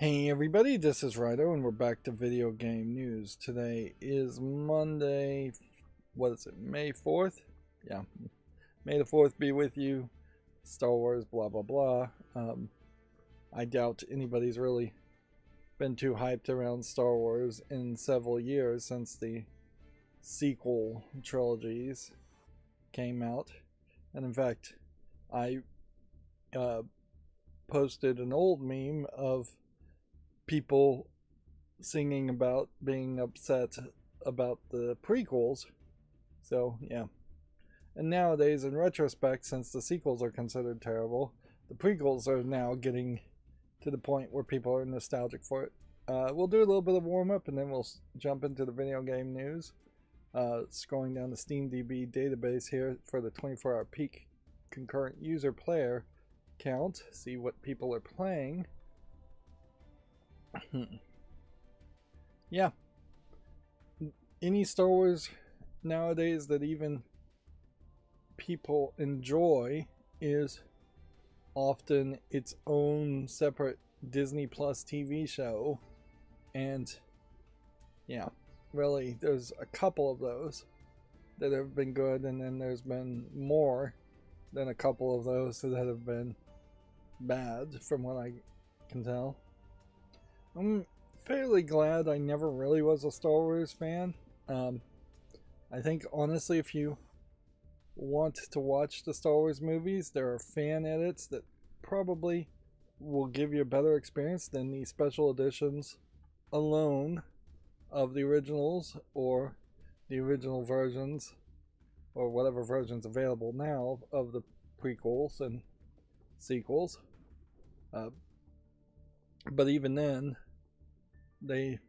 Hey everybody, this is Rydo and we're back to video game news. Today is Monday, what is it, May 4th? Yeah, May the 4th be with you. Star Wars, blah blah blah. I doubt anybody's really been too hyped around Star Wars in several years since the sequel trilogies came out. And in fact, I posted an old meme of people singing about being upset about the prequels. So yeah, and nowadays in retrospect, since the sequels are considered terrible, the prequels are now getting to the point where people are nostalgic for it. We'll do a little bit of warm-up and then we'll jump into the video game news. Scrolling down the SteamDB database here for the 24-hour peak concurrent user player count, see what people are playing. Yeah, any Star Wars nowadays that even people enjoy is often its own separate Disney Plus TV show. And yeah, really there's a couple of those that have been good, and then there's been more than a couple of those that have been bad from what I can tell. I'm fairly glad I never really was a Star Wars fan. I think honestly, if you want to watch the Star Wars movies, there are fan edits that probably will give you a better experience than the special editions alone of the originals, or the original versions, or whatever versions available now of the prequels and sequels. But even then, the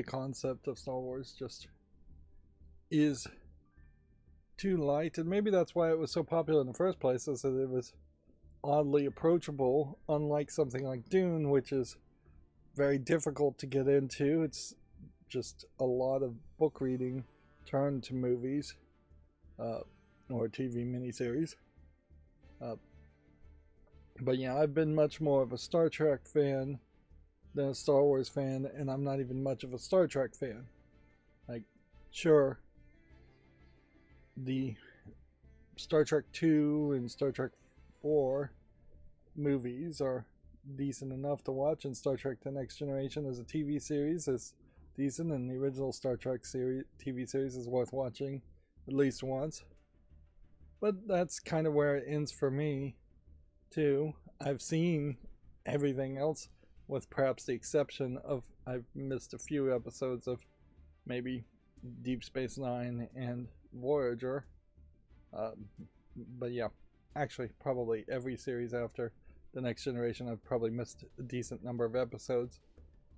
concept of Star Wars just is too light, and maybe that's why it was so popular in the first place, is that it was oddly approachable, unlike something like Dune, which is very difficult to get into. It's just a lot of book reading turned to movies or TV miniseries. But yeah, I've been much more of a Star Trek fan than a Star Wars fan, and I'm not even much of a Star Trek fan. Like, sure, the Star Trek 2 and Star Trek 4 movies are decent enough to watch, and Star Trek The Next Generation as a TV series is decent, and the original Star Trek TV series is worth watching at least once. But that's kind of where it ends for me too. I've seen everything else, with perhaps the exception of I've missed a few episodes of maybe Deep Space Nine and Voyager. But yeah, actually probably every series after The Next Generation I've probably missed a decent number of episodes,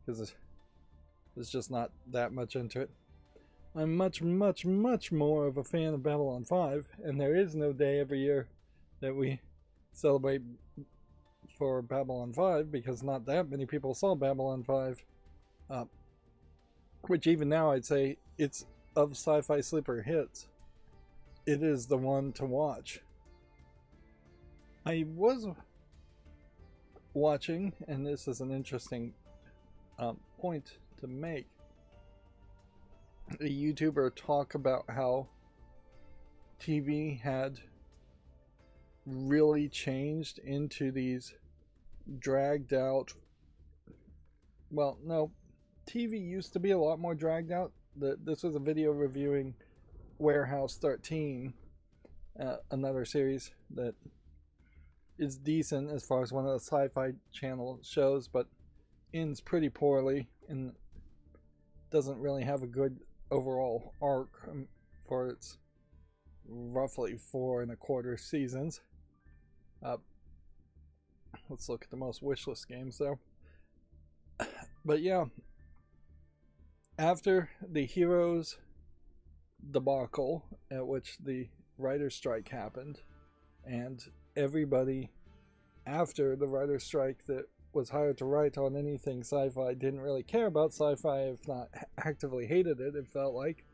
because there's just not that much into it. I'm much more of a fan of Babylon 5, and there is no day every year that we celebrate for Babylon 5, because not that many people saw Babylon 5, which even now I'd say it's of sci-fi sleeper hits, it is the one to watch. I was watching, and this is an interesting point to make, a YouTuber talk about how TV had really changed into these dragged out, well, no, TV used to be a lot more dragged out. This was a video reviewing Warehouse 13, another series that is decent as far as one of the Sci-Fi Channel shows, but ends pretty poorly and doesn't really have a good overall arc for its roughly 4.25 seasons. Let's look at the most wishlist games though. But yeah, after the Heroes debacle, at which the writer's strike happened, and everybody after the writer's strike that was hired to write on anything sci-fi didn't really care about sci-fi, if not actively hated it, it felt like.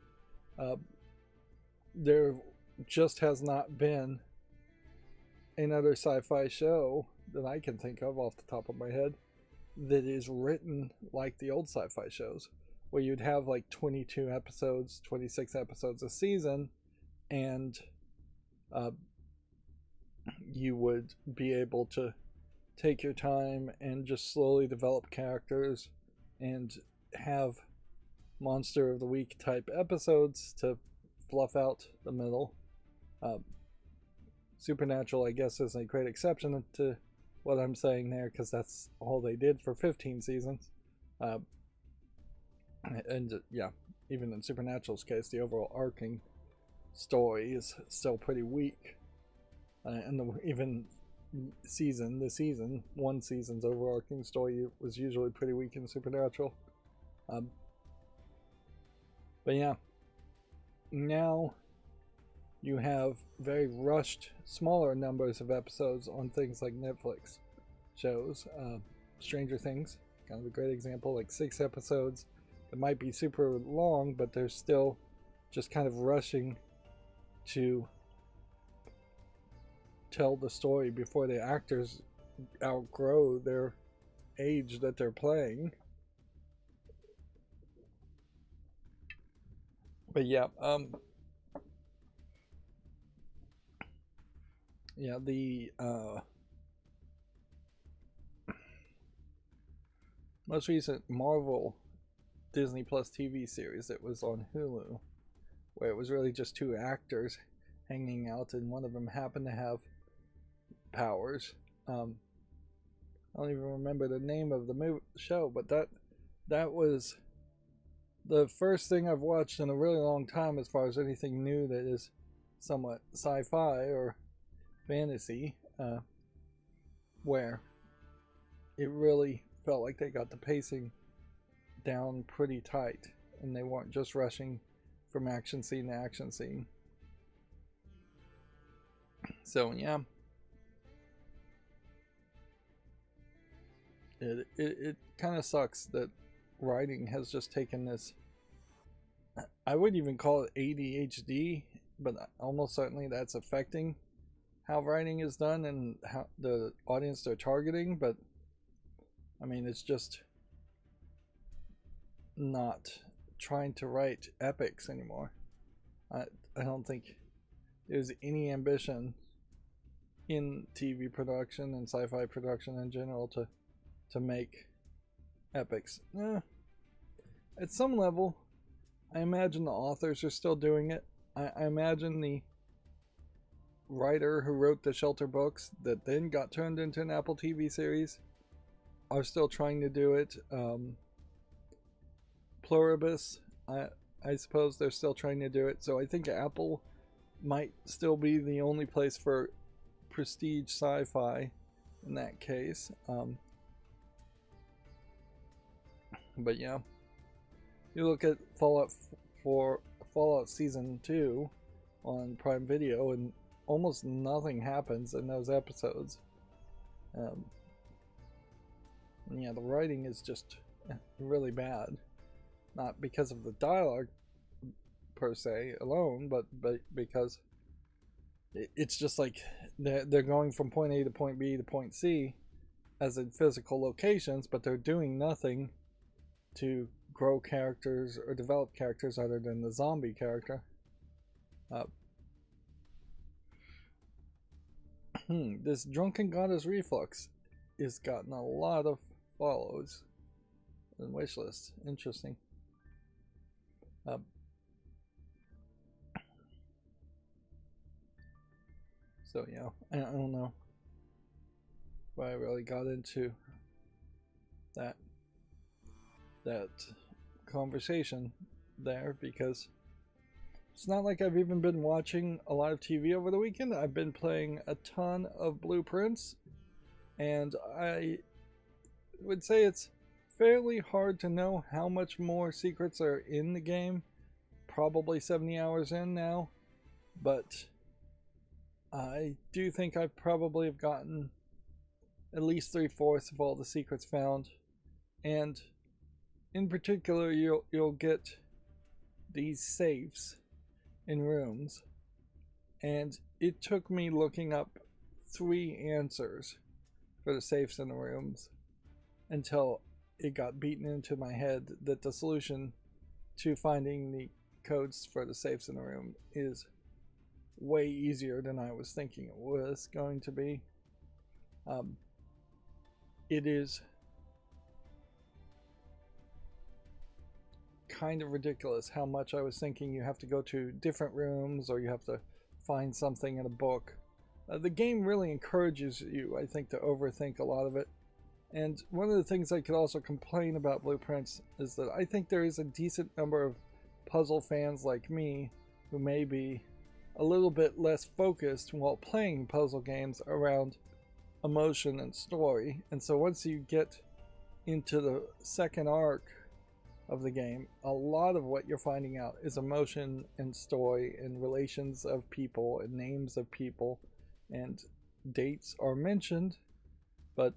There just has not been another sci-fi show that I can think of off the top of my head that is written like the old sci-fi shows, where you'd have like 22 episodes, 26 episodes a season, and uh, you would be able to take your time and just slowly develop characters and have monster of the week type episodes to fluff out the middle. Supernatural, I guess, is a great exception to what I'm saying there, because that's all they did for 15 seasons. And yeah, even in Supernatural's case, the overall arcing story is still pretty weak. And even one season's overarching story was usually pretty weak in Supernatural. But yeah, now you have very rushed, smaller numbers of episodes on things like Netflix shows. Stranger Things, kind of a great example, like 6 episodes. It might be super long, but they're still just kind of rushing to tell the story before the actors outgrow their age that they're playing. But yeah, the most recent Marvel Disney Plus TV series that was on Hulu, where it was really just 2 actors hanging out, and one of them happened to have powers. I don't even remember the name of the show, but that was the first thing I've watched in a really long time as far as anything new that is somewhat sci-fi or fantasy, where it really felt like they got the pacing down pretty tight and they weren't just rushing from action scene to action scene. So yeah, it kind of sucks that writing has just taken this, I wouldn't even call it ADHD, but almost certainly that's affecting how writing is done and how the audience they're targeting. But I mean, it's just not trying to write epics anymore. I don't think there's any ambition in TV production and sci-fi production in general to make epics. At some level, I imagine the authors are still doing it. I imagine the writer who wrote the Shelter books that then got turned into an Apple TV series are still trying to do it. Pluribus, I suppose they're still trying to do it. So I think Apple might still be the only place for prestige sci-fi in that case. But yeah, you look at Fallout Season 2 on Prime Video, and almost nothing happens in those episodes. Yeah, the writing is just really bad. Not because of the dialogue per se alone, but because it's just like they're going from point A to point B to point C as in physical locations, but they're doing nothing to grow characters or develop characters other than the zombie character. This Drunken Goddess Reflux has gotten a lot of follows and wishlists. Interesting. So yeah, I don't know why I really got into that conversation there, because it's not like I've even been watching a lot of TV over the weekend. I've been playing a ton of Blueprints, and I would say it's fairly hard to know how much more secrets are in the game. Probably 70 hours in now, but I do think I probably have gotten at least 3/4 of all the secrets found, and in particular, you'll get these safes in rooms, and it took me looking up 3 answers for the safes in the rooms until it got beaten into my head that the solution to finding the codes for the safes in the room is way easier than I was thinking it was going to be. It is kind of ridiculous how much I was thinking you have to go to different rooms or you have to find something in a book. The game really encourages you, I think, to overthink a lot of it. And one of the things I could also complain about Blueprints is that I think there is a decent number of puzzle fans like me who may be a little bit less focused while playing puzzle games around emotion and story. And so once you get into the second arc of the game, a lot of what you're finding out is emotion and story and relations of people and names of people, and dates are mentioned, but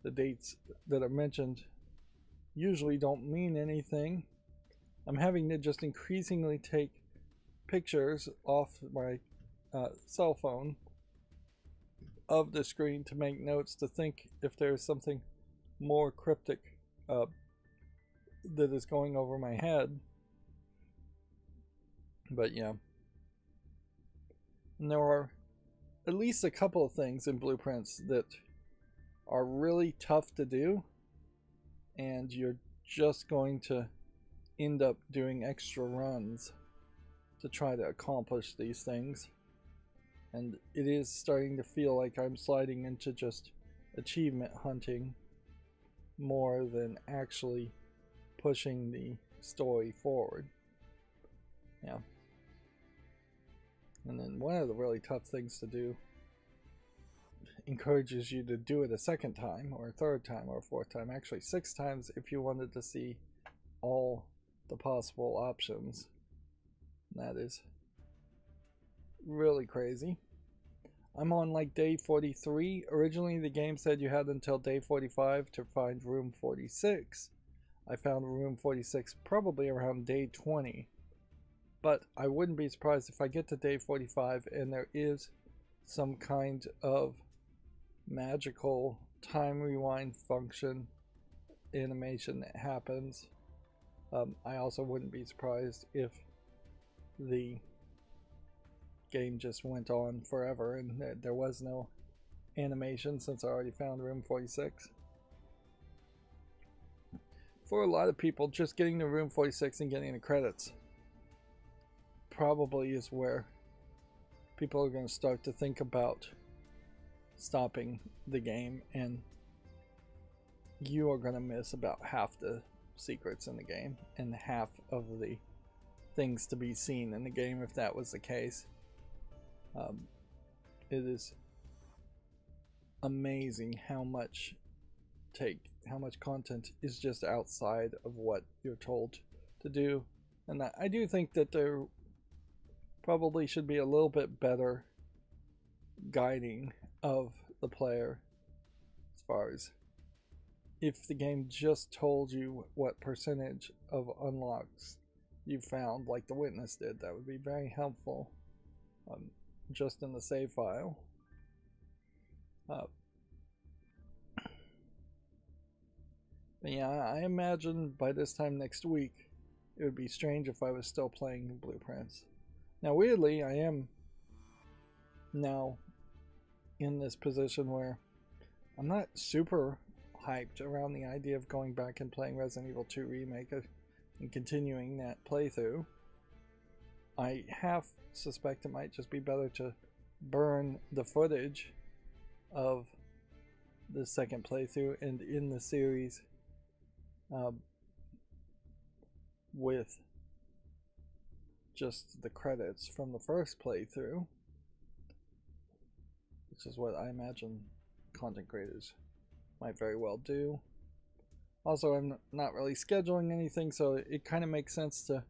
the dates that are mentioned usually don't mean anything. I'm having to just increasingly take pictures off my cell phone of the screen to make notes, to think if there's something more cryptic that is going over my head. But yeah, and there are at least a couple of things in Blueprints that are really tough to do, and you're just going to end up doing extra runs to try to accomplish these things. And it is starting to feel like I'm sliding into just achievement hunting more than actually pushing the story forward. Yeah. And then one of the really tough things to do encourages you to do it a second time or a third time or a fourth time, actually 6 times if you wanted to see all the possible options. That is really crazy. I'm on like day 43. Originally the game said you had until day 45 to find room 46. I found room 46 probably around day 20. But I wouldn't be surprised if I get to day 45 and there is some kind of magical time rewind function animation that happens. I also wouldn't be surprised if the game just went on forever and there was no animation, since I already found room 46. For a lot of people, just getting to room 46 and getting the credits probably is where people are going to start to think about stopping the game, and you are going to miss about half the secrets in the game and half of the things to be seen in the game if that was the case. It is amazing how much content is just outside of what you're told to do, and I do think that there probably should be a little bit better guiding of the player, as far as if the game just told you what percentage of unlocks you found, like the witness did. That would be very helpful, just in the save file. But yeah, I imagine by this time next week it would be strange if I was still playing Blueprints. Now weirdly, I am now in this position where I'm not super hyped around the idea of going back and playing Resident Evil 2 Remake and continuing that playthrough. I half suspect it might just be better to burn the footage of the second playthrough and in the series with just the credits from the first playthrough, which is what I imagine content creators might very well do. Also, I'm not really scheduling anything, so it kind of makes sense to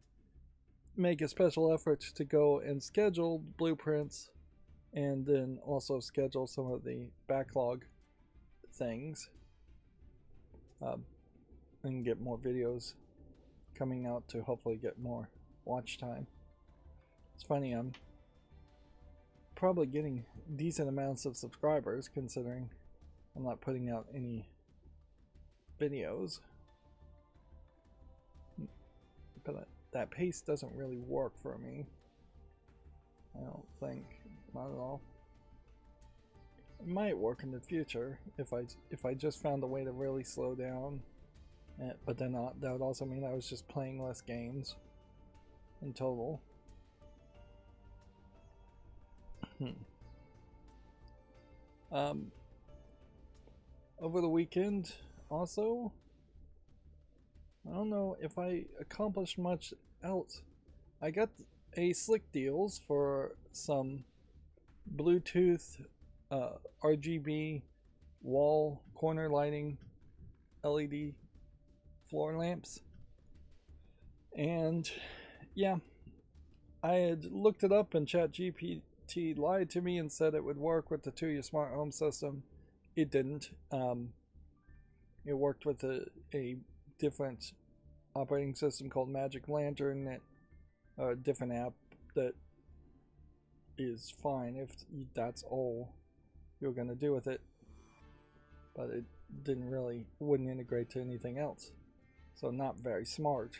make a special effort to go and schedule Blueprints and then also schedule some of the backlog things and get more videos coming out to hopefully get more watch time. It's funny, I'm probably getting decent amounts of subscribers considering I'm not putting out any videos. But that pace doesn't really work for me. I don't think, not at all. It might work in the future if I just found a way to really slow down. But then that would also mean I was just playing less games in total. Over the weekend, also, I don't know if I accomplished much else. I got a slick deals for some Bluetooth RGB wall corner lighting LED floor lamps. And yeah, I had looked it up and ChatGPT lied to me and said it would work with the Tuya smart home system. It didn't. It worked with a different operating system called Magic Lantern, a different app that is fine if that's all you're going to do with it. But it wouldn't integrate to anything else. So not very smart.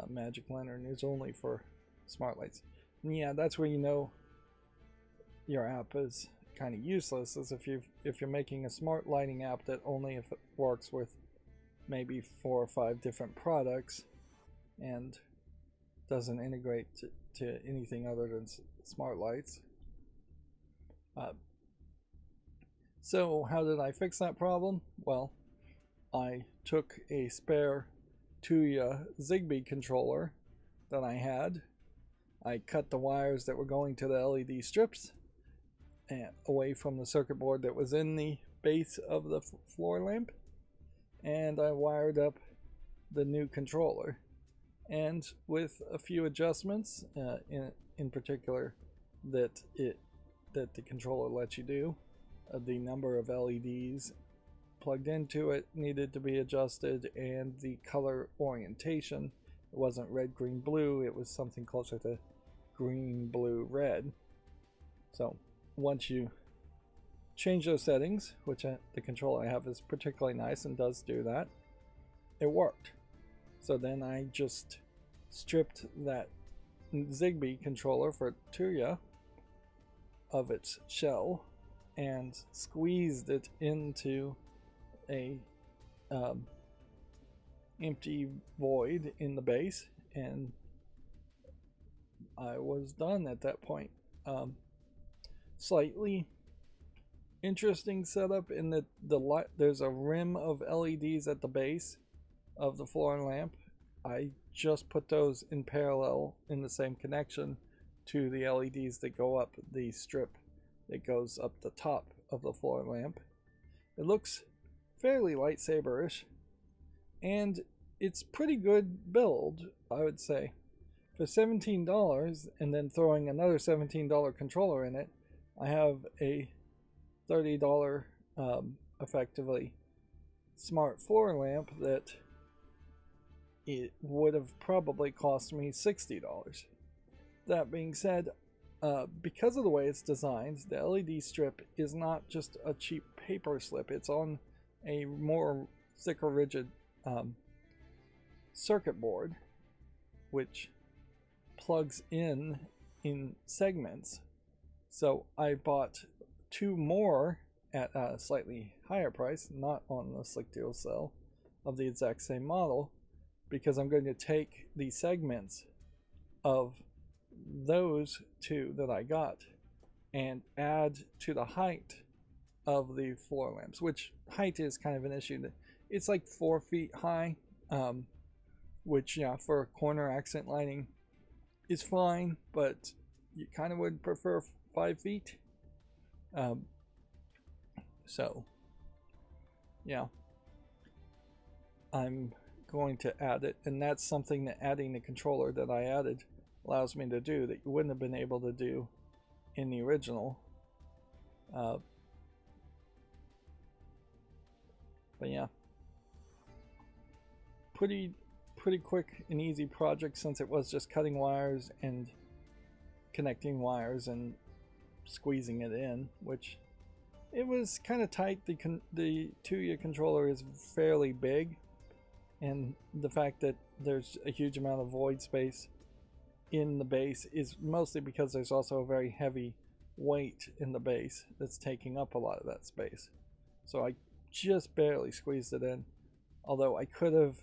Magic Lantern is only for smart lights. And yeah, that's where you know your app is kind of useless, is if you're making a smart lighting app that only if it works with maybe 4 or 5 different products and doesn't integrate to anything other than smart lights. So how did I fix that problem? Well, I took a spare Tuya Zigbee controller that I had. I cut the wires that were going to the LED strips and away from the circuit board that was in the base of the floor lamp, and I wired up the new controller. And with a few adjustments, in particular that the controller lets you do, the number of LEDs plugged into it needed to be adjusted, and the color orientation. It wasn't red, green, blue. It was something closer to green, blue, red. So once you change those settings, which the controller I have is particularly nice and does do that, it worked. So then I just stripped that Zigbee controller for Tuya of its shell and squeezed it into a empty void in the base, and I was done at that point. Slightly interesting setup in that there's a rim of LEDs at the base of the floor lamp. I just put those in parallel in the same connection to the LEDs that go up the strip that goes up the top of the floor lamp. It looks fairly lightsaber-ish, and it's pretty good build, I would say. For $17 and then throwing another $17 controller in it, I have a $30 effectively smart floor lamp that it would have probably cost me $60. That being said, because of the way it's designed, the LED strip is not just a cheap paper slip. It's on a more thicker, rigid circuit board, which plugs in segments. So I bought 2 more at a slightly higher price, not on the Slick Deal sale, of the exact same model, because I'm going to take the segments of those 2 that I got and add to the height of the floor lamps, which height is kind of an issue. It's like 4 feet high, which, yeah, for corner accent lighting is fine, but you kind of would prefer 5 feet. So yeah, I'm going to add it, and that's something that adding the controller that I added allows me to do that you wouldn't have been able to do in the original. But yeah, pretty quick and easy project, since it was just cutting wires and connecting wires and squeezing it in, which It was kind of tight. The 2-year controller is fairly big, and the fact that there's a huge amount of void space in the base is mostly because there's also a very heavy weight in the base that's taking up a lot of that space. So I just barely squeezed it in, although I could have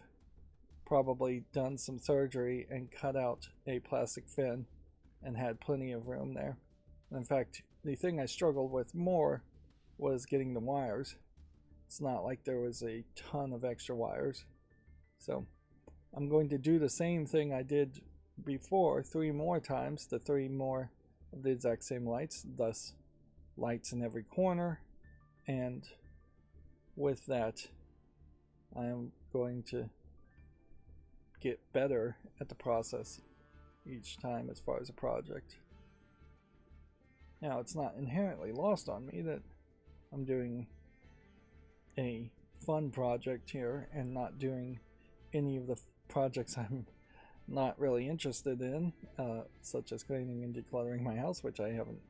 probably done some surgery and cut out a plastic fin and had plenty of room there. In fact, the thing I struggled with more was getting the wires. It's not like there was a ton of extra wires. So I'm going to do the same thing I did before 3 more times, the 3 more of the exact same lights, thus lights in every corner. And with that, I am going to get better at the process each time as far as a project. Now, it's not inherently lost on me that I'm doing a fun project here and not doing any of the projects I'm not really interested in, such as cleaning and decluttering my house, which I haven't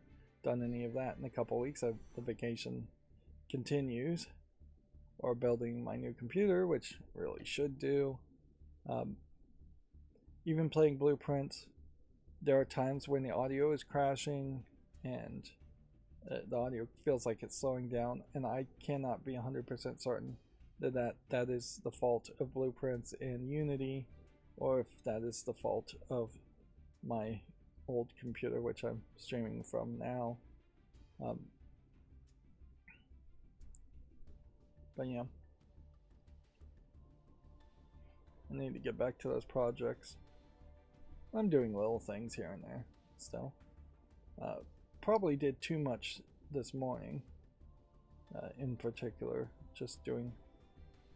done any of that in a couple weeks. The vacation continues, or building my new computer, which really should do. Even playing Blueprints, there are times when the audio is crashing and the audio feels like it's slowing down, and I cannot be 100% certain that is the fault of Blueprints in Unity, or if that is the fault of my old computer, which I'm streaming from now. But yeah, I need to get back to those projects. I'm doing little things here and there still. Probably did too much this morning, in particular. Just doing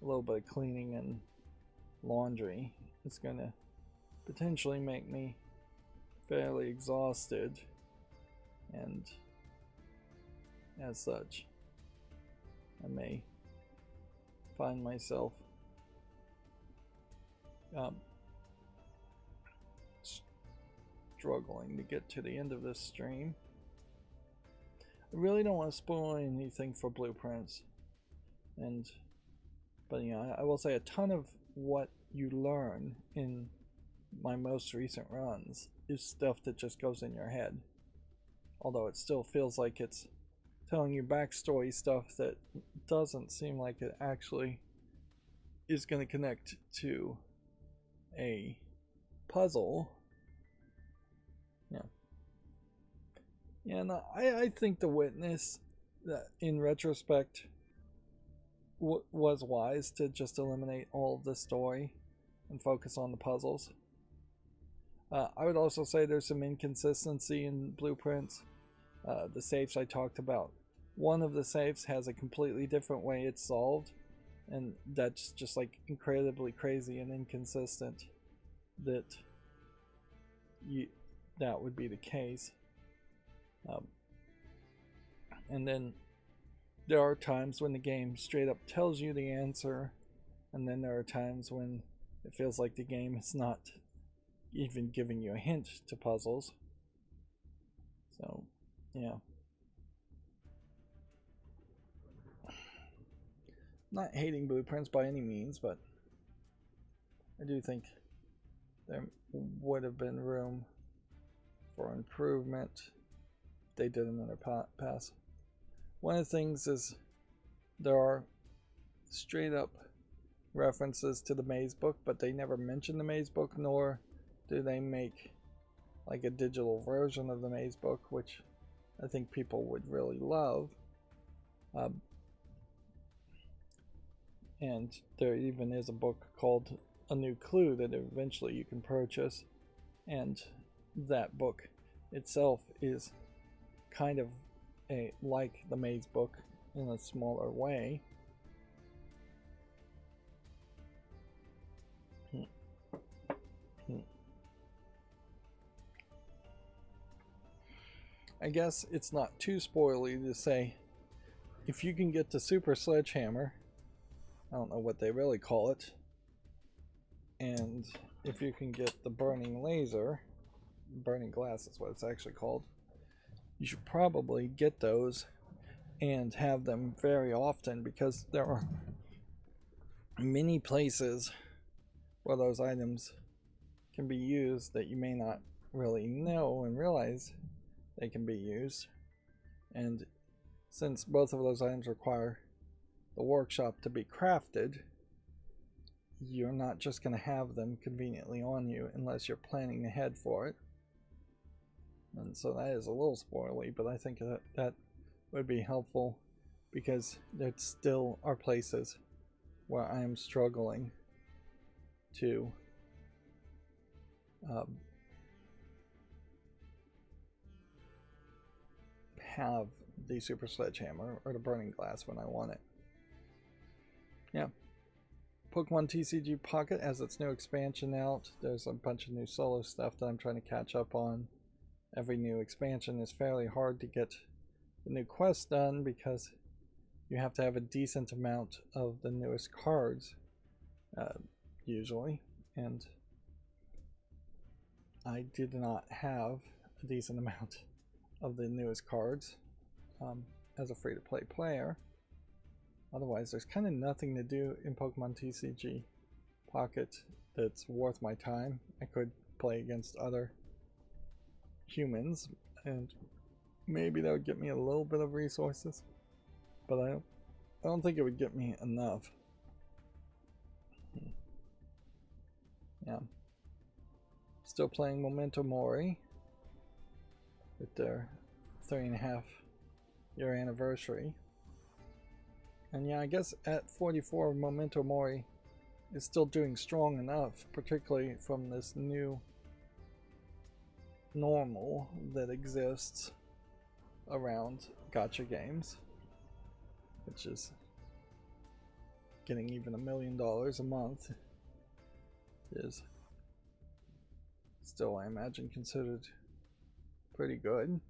a little bit of cleaning and laundry is going to potentially make me fairly exhausted, and as such, I may find myself struggling to get to the end of this stream. I really don't want to spoil anything for Blueprints, but you know, I will say a ton of what you learn in my most recent runs is stuff that just goes in your head, although it still feels like it's telling you backstory stuff that doesn't seem like it actually is going to connect to a puzzle. Yeah, and I think The Witness, that in retrospect, was wise to just eliminate all of the story and focus on the puzzles. I would also say there's some inconsistency in Blueprints. The safes I talked about, one of the safes has a completely different way it's solved, and that's just like incredibly crazy and inconsistent that that would be the case. And then there are times when the game straight up tells you the answer, and then there are times when it feels like the game is not even giving you a hint to puzzles. So, yeah. Not hating Blueprints by any means, but I do think there would have been room for improvement if they did another pass. One of the things is there are straight up references to the maze book, but they never mention the maze book, nor do they make like a digital version of the maze book, which I think people would really love. And there even is a book called A New Clue that eventually you can purchase, and that book itself is kind of like the maze book in a smaller way. I guess it's not too spoily to say, if you can get the Super Sledgehammer, I don't know what they really call it, and if you can get the Burning Laser, Burning Glass is what it's actually called, you should probably get those and have them very often, because there are many places where those items can be used that you may not really know and realize they can be used. And since both of those items require the workshop to be crafted, you're not just going to have them conveniently on you unless you're planning ahead for it. And so that is a little spoily, but I think that would be helpful, because there still are places where I am struggling to have the Super Sledgehammer or the Burning Glass when I want it. Yeah. Pokemon TCG Pocket has its new expansion out. There's a bunch of new solo stuff that I'm trying to catch up on. Every new expansion is fairly hard to get the new quests done, because you have to have a decent amount of the newest cards, usually. And I did not have a decent amount of the newest cards as a free-to-play player. Otherwise, there's kind of nothing to do in Pokemon TCG Pocket that's worth my time. I could play against other humans, and maybe that would get me a little bit of resources, but I don't think it would get me enough. Yeah. Still playing Memento Mori with their 3.5-year anniversary. And yeah, I guess at 44, Memento Mori is still doing strong enough, particularly from this new normal that exists around gacha games, which is getting even $1 million a month, is still, I imagine, considered pretty good.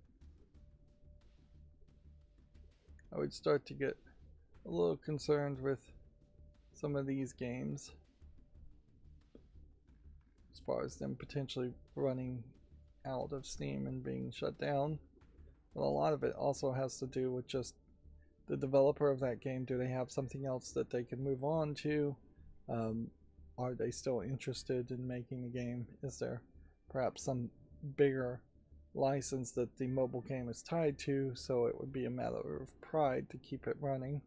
I would start to get a little concerned with some of these games as far as them potentially running out of steam and being shut down. But a lot of it also has to do with just the developer of that game. Do they have something else that they can move on to? Are they still interested in making the game? Is there perhaps some bigger license that the mobile game is tied to, so it would be a matter of pride to keep it running?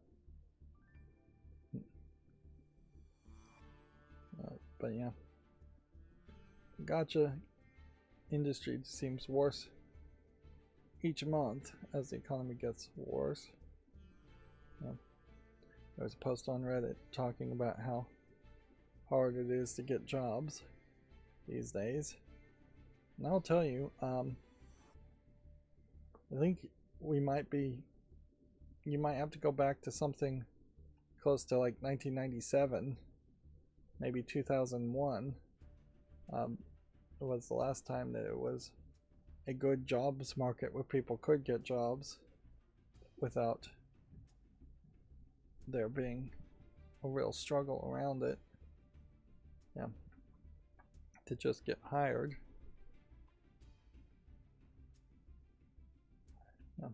But yeah, the gacha industry seems worse each month as the economy gets worse. Yeah. There was a post on Reddit talking about how hard it is to get jobs these days. And I'll tell you, I think you might have to go back to something close to like 1997, maybe 2001. It was the last time that it was a good jobs market where people could get jobs without there being a real struggle around it. Yeah, to just get hired. Yeah.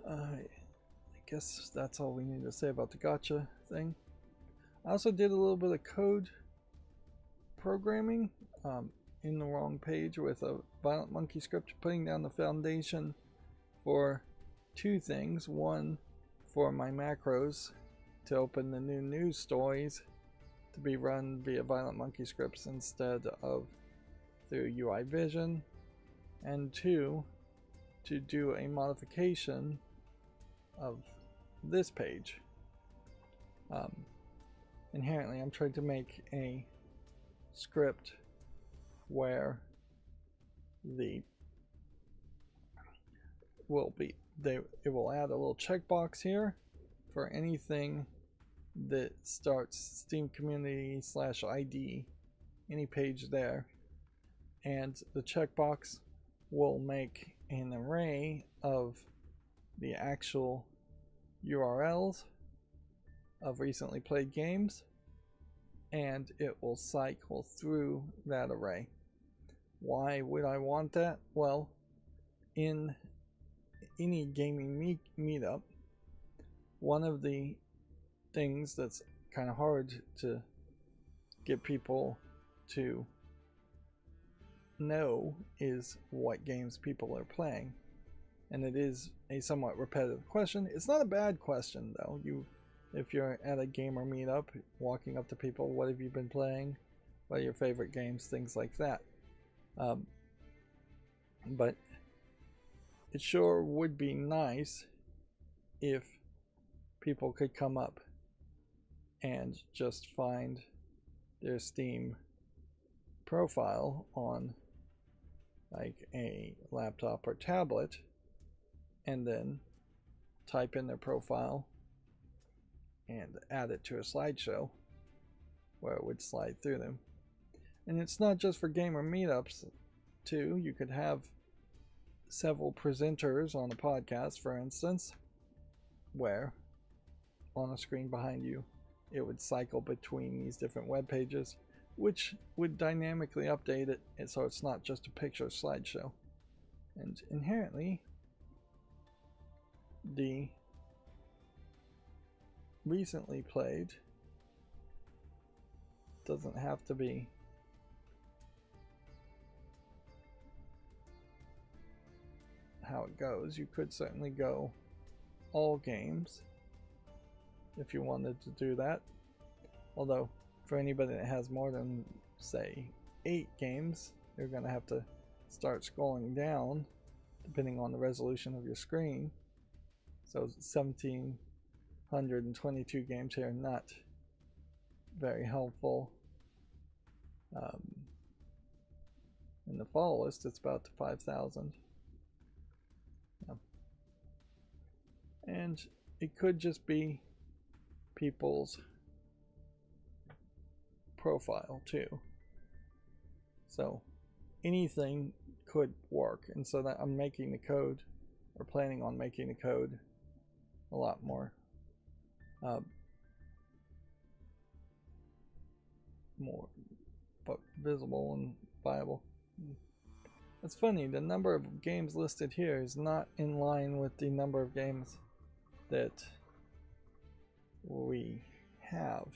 I guess that's all we need to say about the gacha thing. I also did a little bit of code programming in the wrong page with a Violent Monkey script, putting down the foundation for two things. One, for my macros to open the new news stories to be run via Violent Monkey scripts instead of through UI Vision, and two, to do a modification of this page. Inherently, I'm trying to make a script where it will add a little checkbox here for anything that starts Steam Community /ID, any page there, and the checkbox will make an array of the actual URLs of recently played games, and it will cycle through that array. Why would I want that? Well, in any gaming meetup, one of the things that's kind of hard to get people to know is what games people are playing. And it is a somewhat repetitive question. It's not a bad question though. If you're at a gamer meetup, walking up to people, what have you been playing? What are your favorite games? Things like that. But it sure would be nice if people could come up and just find their Steam profile on like a laptop or tablet and then type in their profile and add it to a slideshow where it would slide through them. And it's not just for gamer meetups too. You could have several presenters on a podcast, for instance, where on a screen behind you it would cycle between these different web pages, which would dynamically update it so it's not just a picture slideshow. And inherently, the recently played doesn't have to be how it goes. You could certainly go all games if you wanted to do that, although for anybody that has more than say 8 games, you're going to have to start scrolling down depending on the resolution of your screen. So 1722 games here, not very helpful. In the follow list, it's about 5,000. And it could just be people's profile too. So anything could work, and so that I'm making the code, or planning on making the code, a lot more but visible and viable. It's funny, the number of games listed here is not in line with the number of games that we have.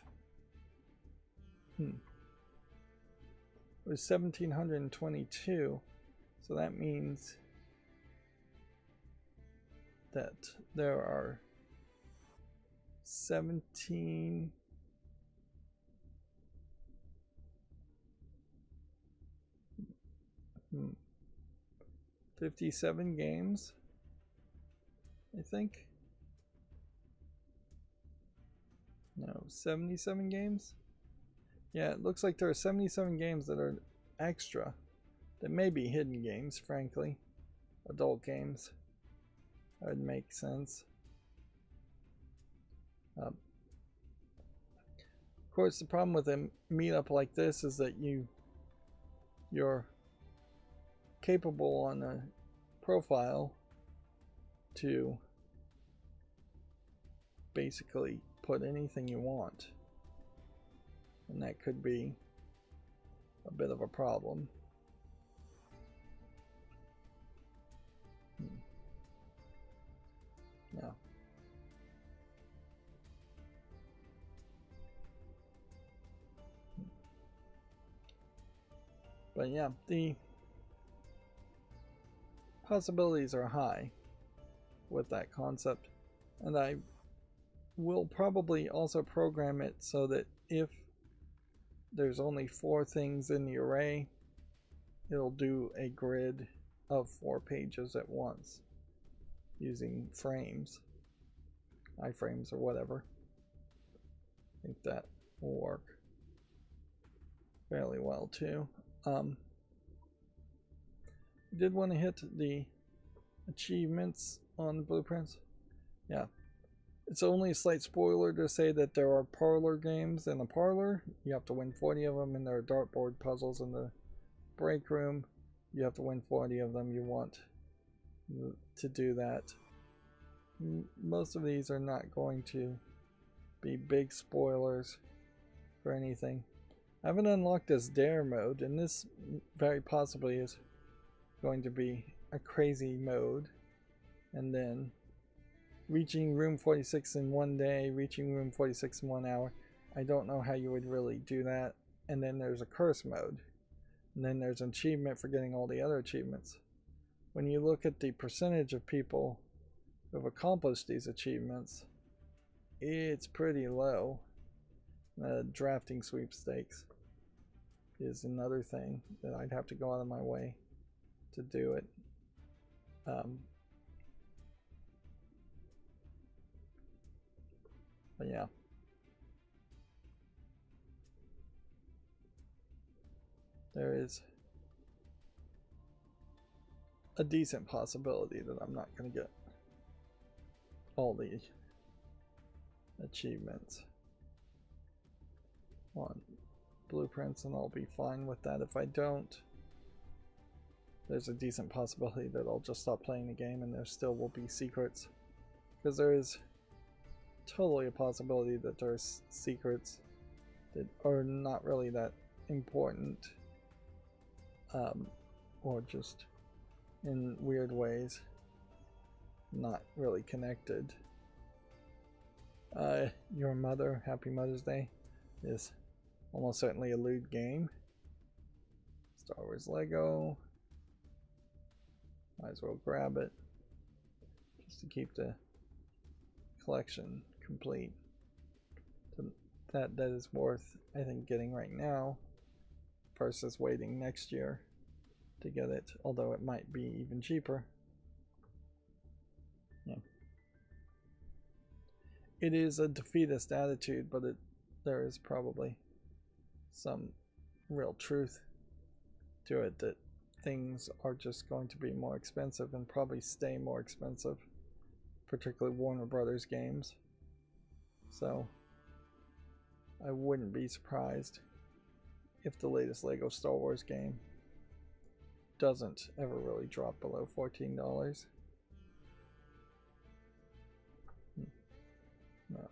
It was 1722, so that means that there are 57 games, I think. No, 77 games? Yeah, it looks like there are 77 games that are extra. That may be hidden games, frankly. Adult games. That would make sense. Of course, the problem with a meetup like this is that you're capable on a profile to basically put anything you want, and that could be a bit of a problem. Yeah. But yeah, the possibilities are high with that concept, and I will probably also program it so that if there's only 4 things in the array, it'll do a grid of 4 pages at once using frames, iframes or whatever. I think that will work fairly well too. Did want to hit the achievements on blueprints. Yeah, it's only a slight spoiler to say that there are parlor games in the parlor. You have to win 40 of them, and there are dartboard puzzles in the break room. You have to win 40 of them. You want to do that. Most of these are not going to be big spoilers for anything. I haven't unlocked this dare mode, and this very possibly is going to be a crazy mode and then reaching room 46 in 1 day, reaching room 46 in 1 hour. I don't know how you would really do that. And then there's a curse mode. And then there's an achievement for getting all the other achievements. When you look at the percentage of people who have accomplished these achievements, it's pretty low. Drafting sweepstakes is another thing that I'd have to go out of my way to do it. But yeah. There is a decent possibility that I'm not going to get all the achievements on blueprints, and I'll be fine with that. If I don't, there's a decent possibility that I'll just stop playing the game and there still will be secrets, because there is totally a possibility that there's secrets that are not really that important, or just in weird ways not really connected. Your mother, Happy Mother's Day, is almost certainly a lewd game. Star Wars Lego, might as well grab it just to keep the collection complete. That is worth, I think, getting right now versus waiting next year to get it, although it might be even cheaper. Yeah. It is a defeatist attitude, but there is probably some real truth to it, that things are just going to be more expensive and probably stay more expensive, particularly Warner Brothers games. So I wouldn't be surprised if the latest Lego Star Wars game doesn't ever really drop below $14. No.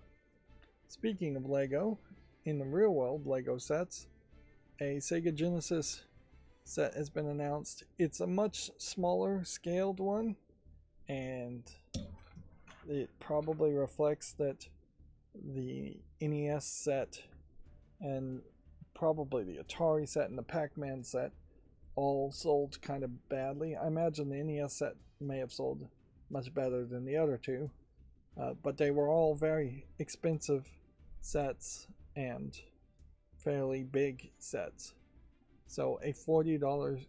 Speaking of Lego, in the real world Lego sets, a Sega Genesis set has been announced. It's a much smaller scaled one, and it probably reflects that the NES set and probably the Atari set and the Pac-Man set all sold kind of badly. I imagine the NES set may have sold much better than the other two, but they were all very expensive sets and fairly big sets. So a $40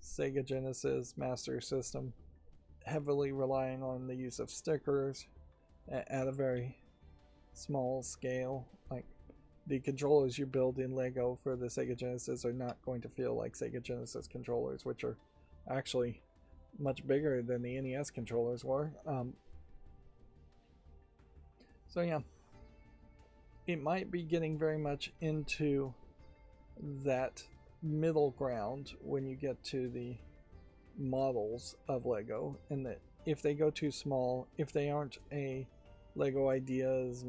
Sega Genesis Master System, heavily relying on the use of stickers at a very small scale. Like, the controllers you build in Lego for the Sega Genesis are not going to feel like Sega Genesis controllers, which are actually much bigger than the NES controllers were. So yeah, it might be getting very much into that middle ground when you get to the models of Lego, and that if they go too small, if they aren't a Lego Ideas,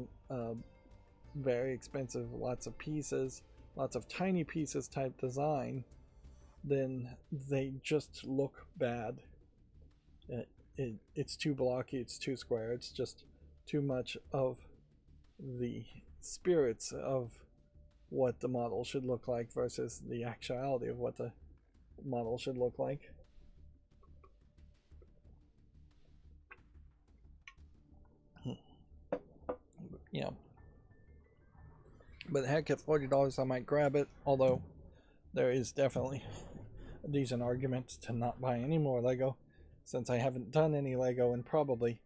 very expensive, lots of pieces, lots of tiny pieces type design, then they just look bad. It's too blocky, it's too square, it's just too much of the spirits of what the model should look like versus the actuality of what the model should look like. Yeah. But heck, at $40 I might grab it, although there is definitely a decent argument to not buy any more Lego, since I haven't done any Lego in probably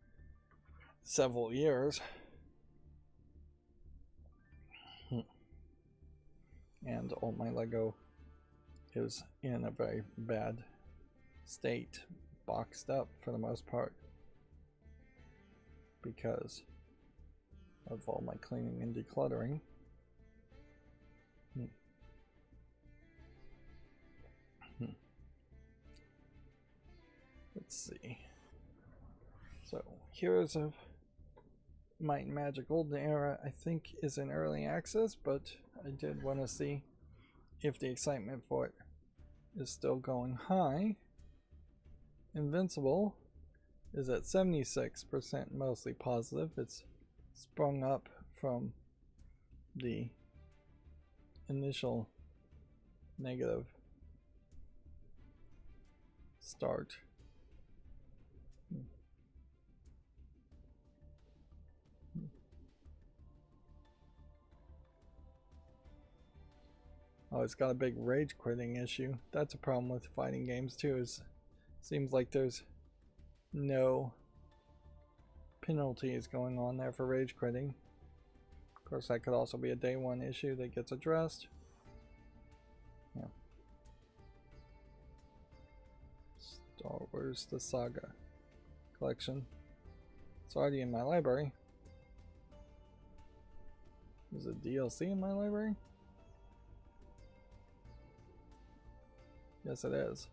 several years. And all my Lego is in a very bad state, boxed up for the most part, because of all my cleaning and decluttering. Let's see. So, Heroes of Might and Magic Golden Era, I think, is in early access, but I did want to see if the excitement for it is still going high. Invincible is at 76%, mostly positive. It's sprung up from the initial negative start. Oh, it's got a big rage quitting issue. That's a problem with fighting games too. Is seems like there's no penalties going on there for rage quitting. Of course, that could also be a day one issue that gets addressed. Yeah. Star Wars The Saga collection. It's already in my library. Is it DLC in my library? Yes, it is.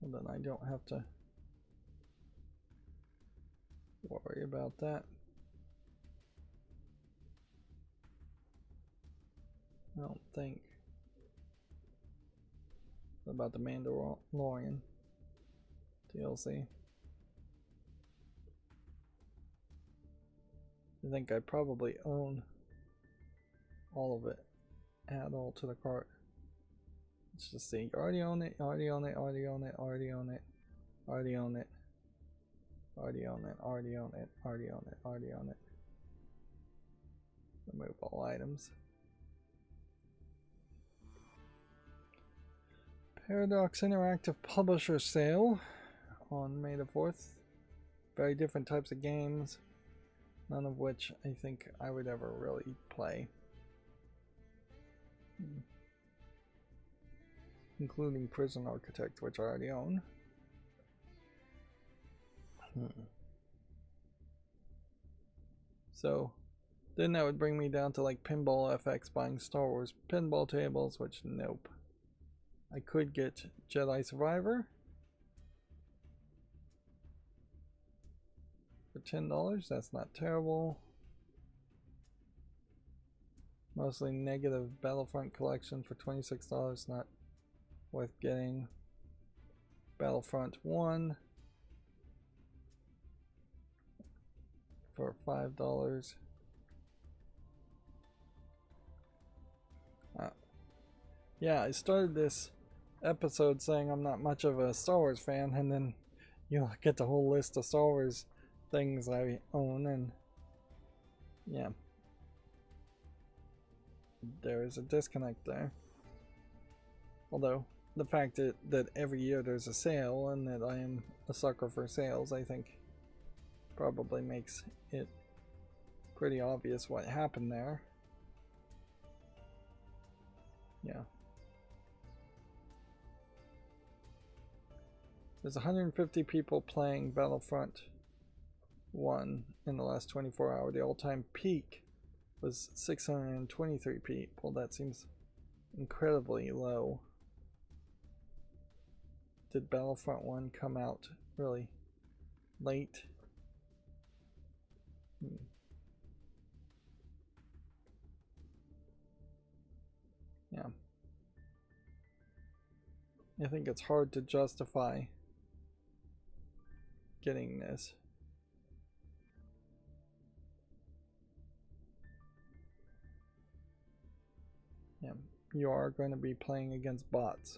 Well, then I don't have to worry about that. I don't think. What about the Mandalorian DLC? I think I probably own all of it. Add all to the cart. Let's just see. Already own it, already own it, already own it, already own it, already own it, already own it, already own it, already own it, already own it. Remove all items. Paradox Interactive Publisher Sale on May the 4th. Very different types of games, none of which I think I would ever really play. Including Prison Architect, which I already own. So then that would bring me down to like Pinball FX buying Star Wars pinball tables, which nope. I could get Jedi Survivor for $10. That's not terrible. Mostly negative Battlefront collection for $26. Not worth getting. Battlefront 1 for $5. Yeah, I started this episode saying I'm not much of a Star Wars fan, and then you get the whole list of Star Wars things I own, and yeah, there is a disconnect there. Although the fact that every year there's a sale and that I am a sucker for sales, I think probably makes it pretty obvious what happened there. Yeah. There's 150 people playing Battlefront 1 in the last 24 hours. The all-time peak was 623 people. That seems incredibly low. Did Battlefront 1 come out really late? Yeah. I think it's hard to justify getting this. Yeah, you are going to be playing against bots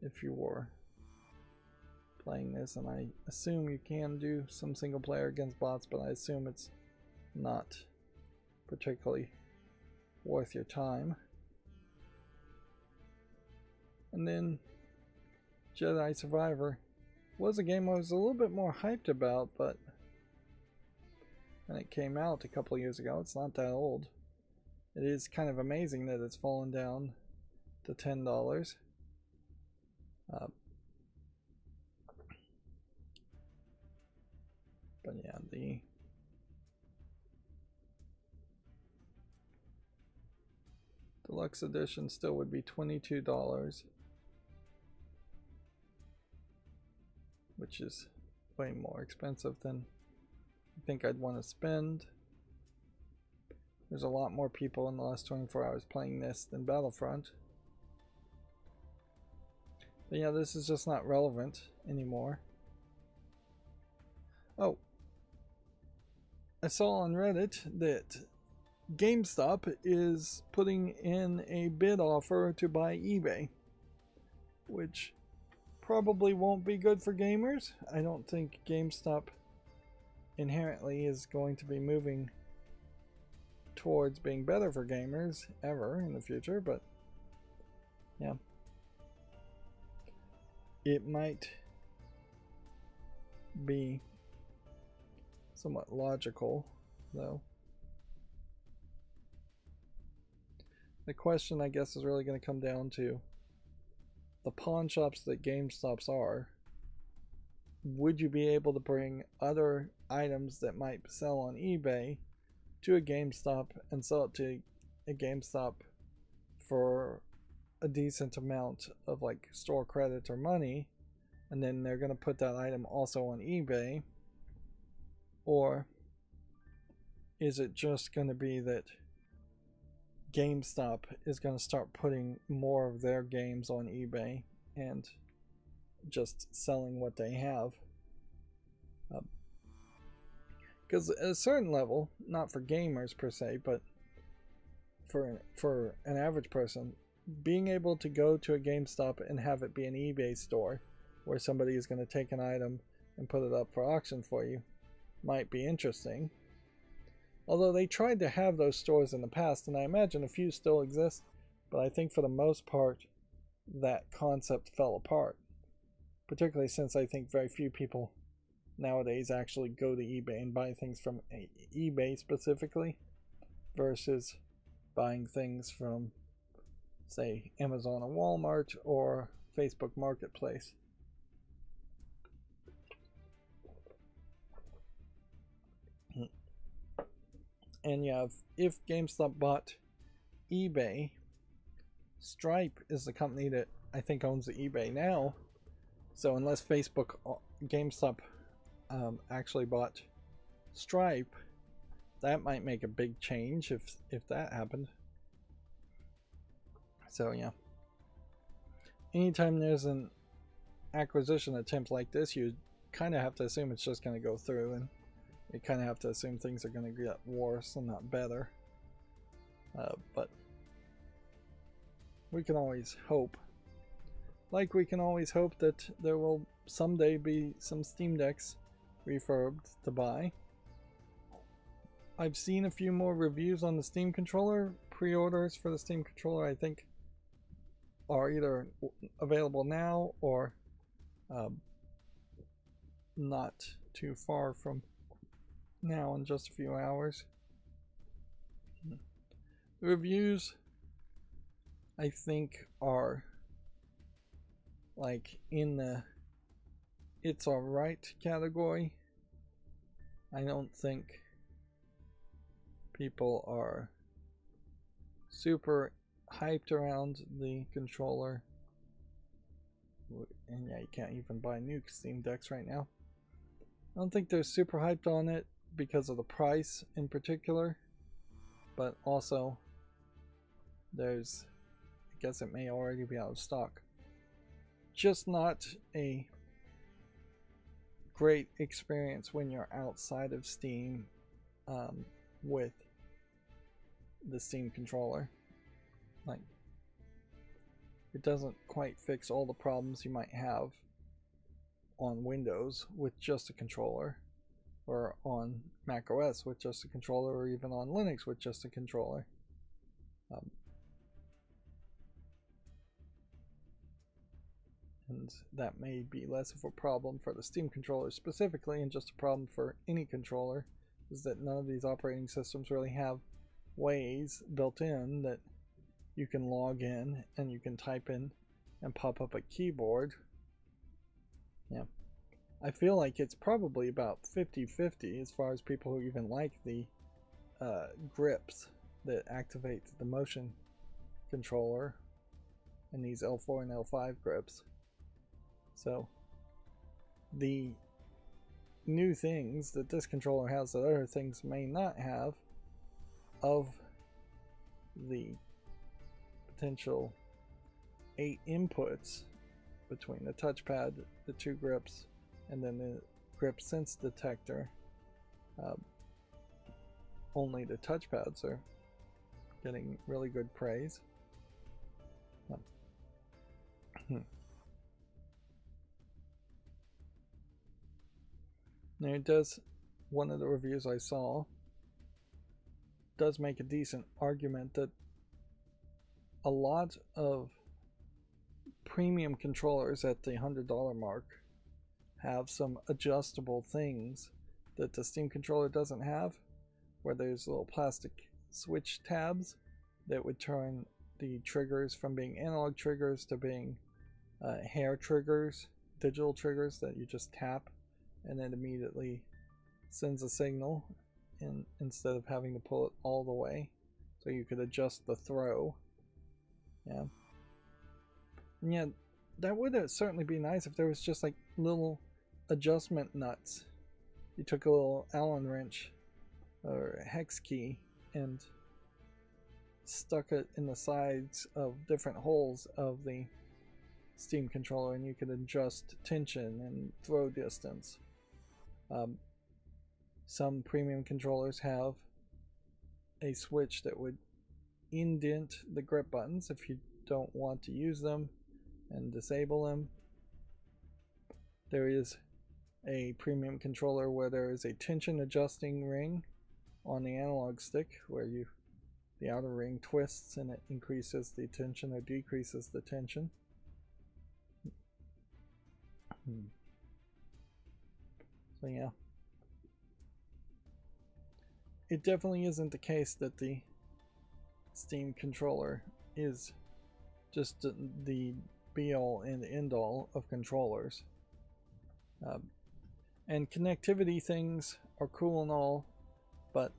if you were playing this, and I assume you can do some single player against bots, but I assume it's not particularly worth your time. And then Jedi Survivor was a game I was a little bit more hyped about, but when it came out a couple of years ago, it's not that old. It is kind of amazing that it's fallen down to $10. But yeah, the deluxe edition still would be $22, which is way more expensive than I think I'd want to spend. There's a lot more people in the last 24 hours playing this than Battlefront. But yeah, this is just not relevant anymore. Oh, I saw on Reddit that GameStop is putting in a bid offer to buy eBay, which probably won't be good for gamers. I don't think GameStop inherently is going to be moving towards being better for gamers ever in the future, but yeah, it might be somewhat logical, though. The question, I guess, is really going to come down to the pawn shops that GameStops are. Would you be able to bring other items that might sell on eBay to a GameStop and sell it to a GameStop for a decent amount of like store credit or money, and then they're going to put that item also on eBay? Or is it just going to be that GameStop is going to start putting more of their games on eBay and just selling what they have? Because at a certain level, not for gamers per se, but for an average person, being able to go to a GameStop and have it be an eBay store where somebody is going to take an item and put it up for auction for you might be interesting. Although they tried to have those stores in the past, and I imagine a few still exist, but I think for the most part that concept fell apart. Particularly since I think very few people nowadays actually go to eBay and buy things from eBay specifically versus buying things from, say, Amazon or Walmart or Facebook Marketplace. And yeah, if GameStop bought eBay, Stripe is the company that I think owns the eBay now. So unless GameStop actually bought Stripe, that might make a big change if that happened. So yeah, anytime there's an acquisition attempt like this, you kind of have to assume it's just going to go through, and you kind of have to assume things are going to get worse and not better. But we can always hope. Like we can always hope that there will someday be some Steam Decks refurbed to buy. I've seen a few more reviews on the Steam controller. Pre-orders for the Steam controller, I think, are either available now or not too far from now in just a few hours. The reviews, I think, are like in the it's alright category. I don't think people are super hyped around the controller. And yeah, you can't even buy new Steam Decks right now. I don't think they're super hyped on it because of the price in particular, but also I guess it may already be out of stock. Just not a great experience when you're outside of Steam with the Steam controller. Like, it doesn't quite fix all the problems you might have on Windows with just a controller, or on Mac OS with just a controller, or even on Linux with just a controller. And that may be less of a problem for the Steam controller specifically, and just a problem for any controller, is that none of these operating systems really have ways built in that you can log in and you can type in and pop up a keyboard. Yeah, I feel like it's probably about 50-50 as far as people who even like the grips that activate the motion controller and these L4 and L5 grips. So the new things that this controller has that other things may not have, of the potential 8 inputs between the touchpad, the two grips, and then the grip sense detector. Only the touchpads are getting really good praise. Now it does, one of the reviews I saw does make a decent argument that a lot of premium controllers at the $100 mark have some adjustable things that the Steam controller doesn't have, where there's little plastic switch tabs that would turn the triggers from being analog triggers to being hair triggers, digital triggers that you just tap and it immediately sends a signal instead of having to pull it all the way. So you could adjust the throw. Yeah. And yeah, that would certainly be nice if there was just like little adjustment nuts. You took a little Allen wrench or a hex key and stuck it in the sides of different holes of the Steam controller, and you could adjust tension and throw distance. Some premium controllers have a switch that would indent the grip buttons if you don't want to use them and disable them. There is a premium controller where there is a tension adjusting ring on the analog stick where the outer ring twists and it increases the tension or decreases the tension. So yeah, it definitely isn't the case that the Steam controller is just the be-all and end-all of controllers. And connectivity things are cool and all, but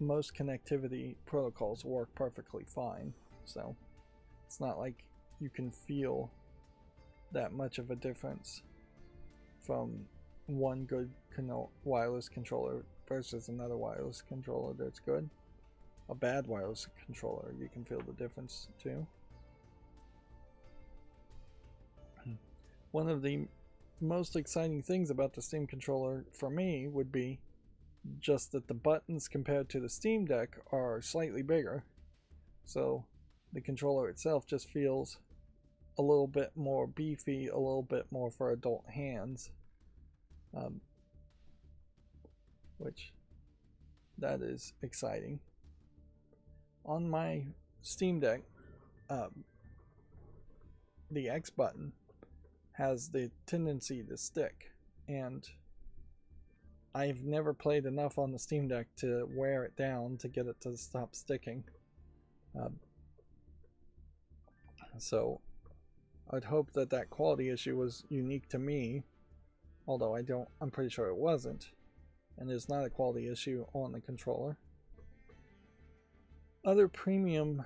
most connectivity protocols work perfectly fine, so it's not like you can feel that much of a difference from one good wireless controller versus another wireless controller that's good. A bad wireless controller, you can feel the difference too. One of the most exciting things about the Steam controller for me would be just that the buttons compared to the Steam Deck are slightly bigger, so the controller itself just feels a little bit more beefy, a little bit more for adult hands, which that is exciting. On my Steam Deck, the X button has the tendency to stick, and I've never played enough on the Steam Deck to wear it down to get it to stop sticking. So I'd hope that that quality issue was unique to me, although I'm pretty sure it wasn't, and it's not a quality issue on the controller. Other premium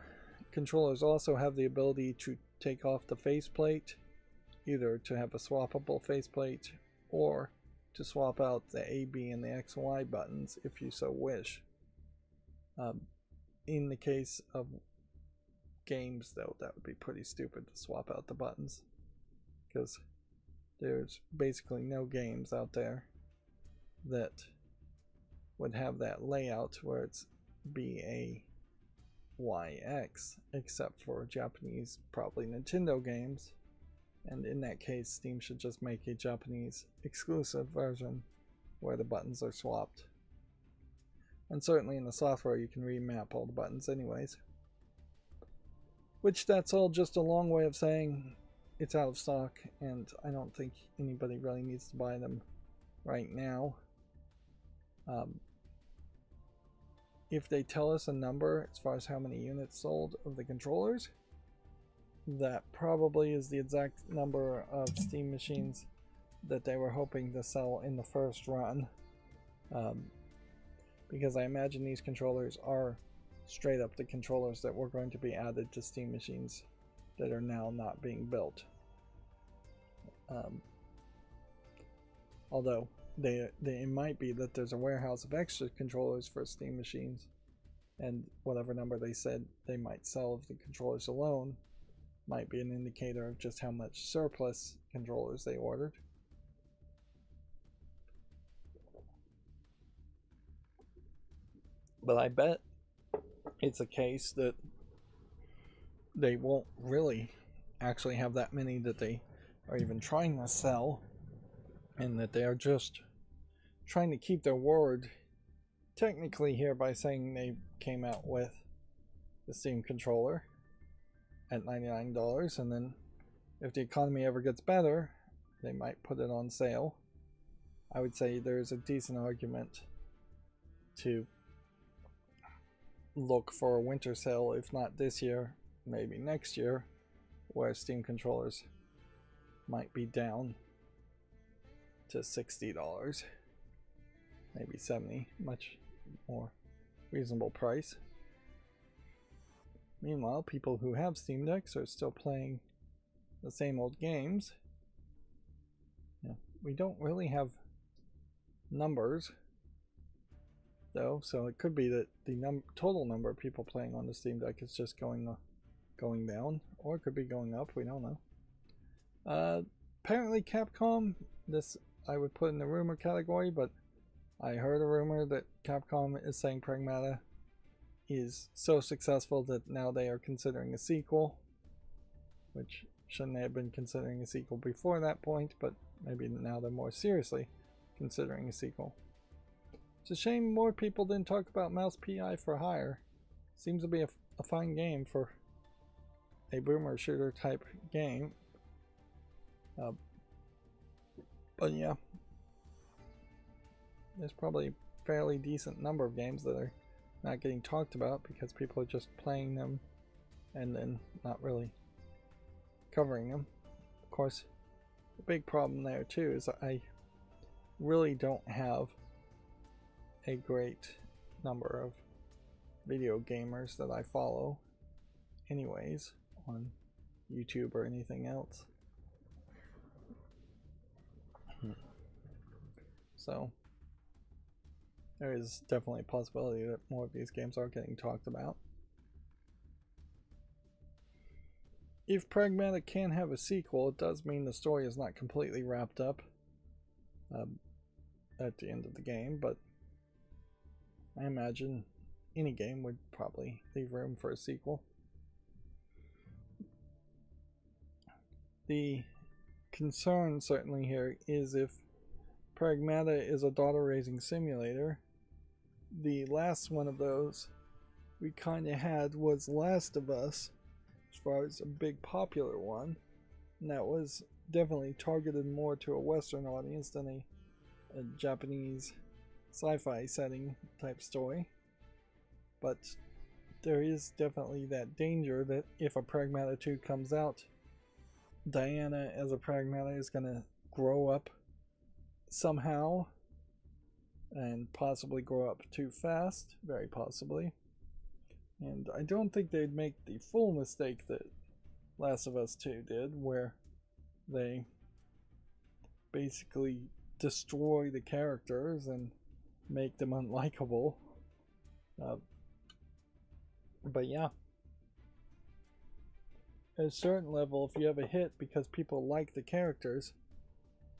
controllers also have the ability to take off the faceplate, either to have a swappable faceplate or to swap out the A, B, and the X, Y buttons if you so wish. In the case of games, though, that would be pretty stupid to swap out the buttons, because there's basically no games out there that would have that layout where it's BA YX, except for Japanese, probably Nintendo games, and in that case Steam should just make a Japanese exclusive version where the buttons are swapped. And certainly in the software you can remap all the buttons anyways. Which that's all just a long way of saying it's out of stock, and I don't think anybody really needs to buy them right now. If they tell us a number as far as how many units sold of the controllers, that probably is the exact number of Steam machines that they were hoping to sell in the first run. Because I imagine these controllers are straight up the controllers that were going to be added to Steam machines that are now not being built. Although it might be that there's a warehouse of extra controllers for Steam machines, and whatever number they said they might sell of the controllers alone Might be an indicator of just how much surplus controllers they ordered. But I bet it's a case that they won't really actually have that many that they are even trying to sell, and that they are just trying to keep their word technically here by saying they came out with the Steam controller at $99, and then if the economy ever gets better, they might put it on sale. I would say there's a decent argument to look for a winter sale, if not this year, maybe next year, where Steam controllers might be down to $60, maybe $70, much more reasonable price. Meanwhile, people who have Steam Decks are still playing the same old games. Yeah, we don't really have numbers though, so it could be that the total number of people playing on the Steam Deck is just going down, or it could be going up. We don't know. Apparently Capcom, this I would put in the rumor category, but I heard a rumor that Capcom is saying Pragmata is so successful that now they are considering a sequel, which shouldn't have been considering a sequel before that point, but maybe now they're more seriously considering a sequel. It's a shame more people didn't talk about Mouse PI for Hire. Seems to be a fine game for a boomer shooter type game. But yeah, there's probably a fairly decent number of games that are not getting talked about because people are just playing them and then not really covering them. Of course, the big problem there too is I really don't have a great number of video gamers that I follow anyways on YouTube or anything else. So there is definitely a possibility that more of these games are getting talked about. If Pragmata can have a sequel, it does mean the story is not completely wrapped up at the end of the game, but I imagine any game would probably leave room for a sequel. The concern certainly here is if Pragmata is a daughter raising simulator. The last one of those we kind of had was Last of Us, as far as a big popular one, and that was definitely targeted more to a Western audience than a Japanese sci-fi setting type story. But there is definitely that danger that if a Pragmata 2 comes out, Diana as a Pragmata is going to grow up somehow and possibly grow up too fast, very possibly. And I don't think they'd make the full mistake that Last of Us 2 did, where they basically destroy the characters and make them unlikable. But yeah, at a certain level, if you have a hit because people like the characters,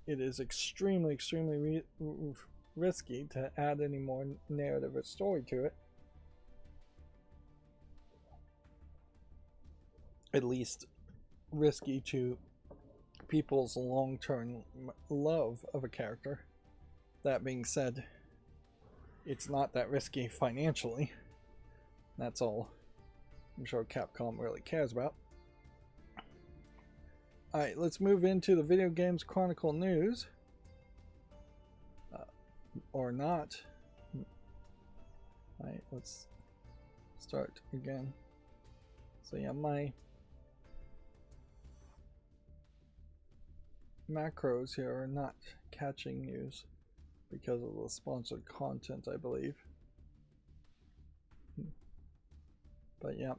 it is extremely risky to add any more narrative or story to it. At least risky to people's long-term love of a character. That being said, it's not that risky financially. That's all I'm sure Capcom really cares about. Alright, let's move into the Video Games Chronicle news. Or not. Alright, let's start again. So yeah, my macros here are not catching news because of the sponsored content, I believe. But yeah.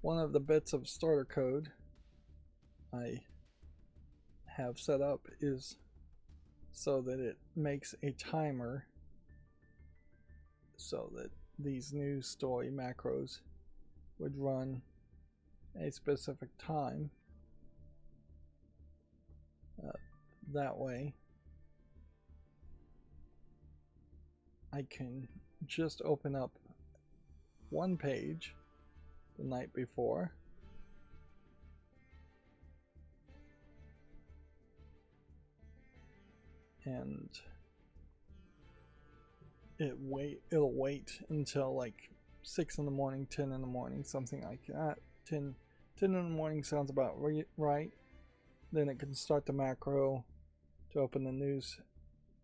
One of the bits of starter code I have set up is so that it makes a timer so that these news story macros would run a specific time. That way I can just open up one page the night before and it'll wait until like 6 in the morning, 10 in the morning, something like that. 10 in the morning sounds about right. Then it can start the macro to open the news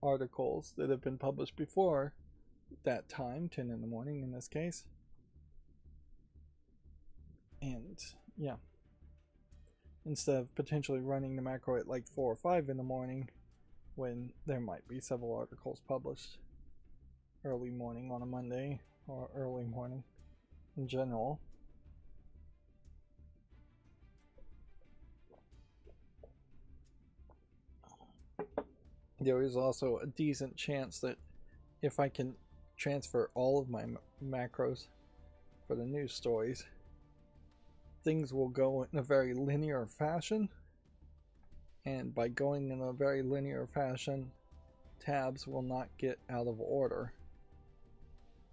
articles that have been published before that time, 10 in the morning in this case. And yeah, instead of potentially running the macro at like 4 or 5 in the morning when there might be several articles published early morning on a Monday or early morning in general. There is also a decent chance that if I can transfer all of my macros for the news stories, things will go in a very linear fashion. And by going in a very linear fashion, tabs will not get out of order,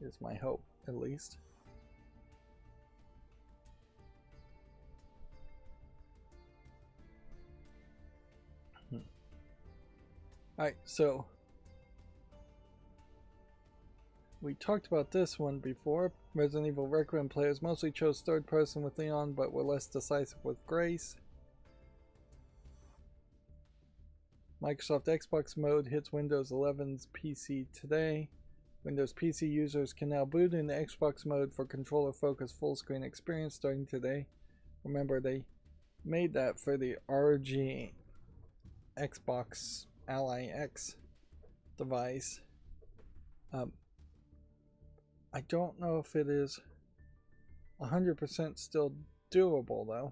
is my hope, at least. Alright, so we talked about this one before. Resident Evil Requiem players mostly chose third person with Leon, but were less decisive with Grace. Microsoft Xbox mode hits Windows 11's PC today. Windows PC users can now boot into Xbox mode for controller-focused full-screen experience starting today. Remember, they made that for the RG Xbox Ally X device. I don't know if it is 100% still doable though.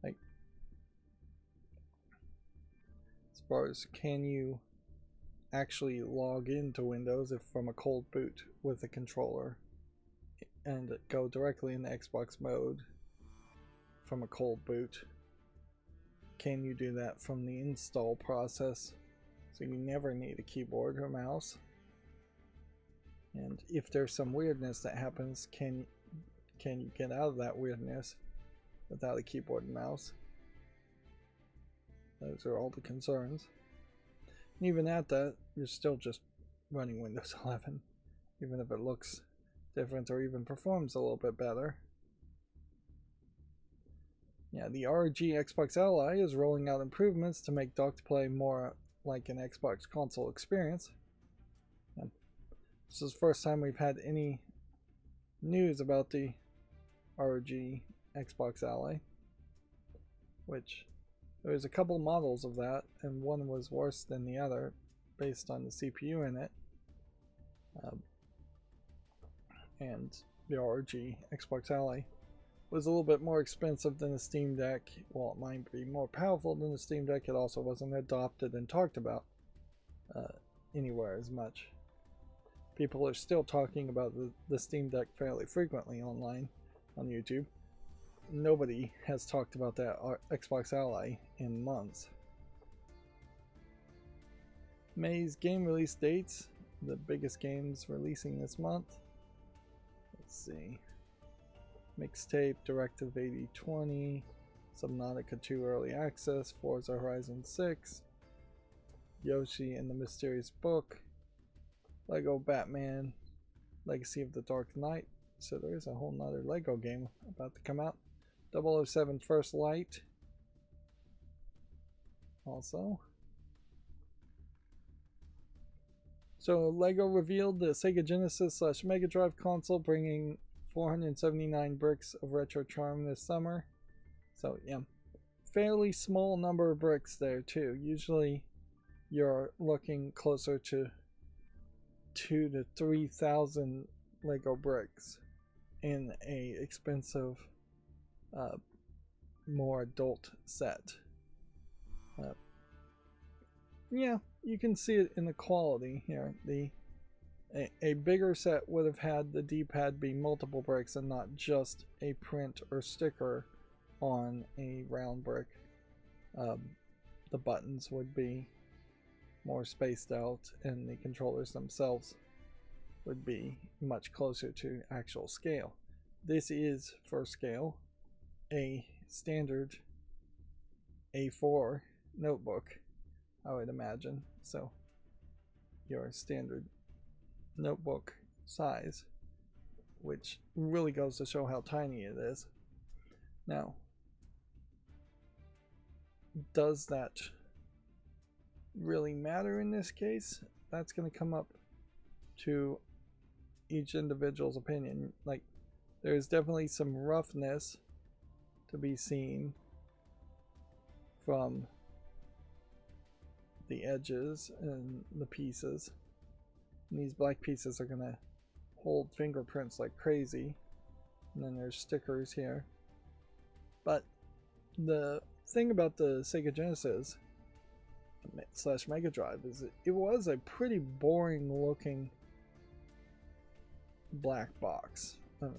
Like, as far as can you actually log into Windows if from a cold boot with a controller and go directly into Xbox mode from a cold boot? Can you do that from the install process so you never need a keyboard or mouse? And if there's some weirdness that happens, can you get out of that weirdness without a keyboard and mouse? Those are all the concerns. And even at that, you're still just running Windows 11, even if it looks different or even performs a little bit better. Yeah, the ROG Xbox Ally is rolling out improvements to make docked play more like an Xbox console experience. And this is the first time we've had any news about the ROG Xbox Ally, which there was a couple models of that, and one was worse than the other based on the CPU in it. And the ROG Xbox Ally was a little bit more expensive than the Steam Deck. Well, it might be more powerful than the Steam Deck. It also wasn't adopted and talked about anywhere as much. People are still talking about the Steam Deck fairly frequently online on YouTube. Nobody has talked about that Xbox Ally in months. May's game release dates. The biggest games releasing this month. Let's see. Mixtape, Directive 8020, Subnautica 2 Early Access, Forza Horizon 6, Yoshi and the Mysterious Book, Lego Batman, Legacy of the Dark Knight. So there is a whole nother Lego game about to come out. 007 First Light. Also. So Lego revealed the Sega Genesis / Mega Drive console, bringing 479 bricks of retro charm this summer. So yeah, fairly small number of bricks there too. Usually you're looking closer to 2,000 to 3,000 Lego bricks in a expensive, more adult set. Yeah, you can see it in the quality here. The A bigger set would have had the D-pad be multiple bricks and not just a print or sticker on a round brick. The buttons would be more spaced out, and the controllers themselves would be much closer to actual scale. This is, for scale, a standard A4 notebook, I would imagine. So your standard notebook size, which really goes to show how tiny it is. Now, does that really matter in this case? That's going to come up to each individual's opinion. Like, there's definitely some roughness to be seen from the edges and the pieces. And these black pieces are going to hold fingerprints like crazy. And then there's stickers here. But the thing about the Sega Genesis / Mega Drive is it was a pretty boring looking black box. It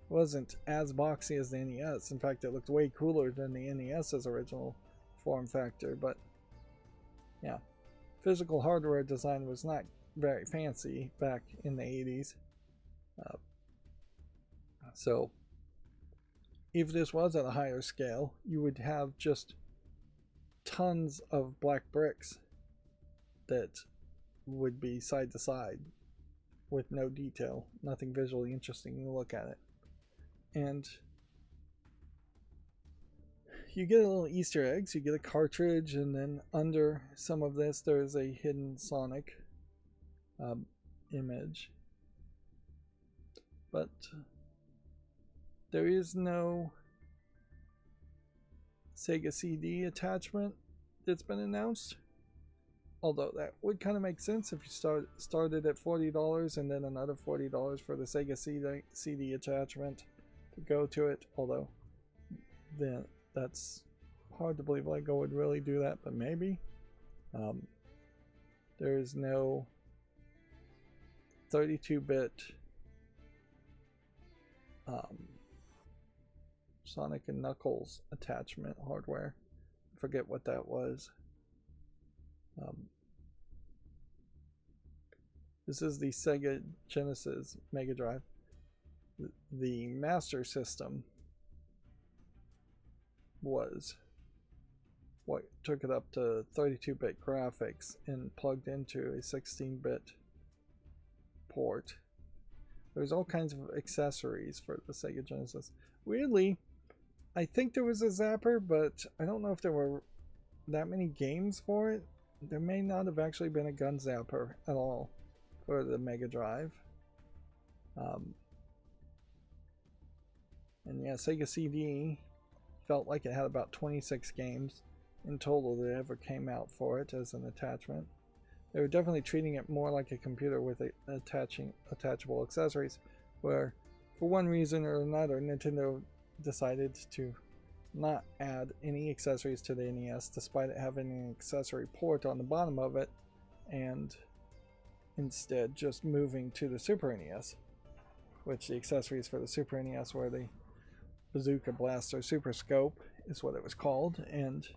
wasn't as boxy as the NES. In fact, it looked way cooler than the NES's original form factor. But yeah, physical hardware design was not very fancy back in the 80s. So if this was at a higher scale, you would have just tons of black bricks that would be side to side with no detail, nothing visually interesting to look at it. And you get a little Easter eggs, you get a cartridge, and then under some of this there's a hidden Sonic image. But there is no Sega CD attachment that's been announced. Although that would kind of make sense if you started at $40 and then another $40 for the Sega CD attachment to go to it. Although then that's hard to believe Lego would really do that, but maybe. There is no 32-bit Sonic and Knuckles attachment hardware. I forget what that was. This is the Sega Genesis Mega Drive. The Master System was what took it up to 32-bit graphics and plugged into a 16-bit port. There's all kinds of accessories for the Sega Genesis. Weirdly, I think there was a zapper, but I don't know if there were that many games for it. There may not have actually been a gun zapper at all for the Mega Drive. And yeah, Sega CD felt like it had about 26 games in total that ever came out for it as an attachment. They were definitely treating it more like a computer with attachable accessories, where for one reason or another Nintendo decided to not add any accessories to the NES despite it having an accessory port on the bottom of it, and instead just moving to the Super NES, which the accessories for the Super NES were the Bazooka Blaster Super Scope is what it was called, and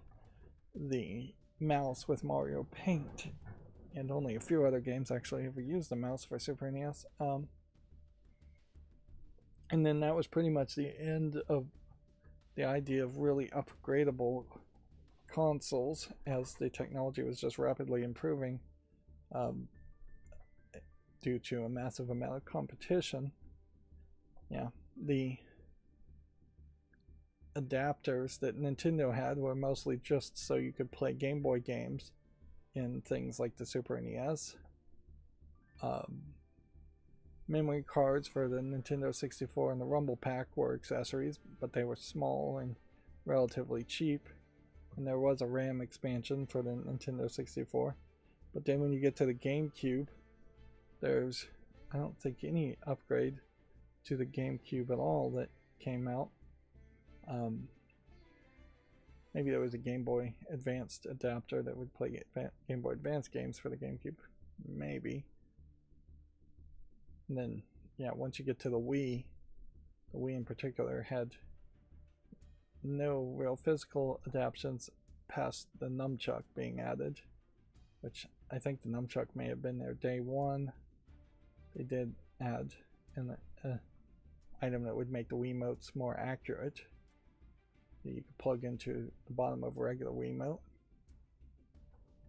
the mouse with Mario Paint, and only a few other games actually ever used the mouse for Super NES. And then that was pretty much the end of the idea of really upgradable consoles, as the technology was just rapidly improving due to a massive amount of competition. Yeah, the adapters that Nintendo had were mostly just so you could play Game Boy games in things like the Super NES. Memory cards for the Nintendo 64 and the Rumble Pack were accessories, but they were small and relatively cheap. And there was a RAM expansion for the Nintendo 64. But then when you get to the GameCube, there's, I don't think, any upgrade to the GameCube at all that came out. Maybe there was a Game Boy Advanced adapter that would play Game Boy Advance games for the GameCube. Maybe. And then, yeah, once you get to the Wii in particular had no real physical adaptations past the nunchuck being added, which I think the nunchuck may have been there day one. They did add an item that would make the Wiimotes more accurate that you could plug into the bottom of a regular Wiimote.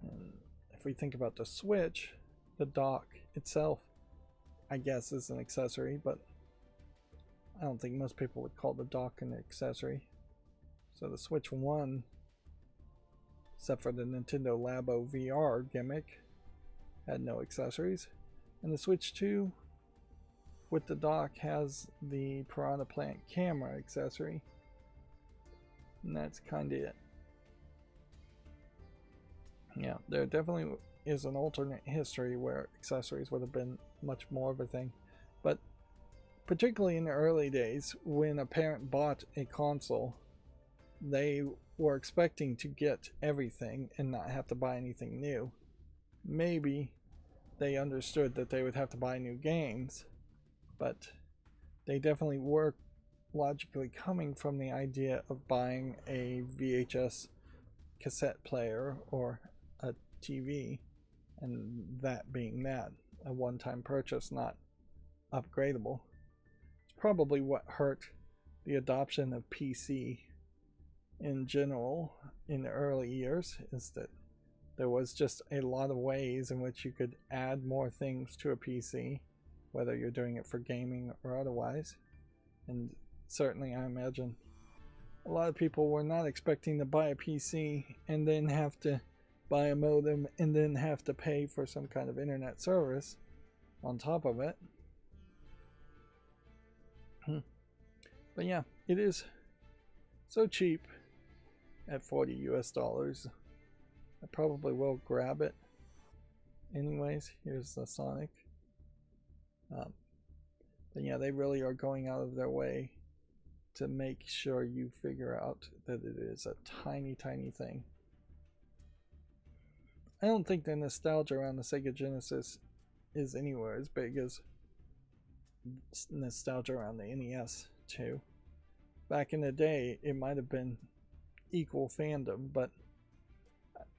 And if we think about the Switch, the dock itself, I guess, is an accessory, but I don't think most people would call the dock an accessory. So the Switch 1, except for the Nintendo Labo VR gimmick, had no accessories. And the Switch 2, with the dock, has the Piranha Plant camera accessory. And that's kind of it. Yeah, there definitely is an alternate history where accessories would have been much more of a thing. But particularly in the early days, when a parent bought a console, they were expecting to get everything and not have to buy anything new. Maybe they understood that they would have to buy new games, but they definitely were logically coming from the idea of buying a VHS cassette player or a TV, and that being that, a one-time purchase, not upgradable. It's probably what hurt the adoption of PC in general in the early years, is that there was just a lot of ways in which you could add more things to a PC, whether you're doing it for gaming or otherwise. And certainly I imagine a lot of people were not expecting to buy a PC and then have to buy a modem and then have to pay for some kind of internet service on top of it. But yeah, it is so cheap at $40 US. I probably will grab it anyways. Here's the Sonic. But yeah, they really are going out of their way to make sure you figure out that it is a tiny, tiny thing. I don't think the nostalgia around the Sega Genesis is anywhere as big as nostalgia around the NES too. Back in the day, it might have been equal fandom, but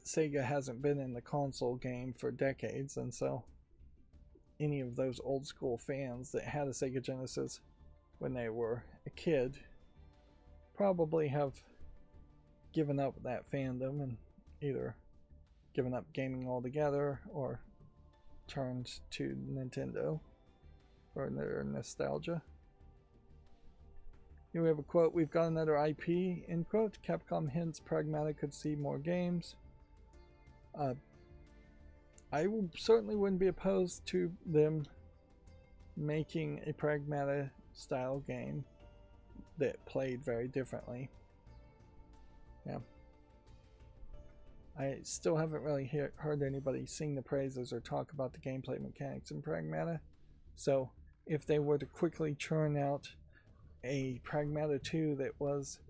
Sega hasn't been in the console game for decades, and so any of those old school fans that had a Sega Genesis when they were a kid probably have given up that fandom and either given up gaming altogether or turned to Nintendo for their nostalgia. Here we have a quote, "We've got another IP," end quote. Capcom hints Pragmata could see more games. I certainly wouldn't be opposed to them making a Pragmata style game that played very differently. Yeah. I still haven't really heard anybody sing the praises or talk about the gameplay mechanics in Pragmata. So if they were to quickly churn out a Pragmata 2 that was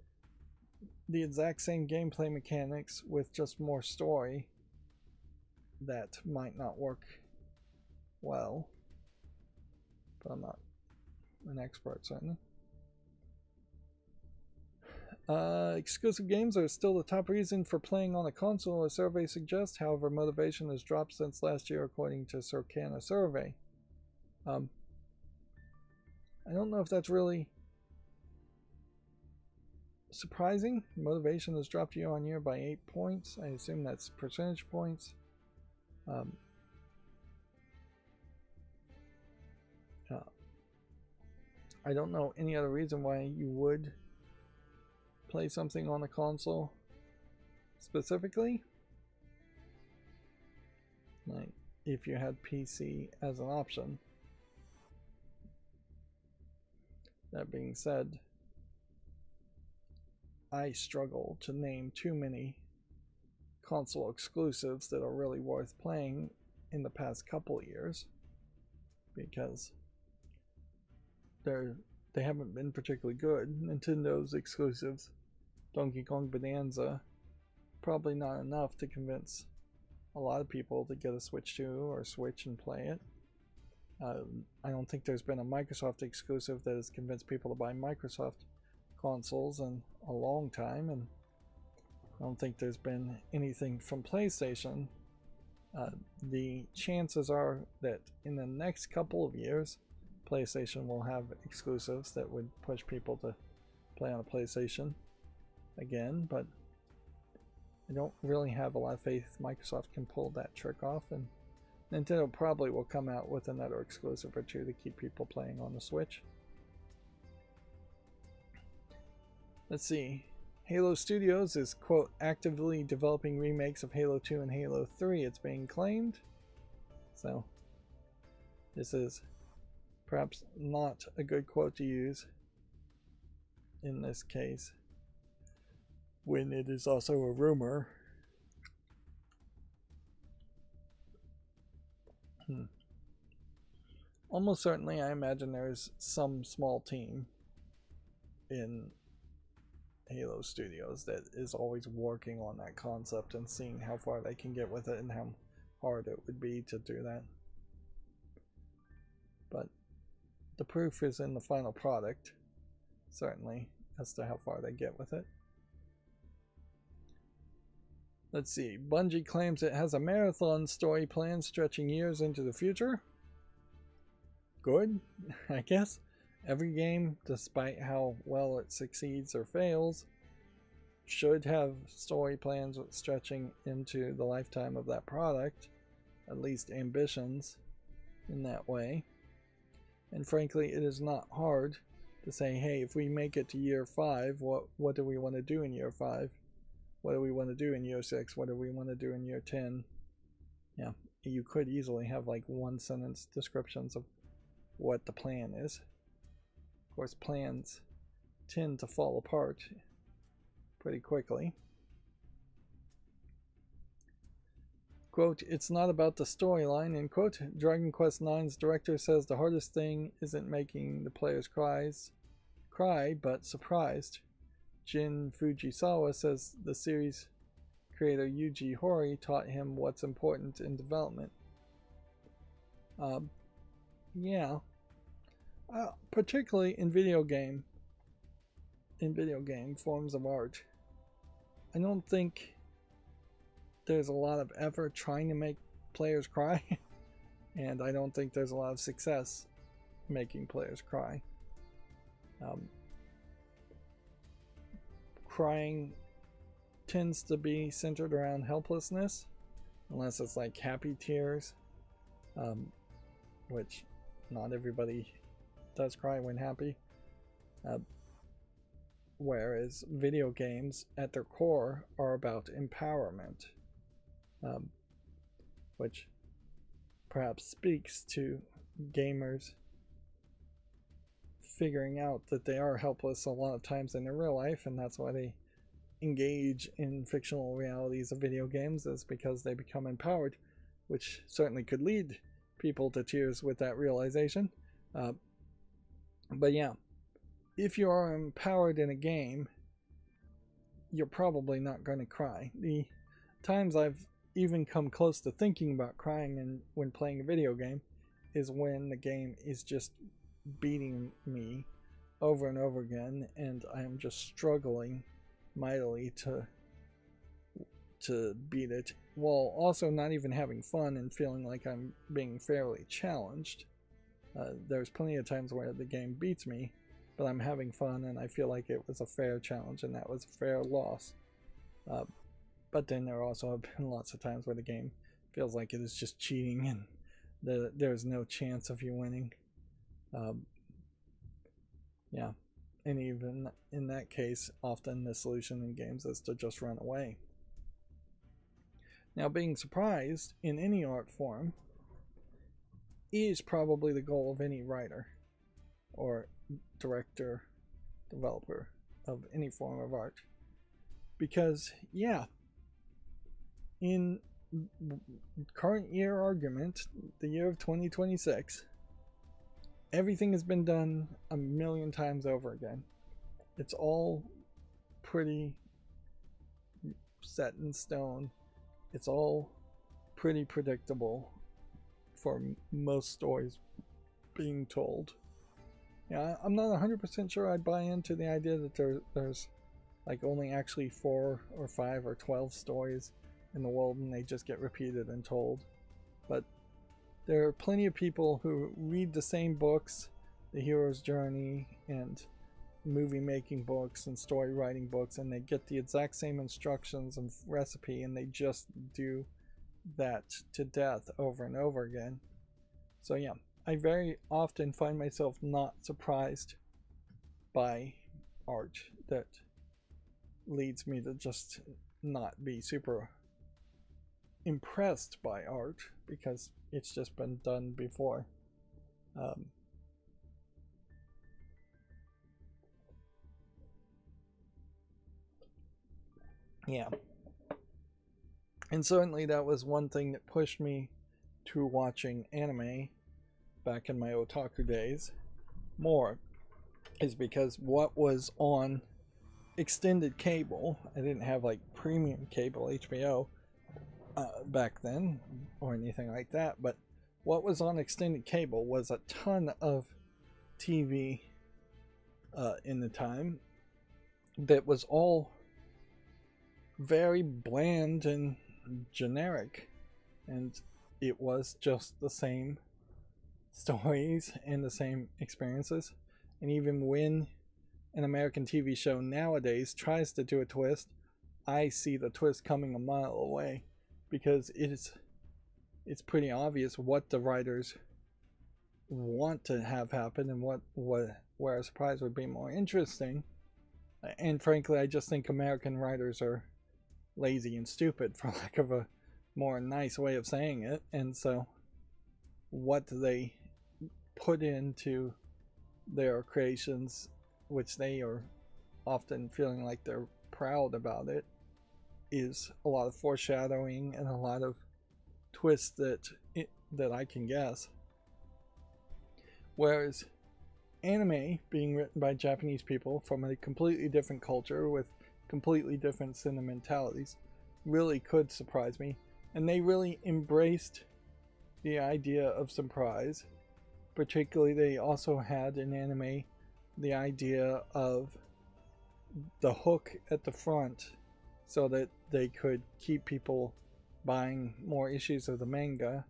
the exact same gameplay mechanics with just more story, that might not work well. But I'm not an expert, certainly. Exclusive games are still the top reason for playing on a console, a survey suggests. However, motivation has dropped since last year, according to Circana survey. I don't know if that's really surprising. Motivation has dropped year on year by 8 points. I assume that's percentage points. I don't know any other reason why you would play something on a console specifically, like if you had PC as an option. That being said, I struggle to name too many console exclusives that are really worth playing in the past couple of years, because they haven't been particularly good. Nintendo's exclusives, Donkey Kong Bonanza, probably not enough to convince a lot of people to get a Switch 2 or Switch and play it. I don't think there's been a Microsoft exclusive that has convinced people to buy Microsoft consoles in a long time, and I don't think there's been anything from PlayStation. The chances are that in the next couple of years, PlayStation will have exclusives that would push people to play on a PlayStation again, but I don't really have a lot of faith Microsoft can pull that trick off, and Nintendo probably will come out with another exclusive or two to keep people playing on the Switch. Let's see. Halo Studios is, quote, actively developing remakes of Halo 2 and Halo 3, it's being claimed. So, this is perhaps not a good quote to use in this case, when it is also a rumor. Almost certainly, I imagine there's some small team in Halo Studios that is always working on that concept and seeing how far they can get with it and how hard it would be to do that. But the proof is in the final product, certainly, as to how far they get with it. Let's see. Bungie claims it has a marathon story plan stretching years into the future. Good, I guess. Every game, despite how well it succeeds or fails, should have story plans stretching into the lifetime of that product, at least ambitions in that way. And frankly, it is not hard to say, hey, if we make it to year 5, what do we want to do in year 5? What do we want to do in year 6? What do we want to do in year 10? Yeah, you could easily have like one sentence descriptions of what the plan is. Of course, plans tend to fall apart pretty quickly. Quote, it's not about the storyline, end quote. Dragon Quest IX's director says the hardest thing isn't making the players cry, but surprised. Jin Fujisawa says the series creator Yuji Horii taught him what's important in development. Yeah. Particularly in video game forms of art. I don't think there's a lot of effort trying to make players cry, and I don't think there's a lot of success making players cry. Crying tends to be centered around helplessness, unless it's like happy tears, which not everybody does cry when happy. Whereas video games at their core are about empowerment, which perhaps speaks to gamers figuring out that they are helpless a lot of times in their real life, and that's why they engage in fictional realities of video games, is because they become empowered, which certainly could lead people to tears with that realization. But yeah, if you are empowered in a game, you're probably not going to cry. The times I've even come close to thinking about crying when playing a video game is when the game is just beating me over and over again, and I am just struggling mightily to beat it, while also not even having fun and feeling like I'm being fairly challenged. There's plenty of times where the game beats me, but I'm having fun and I feel like it was a fair challenge and that was a fair loss. But then there also have been lots of times where the game feels like it is just cheating and there's no chance of you winning. Yeah, and even in that case, often the solution in games is to just run away. Now, being surprised in any art form is probably the goal of any writer or director, developer of any form of art. Because, yeah, in current year argument, the year of 2026, everything has been done a million times over again. It's all pretty set in stone. It's all pretty predictable for most stories being told. Yeah, I'm not 100% sure I'd buy into the idea that there's like only actually 4 or 5 or 12 stories in the world and they just get repeated and told. But there are plenty of people who read the same books, the hero's journey and movie making books and story writing books, and they get the exact same instructions and recipe and they just do that to death over and over again. So yeah, I very often find myself not surprised by art that leads me to just not be super impressed by art because it's just been done before. Yeah. And certainly that was one thing that pushed me to watching anime back in my otaku days more, is because what was on extended cable, I didn't have like premium cable HBO back then or anything like that, but what was on extended cable was a ton of TV in the time that was all very bland and generic, and it was just the same stories and the same experiences. And even when an American TV show nowadays tries to do a twist, I see the twist coming a mile away because it's pretty obvious what the writers want to have happen and where a surprise would be more interesting. And frankly, I just think American writers are lazy and stupid, for lack of a more nice way of saying it. And so what they put into their creations, which they are often feeling like they're proud about it, is a lot of foreshadowing and a lot of twists that I can guess. Whereas anime, being written by Japanese people from a completely different culture with completely different sentimentalities, really could surprise me. And they really embraced the idea of surprise. Particularly, they also had in anime the idea of the hook at the front so that they could keep people buying more issues of the manga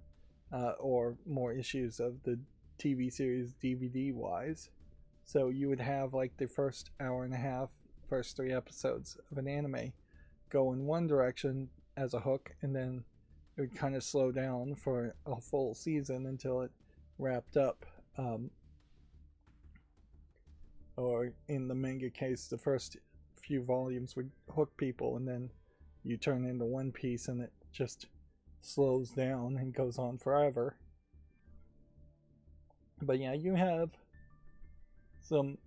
or more issues of the TV series DVD wise. So you would have like the first hour and a half, first 3 episodes of an anime go in one direction as a hook, and then it would kind of slow down for a full season until it wrapped up. Or in the manga case, the first few volumes would hook people, and then you turn into one piece and it just slows down and goes on forever. But yeah, you have some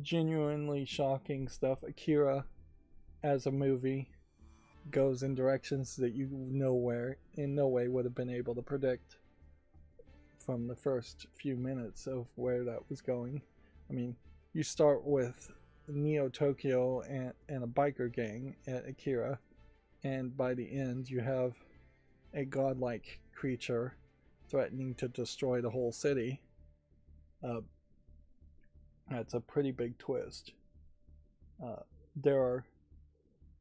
genuinely shocking stuff. Akira as a movie goes in directions that you in no way would have been able to predict from the first few minutes of where that was going. I mean, you start with Neo Tokyo and a biker gang at Akira, and by the end you have a godlike creature threatening to destroy the whole city. That's a pretty big twist. There are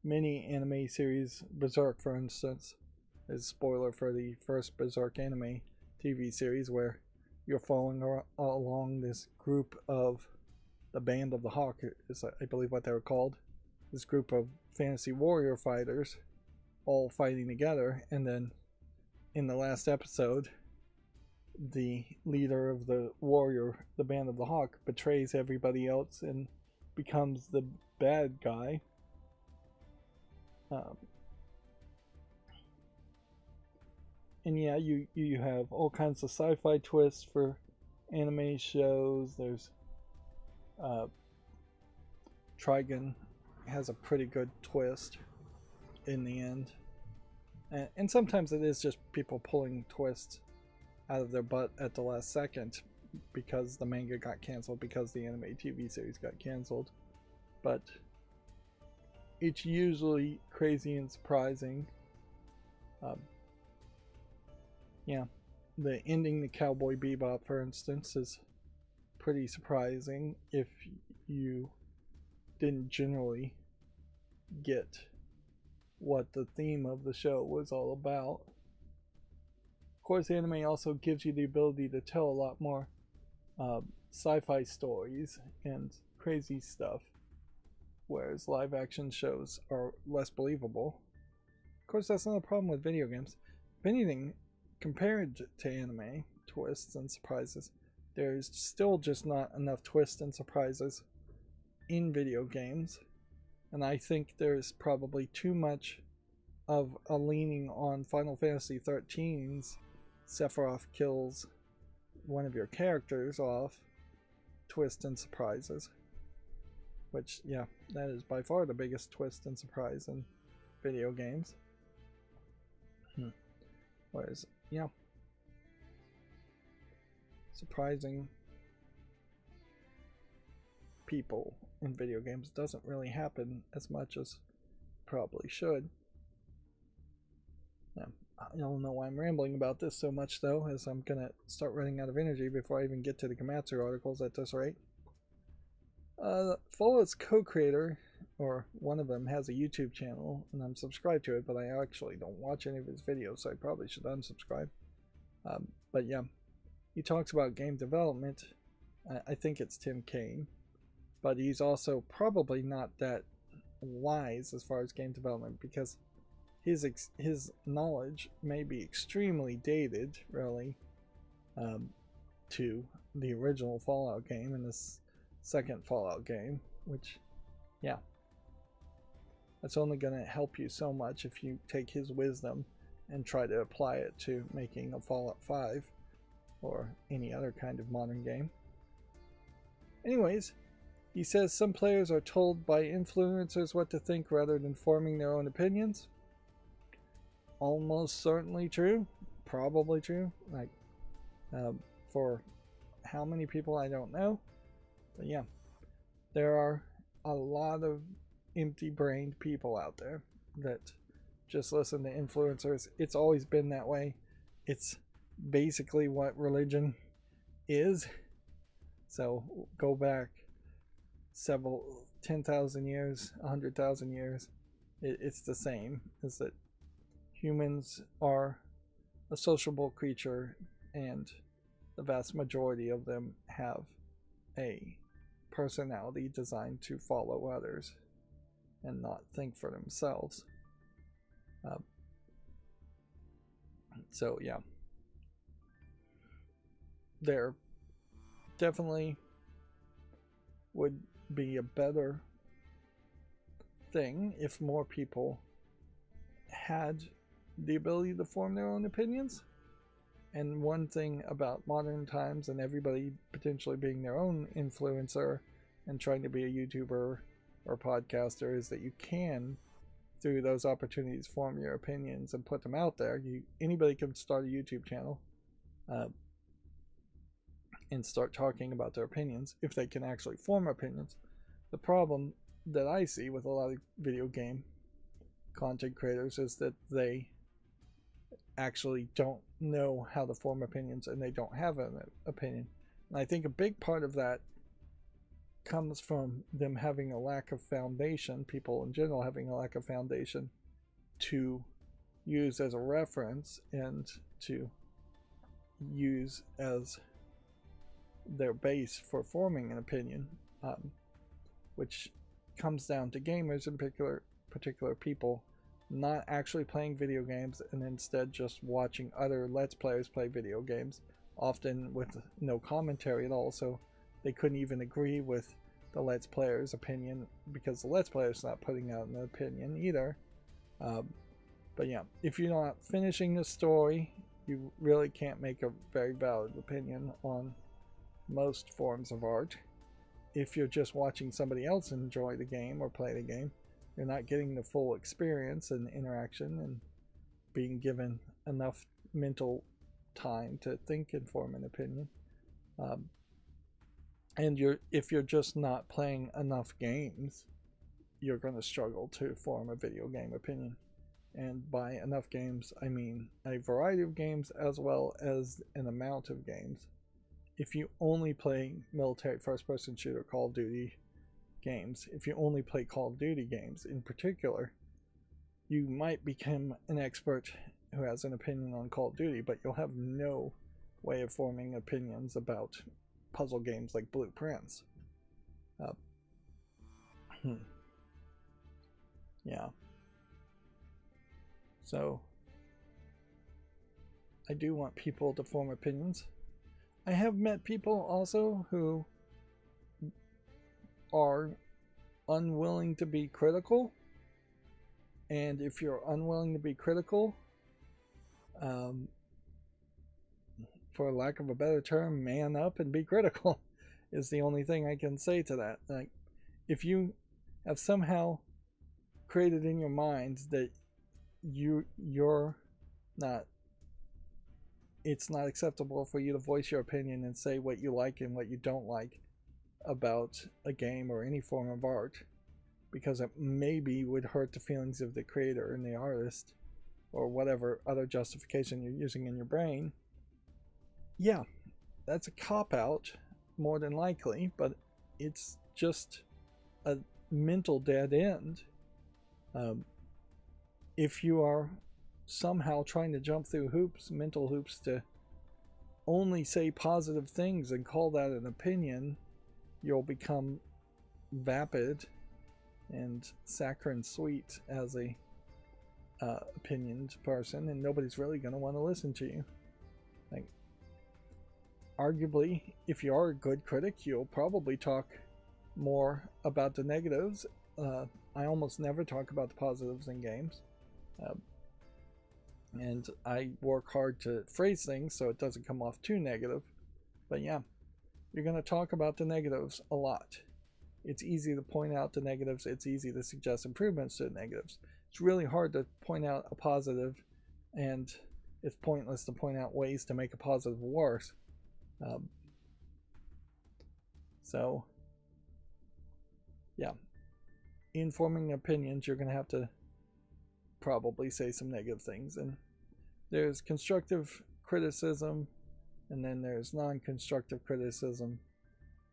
many anime series, Berserk for instance, is a spoiler for the first Berserk anime TV series, where you're following along this group of the Band of the Hawk, is I believe what they were called, this group of fantasy warrior fighters all fighting together, and then in the last episode the leader of the Band of the Hawk, betrays everybody else and becomes the bad guy. And yeah, you have all kinds of sci-fi twists for anime shows. There's Trigun has a pretty good twist in the end, and sometimes it is just people pulling twists out of their butt at the last second because the manga got canceled, because the anime TV series got canceled. But it's usually crazy and surprising. Yeah. the ending the Cowboy Bebop, for instance, is pretty surprising if you didn't generally get what the theme of the show was all about. Of course, anime also gives you the ability to tell a lot more sci-fi stories and crazy stuff, whereas live action shows are less believable. Of course, that's not a problem with video games. If anything, compared to anime, twists and surprises, there's still just not enough twists and surprises in video games. And I think there's probably too much of a leaning on Final Fantasy XIII's Sephiroth kills one of your characters off twist and surprises. Which, yeah, that is by far the biggest twist and surprise in video games. Whereas, yeah, surprising people in video games doesn't really happen as much as probably should. Yeah, I don't know why I'm rambling about this so much though, as I'm gonna start running out of energy before I even get to the Gamatsu articles at this rate. Fallout's co-creator, or one of them, has a YouTube channel, and I'm subscribed to it, but I actually don't watch any of his videos, so I probably should unsubscribe. But yeah, he talks about game development. I think it's Tim Kaine, but he's also probably not that wise as far as game development, because his knowledge may be extremely dated, really, to the original Fallout game and this second Fallout game, which, yeah, that's only going to help you so much if you take his wisdom and try to apply it to making a Fallout 5 or any other kind of modern game. Anyways, he says some players are told by influencers what to think rather than forming their own opinions. Almost certainly true. Probably true. Like, for how many people, I don't know. But yeah, there are a lot of empty-brained people out there that just listen to influencers. It's always been that way. It's basically what religion is. So go back several 10,000 years, 100,000 years. It's the same. Is that humans are a sociable creature, and the vast majority of them have a personality designed to follow others and not think for themselves. So yeah, there definitely would be a better thing if more people had the ability to form their own opinions. And one thing about modern times and everybody potentially being their own influencer and trying to be a YouTuber or podcaster is that you can, through those opportunities, form your opinions and put them out there. Anybody can start a YouTube channel and start talking about their opinions if they can actually form opinions. The problem that I see with a lot of video game content creators is that they actually don't know how to form opinions, and they don't have an opinion. And I think a big part of that comes from them having a lack of foundation, people in general having a lack of foundation to use as a reference and to use as their base for forming an opinion, which comes down to gamers in particular people not actually playing video games and instead just watching other Let's Players play video games, often with no commentary at all, so they couldn't even agree with the Let's Player's opinion because the Let's Player's not putting out an opinion either. But yeah, if you're not finishing the story, you really can't make a very valid opinion on most forms of art. If you're just watching somebody else enjoy the game or play the game, you're not getting the full experience and interaction and being given enough mental time to think and form an opinion. And if you're just not playing enough games, you're going to struggle to form a video game opinion. And by enough games, I mean a variety of games as well as an amount of games. If you only play military first-person shooter Call of Duty games, if you only play Call of Duty games in particular, you might become an expert who has an opinion on Call of Duty, but you'll have no way of forming opinions about puzzle games like Blueprints. Yeah. So, I do want people to form opinions. I have met people also who are unwilling to be critical. And if you're unwilling to be critical, for lack of a better term, man up and be critical is the only thing I can say to that. Like, if you have somehow created in your mind that you're not, it's not acceptable for you to voice your opinion and say what you like and what you don't like about a game or any form of art, because it maybe would hurt the feelings of the creator and the artist, or whatever other justification you're using in your brain, yeah, that's a cop-out more than likely, but it's just a mental dead end. If you are somehow trying to jump through hoops, mental hoops, to only say positive things and call that an opinion, you'll become vapid and saccharine sweet as a opinioned person, and nobody's really going to want to listen to you. Like, arguably, if you are a good critic, you'll probably talk more about the negatives. I almost never talk about the positives in games. And I work hard to phrase things so it doesn't come off too negative. But yeah, you're going to talk about the negatives a lot. It's easy to point out the negatives. It's easy to suggest improvements to the negatives. It's really hard to point out a positive, and it's pointless to point out ways to make a positive worse. So, yeah. In forming opinions, you're going to have to probably say some negative things. And there's constructive criticism, and then there's non-constructive criticism.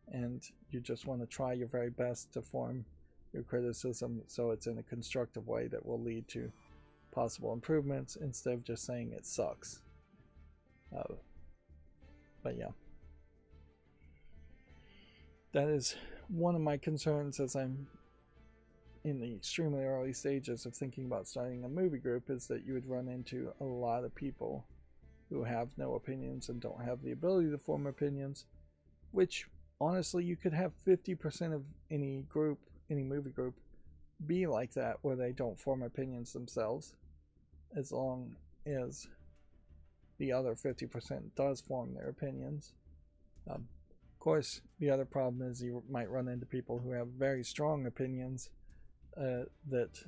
And you just want to try your very best to form your criticism so it's in a constructive way that will lead to possible improvements instead of just saying it sucks. But yeah, that is one of my concerns as I'm in the extremely early stages of thinking about starting a movie group, is that you would run into a lot of people who have no opinions and don't have the ability to form opinions, which honestly you could have 50% of any group, any movie group, be like that, where they don't form opinions themselves, as long as the other 50% does form their opinions. Of course, the other problem is you might run into people who have very strong opinions that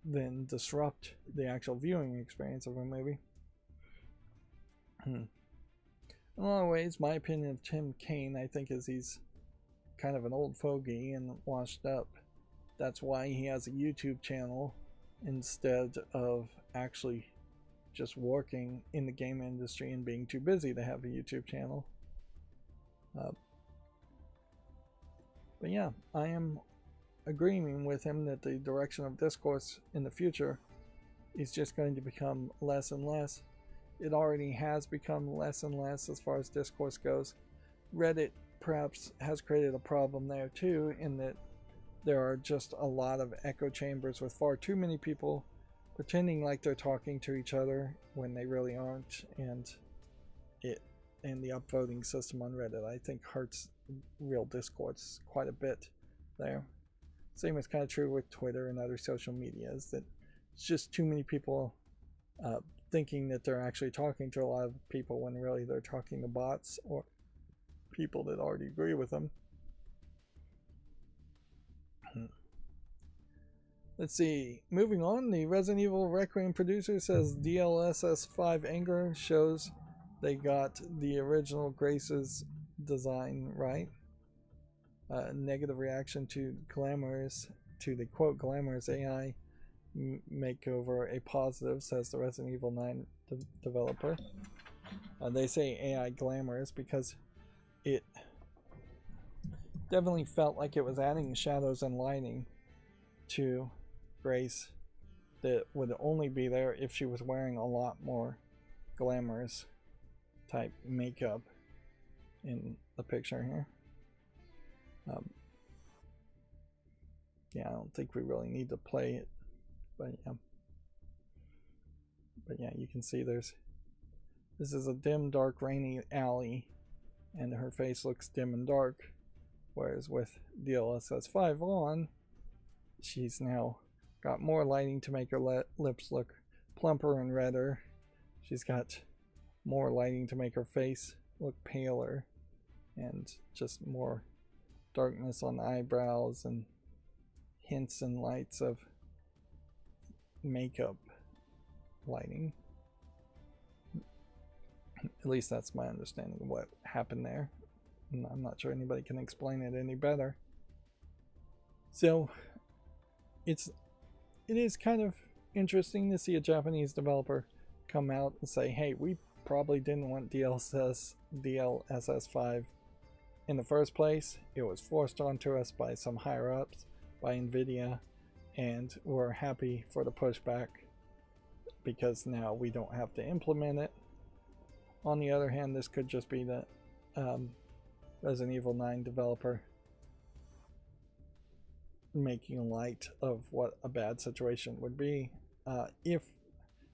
then disrupt the actual viewing experience of a movie. In a lot of ways, my opinion of Tim Kaine, I think, is he's kind of an old fogey and washed up. That's why he has a YouTube channel instead of actually just working in the game industry and being too busy to have a YouTube channel. But yeah, I am agreeing with him that the direction of discourse in the future is just going to become less and less. It already has become less and less as far as discourse goes. Reddit perhaps has created a problem there too, in that there are just a lot of echo chambers with far too many people pretending like they're talking to each other when they really aren't, and the upvoting system on Reddit, I think, hurts real discourse quite a bit there. Same is kind of true with Twitter and other social media, is that it's just too many people thinking that they're actually talking to a lot of people when really they're talking to bots or people that already agree with them. Let's see. Moving on, the Resident Evil Requiem producer says DLSS 5 Anger shows they got the original Grace's design right. Negative reaction to the quote glamorous AI makeover a positive, says the Resident Evil 9 developer. They say AI glamorous because it definitely felt like it was adding shadows and lighting to Grace that would only be there if she was wearing a lot more glamorous type makeup in the picture here. Yeah, I don't think we really need to play it, but yeah, you can see this is a dim, dark, rainy alley, and her face looks dim and dark, whereas with DLSS 5 on, she's now got more lighting to make her lips look plumper and redder. She's got more lighting to make her face look paler, and just more darkness on the eyebrows and hints and lights of makeup lighting. At least that's my understanding of what happened there. I'm not sure anybody can explain it any better. So it is kind of interesting to see a Japanese developer come out and say, hey, we probably didn't want DLSS 5 in the first place. It was forced onto us by some higher ups, by NVIDIA, and we're happy for the pushback because now we don't have to implement it. On the other hand, this could just be the Resident Evil 9 developer making light of what a bad situation would be. If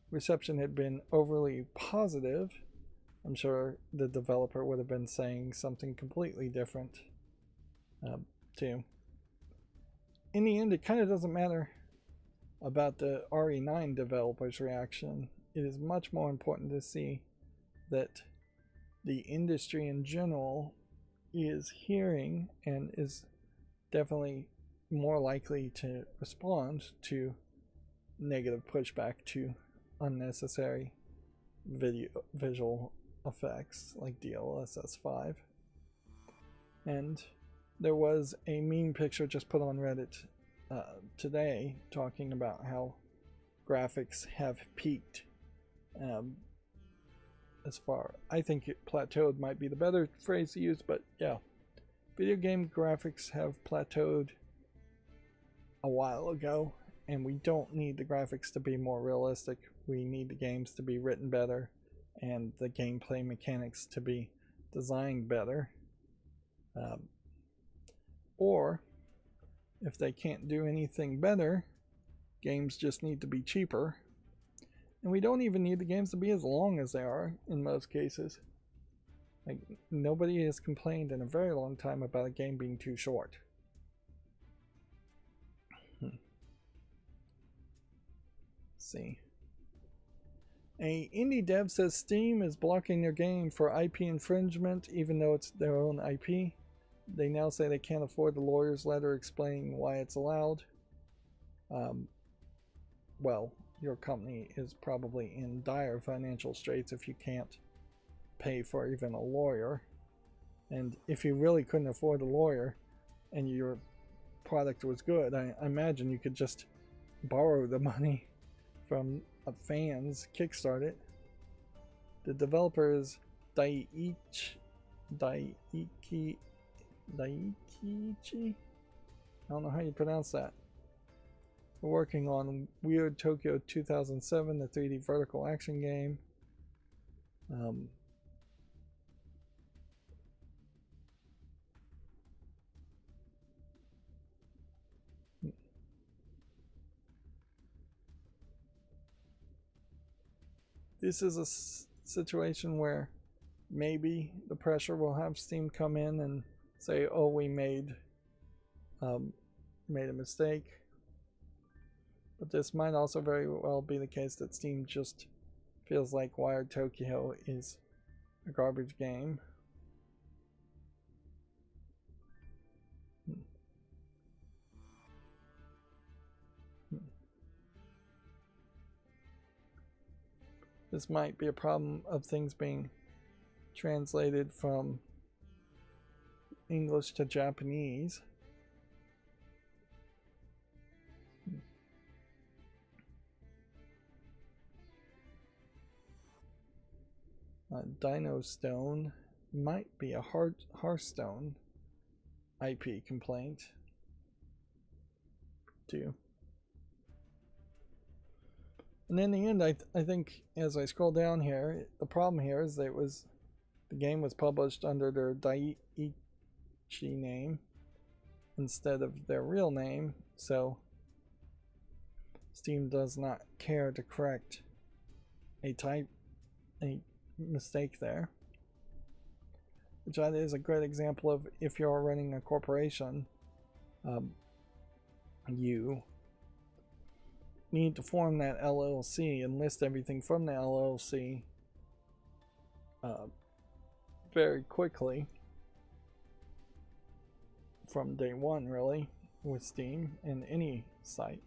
reception had been overly positive, I'm sure the developer would have been saying something completely different too. In the end, it kind of doesn't matter about the RE9 developer's reaction. It is much more important to see that the industry in general is hearing and is definitely more likely to respond to negative pushback to unnecessary visual effects like DLSS 5. And there was a meme picture just put on Reddit today talking about how graphics have peaked. As far, I think it plateaued might be the better phrase to use, but yeah, video game graphics have plateaued a while ago, and we don't need the graphics to be more realistic. We need the games to be written better and the gameplay mechanics to be designed better. Or if they can't do anything better, games just need to be cheaper. And we don't even need the games to be as long as they are in most cases. Like, nobody has complained in a very long time about a game being too short. Let's see. A indie dev says Steam is blocking their game for IP infringement even though it's their own IP. They now say they can't afford the lawyer's letter explaining why it's allowed. Well, your company is probably in dire financial straits if you can't pay for even a lawyer. And if you really couldn't afford a lawyer and your product was good, I imagine you could just borrow the money from fans, kickstart it. The developer is Daiichi. I don't know how you pronounce that. We're working on Weird Tokyo 2007, the 3D vertical action game. This is a situation where maybe the pressure will have Steam come in and say, oh, we made a mistake. But this might also very well be the case that Steam just feels like Wired Tokyo is a garbage game. This might be a problem of things being translated from English to Japanese. Dino Stone might be a Hearthstone IP complaint too. And in the end, I think as I scroll down here, the problem here is that the game was published under their Daiichi name instead of their real name, so Steam does not care to correct a mistake there. Which that is a great example of, if you're running a corporation, you need to form that LLC and list everything from the LLC very quickly from day one, really, with Steam and any site,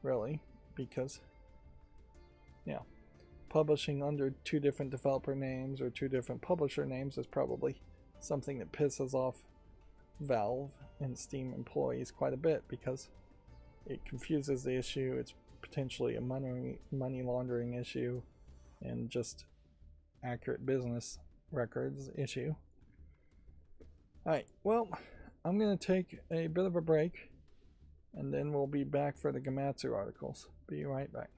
really, because publishing under 2 different developer names or 2 different publisher names is probably something that pisses off Valve and Steam employees quite a bit, because it confuses the issue. It's potentially a money laundering issue and just accurate business records issue. Alright, well, I'm going to take a bit of a break, and then we'll be back for the Gematsu articles. Be right back.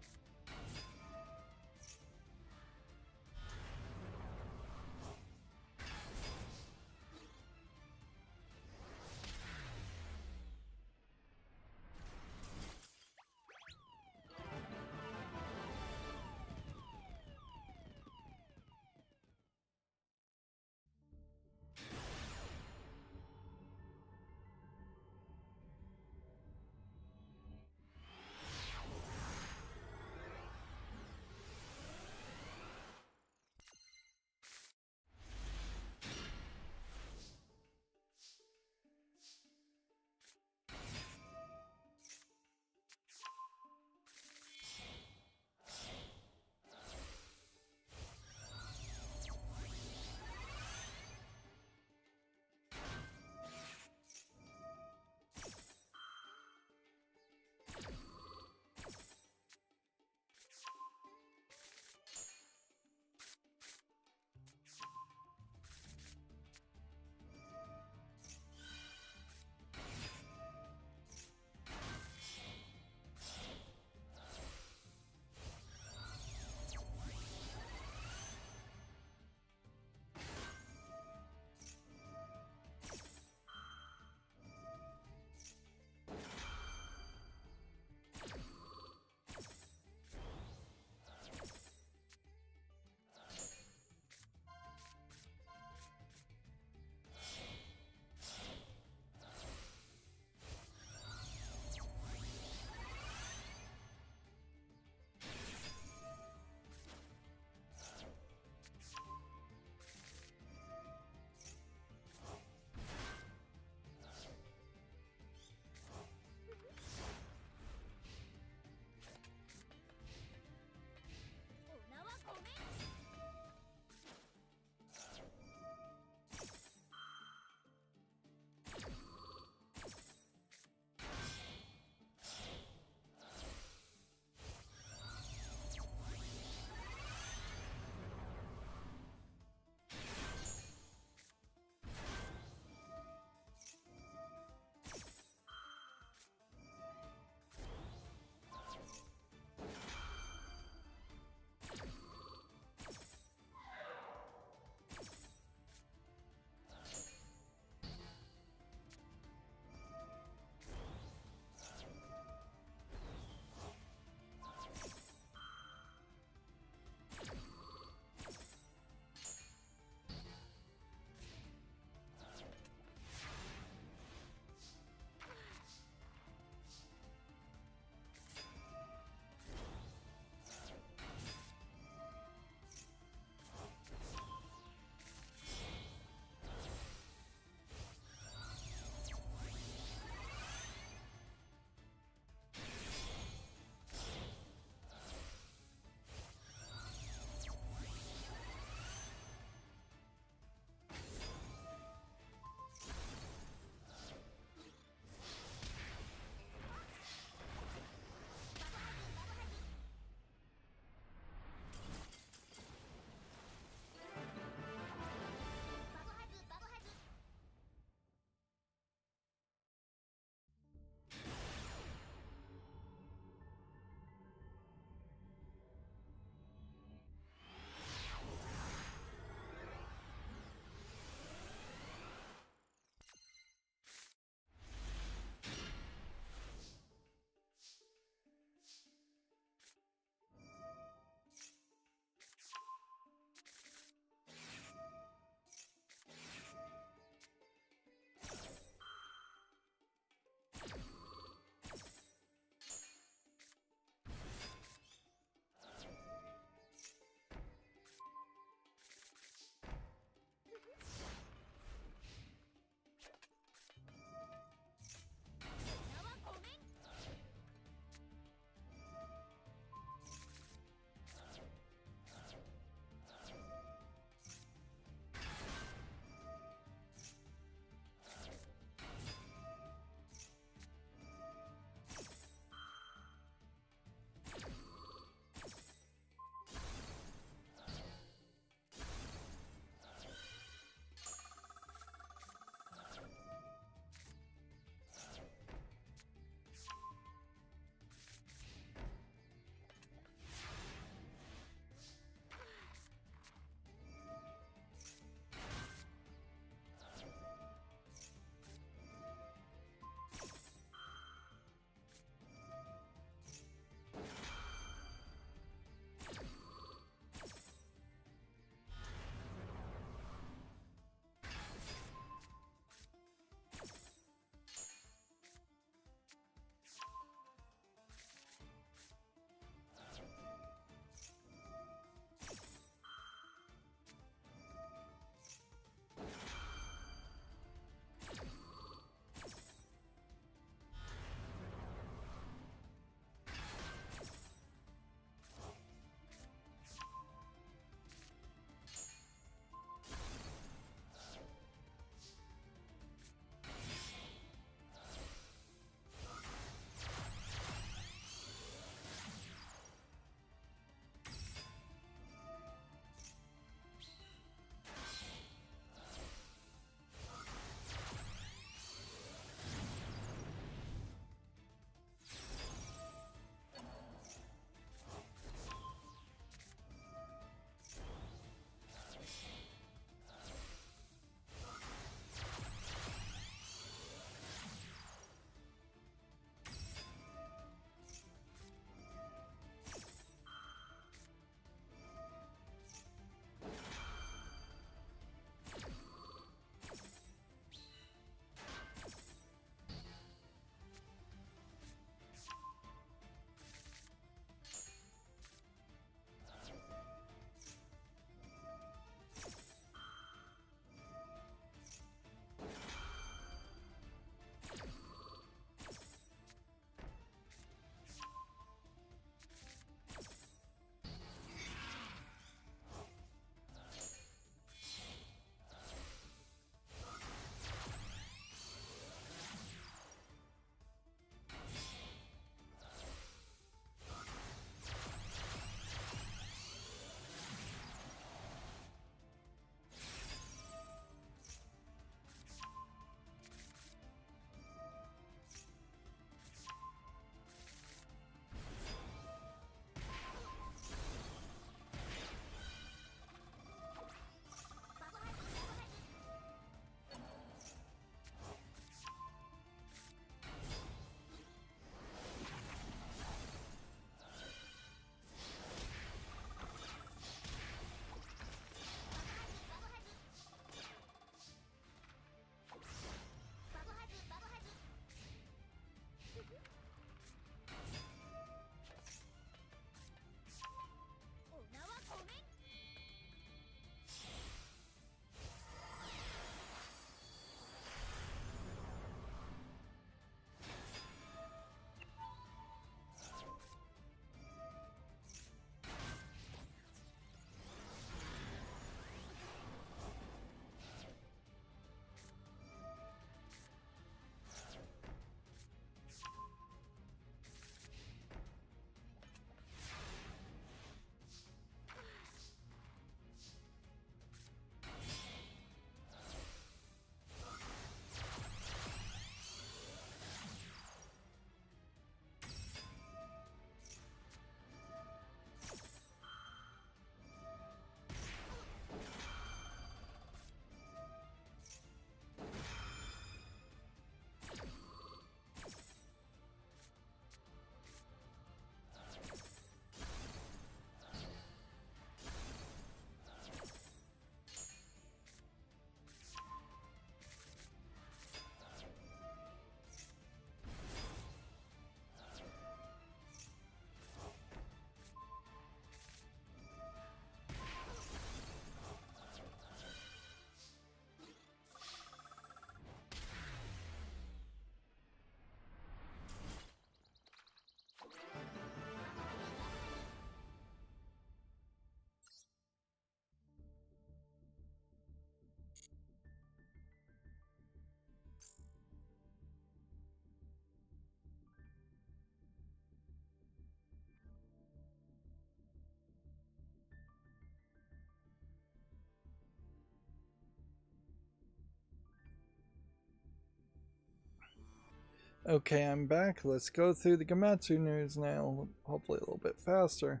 Okay, I'm back. Let's go through the Gamatsu news now, hopefully a little bit faster.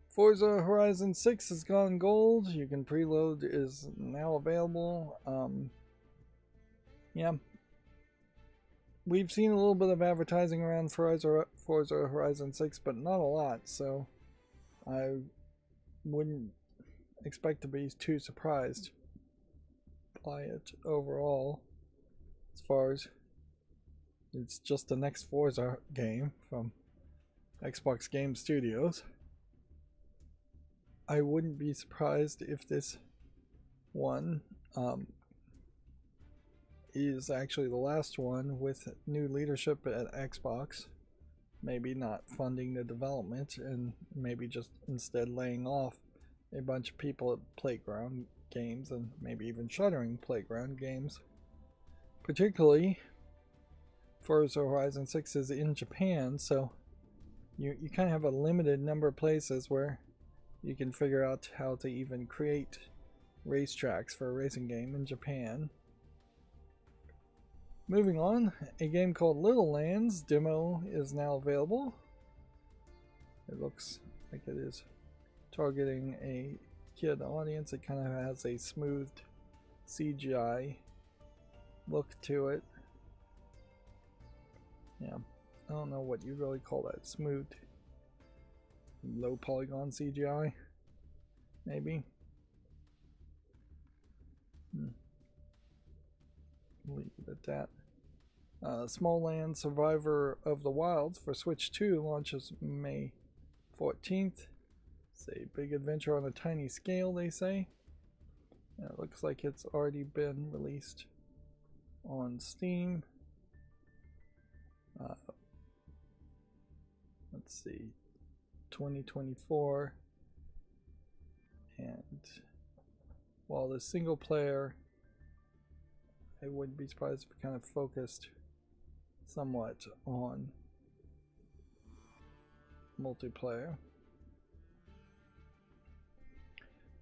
Forza Horizon 6 has gone gold. You can preload is now available. Yeah. We've seen a little bit of advertising around Forza Horizon 6, but not a lot, so I wouldn't expect to be too surprised by it overall, as far as it's just the next Forza game from Xbox Game Studios. I wouldn't be surprised if this one is actually the last one with new leadership at Xbox. Maybe not funding the development and maybe just instead laying off a bunch of people at Playground Games and maybe even shuttering Playground Games. Particularly, Forza Horizon 6 is in Japan, so you kind of have a limited number of places where you can figure out how to even create racetracks for a racing game in Japan. Moving on, a game called Little Lands demo is now available. It looks like it is targeting a kid audience. It kind of has a smoothed CGI look to it. Yeah, I don't know what you really call that. Smoothed, low polygon CGI, maybe. Leave it at that. Small Land Survivor of the Wilds for Switch 2 launches May 14th. It's a big adventure on a tiny scale, they say. It looks like it's already been released on Steam. Let's see, 2024. And while the single player, I wouldn't be surprised if it kind of focused somewhat on multiplayer.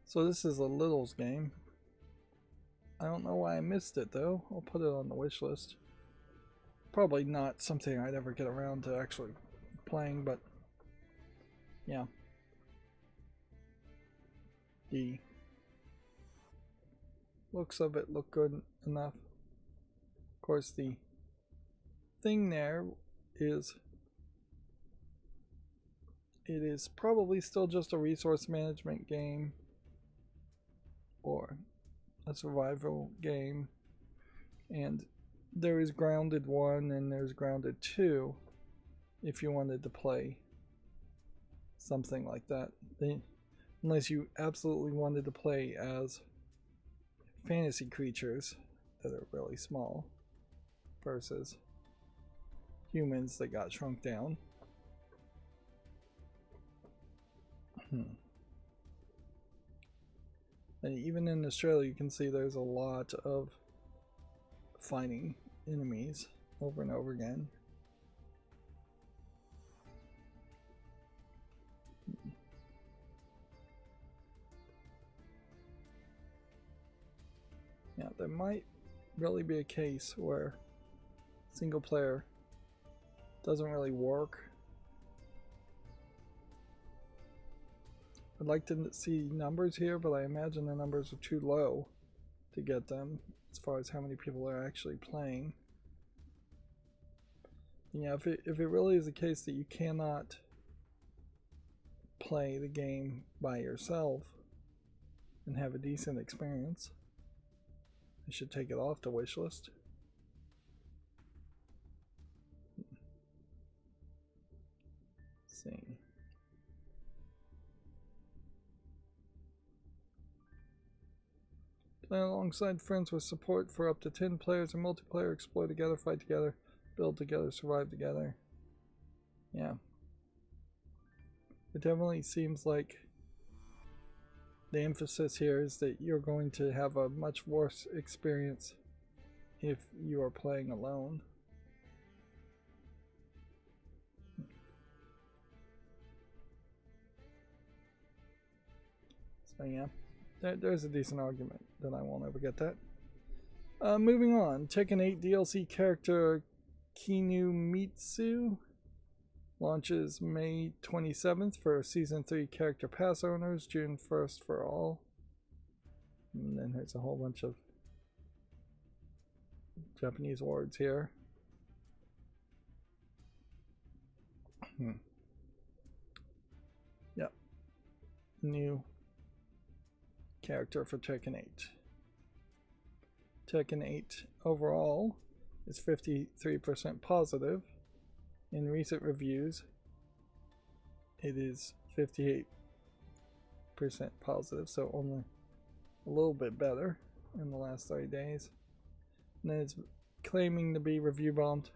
So this is a Littles game. I don't know why I missed it though. I'll put it on the wish list. Probably not something I'd ever get around to actually playing, but yeah. The looks of it look good enough. Of course, the thing there is it is probably still just a resource management game or a survival game, and there is Grounded 1 and there's Grounded 2 if you wanted to play something like that. Unless you absolutely wanted to play as fantasy creatures that are really small versus humans that got shrunk down. And even in Australia, you can see there's a lot of fighting enemies over and over again. Yeah, there might really be a case where single player doesn't really work. I'd like to see numbers here, but I imagine the numbers are too low to get them as far as how many people are actually playing. Yeah, if it really is a case that you cannot play the game by yourself and have a decent experience, I should take it off the wish list. Let's see. Play alongside friends with support for up to 10 players in multiplayer. Explore together, fight together, build together, survive together. Yeah. It definitely seems like the emphasis here is that you're going to have a much worse experience if you are playing alone. So yeah, there's a decent argument that I won't ever get that. Moving on, Tekken 8 DLC character Kinumitsu launches May 27th for Season 3 Character Pass owners, June 1st for all. And then there's a whole bunch of Japanese words here. Yep. New character for Tekken 8. Tekken 8 overall is 53% positive. In recent reviews, it is 58% positive, so only a little bit better in the last 30 days. And then it's claiming to be review bombed.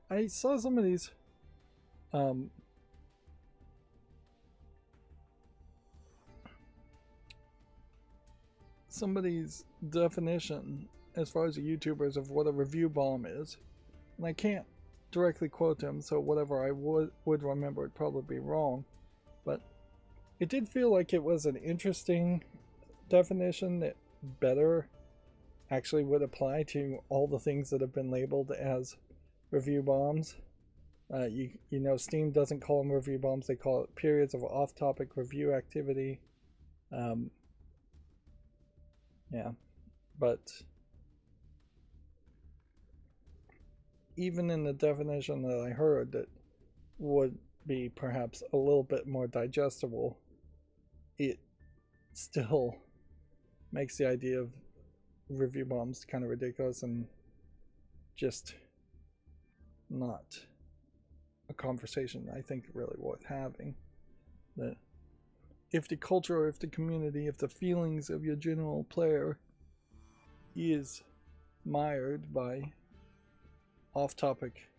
I saw some of these somebody's definition as far as the YouTubers of what a review bomb is, and I can't directly quote him, so whatever I would remember would probably be wrong, but it did feel like it was an interesting definition that better actually would apply to all the things that have been labeled as review bombs. You know, Steam doesn't call them review bombs, they call it periods of off-topic review activity. Yeah, but even in the definition that I heard that would be perhaps a little bit more digestible, it still makes the idea of review bombs kind of ridiculous and just not a conversation I think really worth having. That if the culture or if the community, if the feelings of your general player is mired by off-topic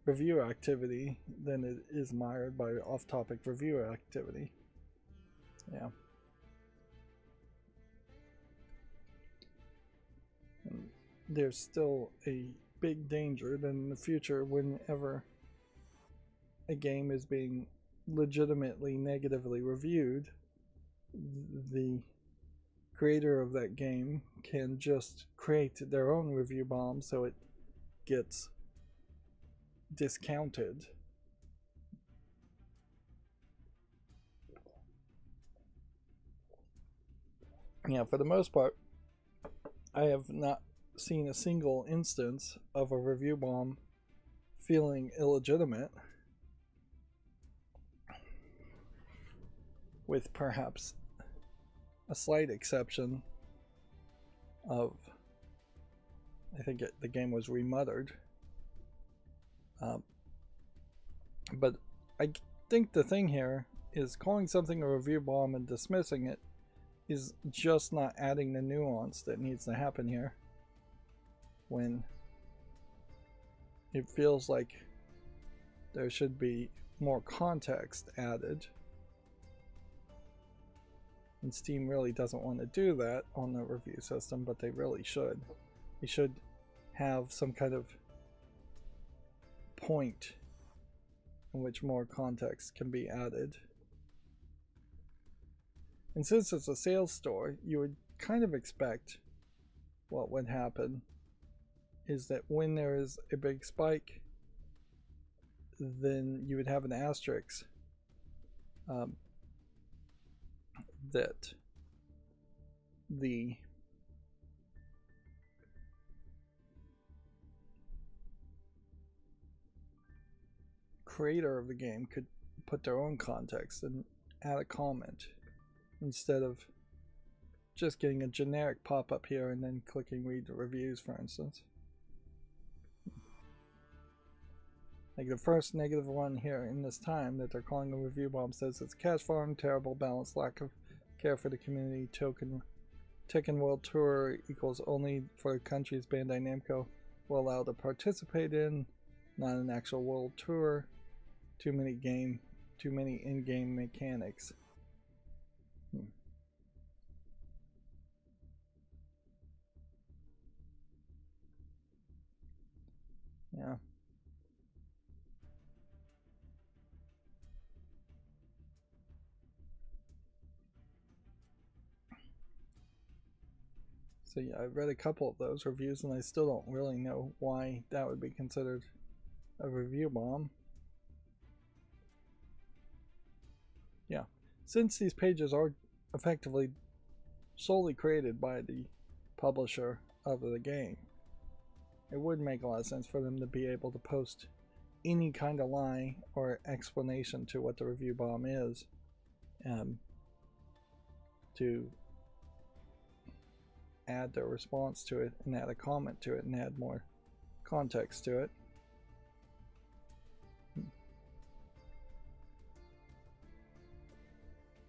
review activity, then it is mired by off-topic review activity. Yeah. And there's still a big danger that in the future, whenever a game is being legitimately negatively reviewed, the creator of that game can just create their own review bomb so it gets discounted. Yeah, for the most part, I have not seen a single instance of a review bomb feeling illegitimate, with perhaps a slight exception of, I think the game was remuttered. But I think the thing here is calling something a review bomb and dismissing it is just not adding the nuance that needs to happen here, when it feels like there should be more context added. And Steam really doesn't want to do that on the review system, but they really should. They should have some kind of point in which more context can be added. And since it's a sales store, you would kind of expect what would happen is that when there is a big spike, then you would have an asterisk that the creator of the game could put their own context and add a comment instead of just getting a generic pop-up here and then clicking read the reviews, for instance. Like the first negative one here in this time that they're calling a review bomb says it's cash farm, terrible balance, lack of care for the community, Tekken World Tour equals only for countries Bandai Namco will allow to participate in, not an actual world tour, too many in-game mechanics. Yeah. So yeah, I've read a couple of those reviews and I still don't really know why that would be considered a review bomb. Yeah, since these pages are effectively solely created by the publisher of the game, it would make a lot of sense for them to be able to post any kind of lie or explanation to what the review bomb is, to add their response to it and add a comment to it and add more context to it.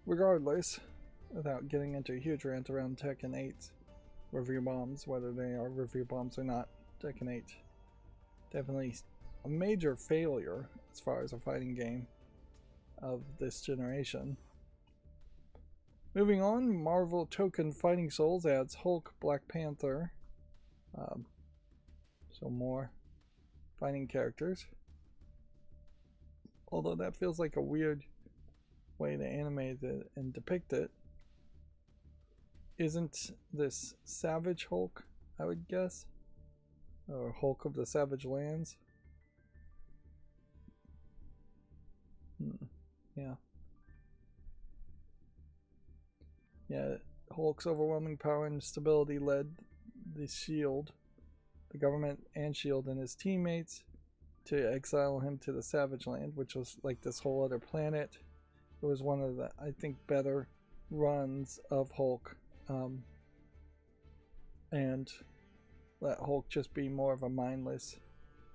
Regardless, without getting into a huge rant around Tekken 8's review bombs, whether they are review bombs or not, Tekken 8 definitely a major failure as far as a fighting game of this generation. Moving on, Marvel Token Fighting Souls adds Hulk, Black Panther, so more fighting characters. Although that feels like a weird way to animate it and depict it. Isn't this Savage Hulk, I would guess? Or Hulk of the Savage Lands? Yeah. Yeah, Hulk's overwhelming power and stability led the SHIELD, the government and SHIELD and his teammates, to exile him to the Savage Land, which was like this whole other planet. It was one of the, I think, better runs of Hulk, and let Hulk just be more of a mindless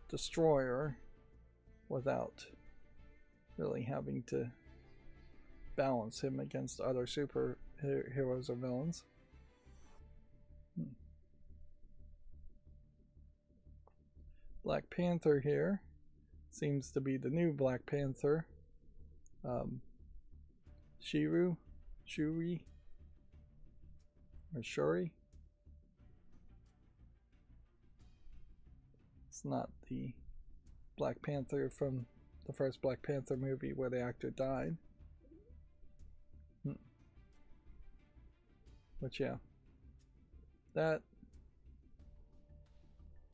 destroyer without really having to balance him against other super heroes or villains. Black Panther here seems to be the new Black Panther. Shuri, or Shuri. It's not the Black Panther from the first Black Panther movie where the actor died. But yeah, that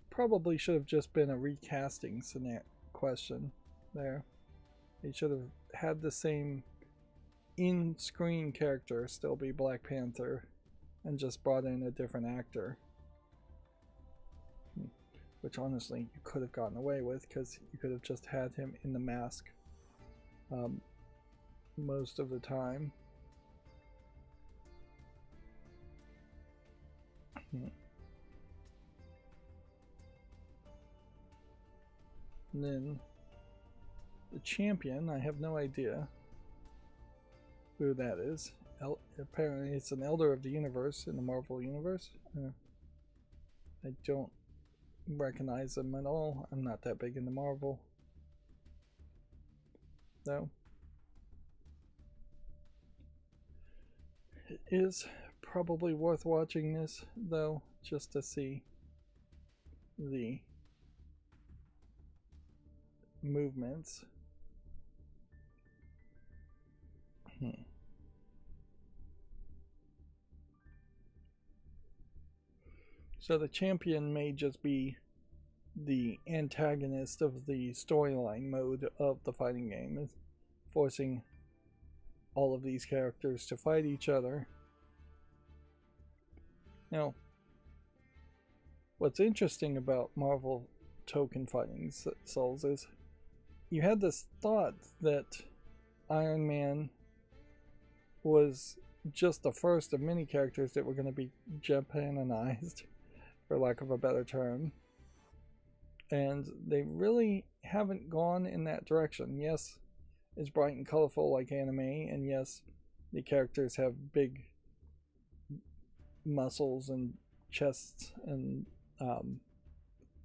probably should have just been a recasting question there. They should have had the same in-screen character still be Black Panther and just brought in a different actor. Which honestly you could have gotten away with, because you could have just had him in the mask most of the time. And then the champion, I have no idea who that is. Apparently it's an Elder of the Universe in the Marvel Universe. I don't recognize them at all. I'm not that big into Marvel. So it is probably worth watching this though, just to see the movements. So the champion may just be the antagonist of the storyline mode of the fighting game, forcing all of these characters to fight each other. Now, what's interesting about Marvel Token Fighting Souls is you had this thought that Iron Man was just the first of many characters that were going to be Japanized, for lack of a better term. And they really haven't gone in that direction. Yes, it's bright and colorful like anime, and yes, the characters have big muscles and chests and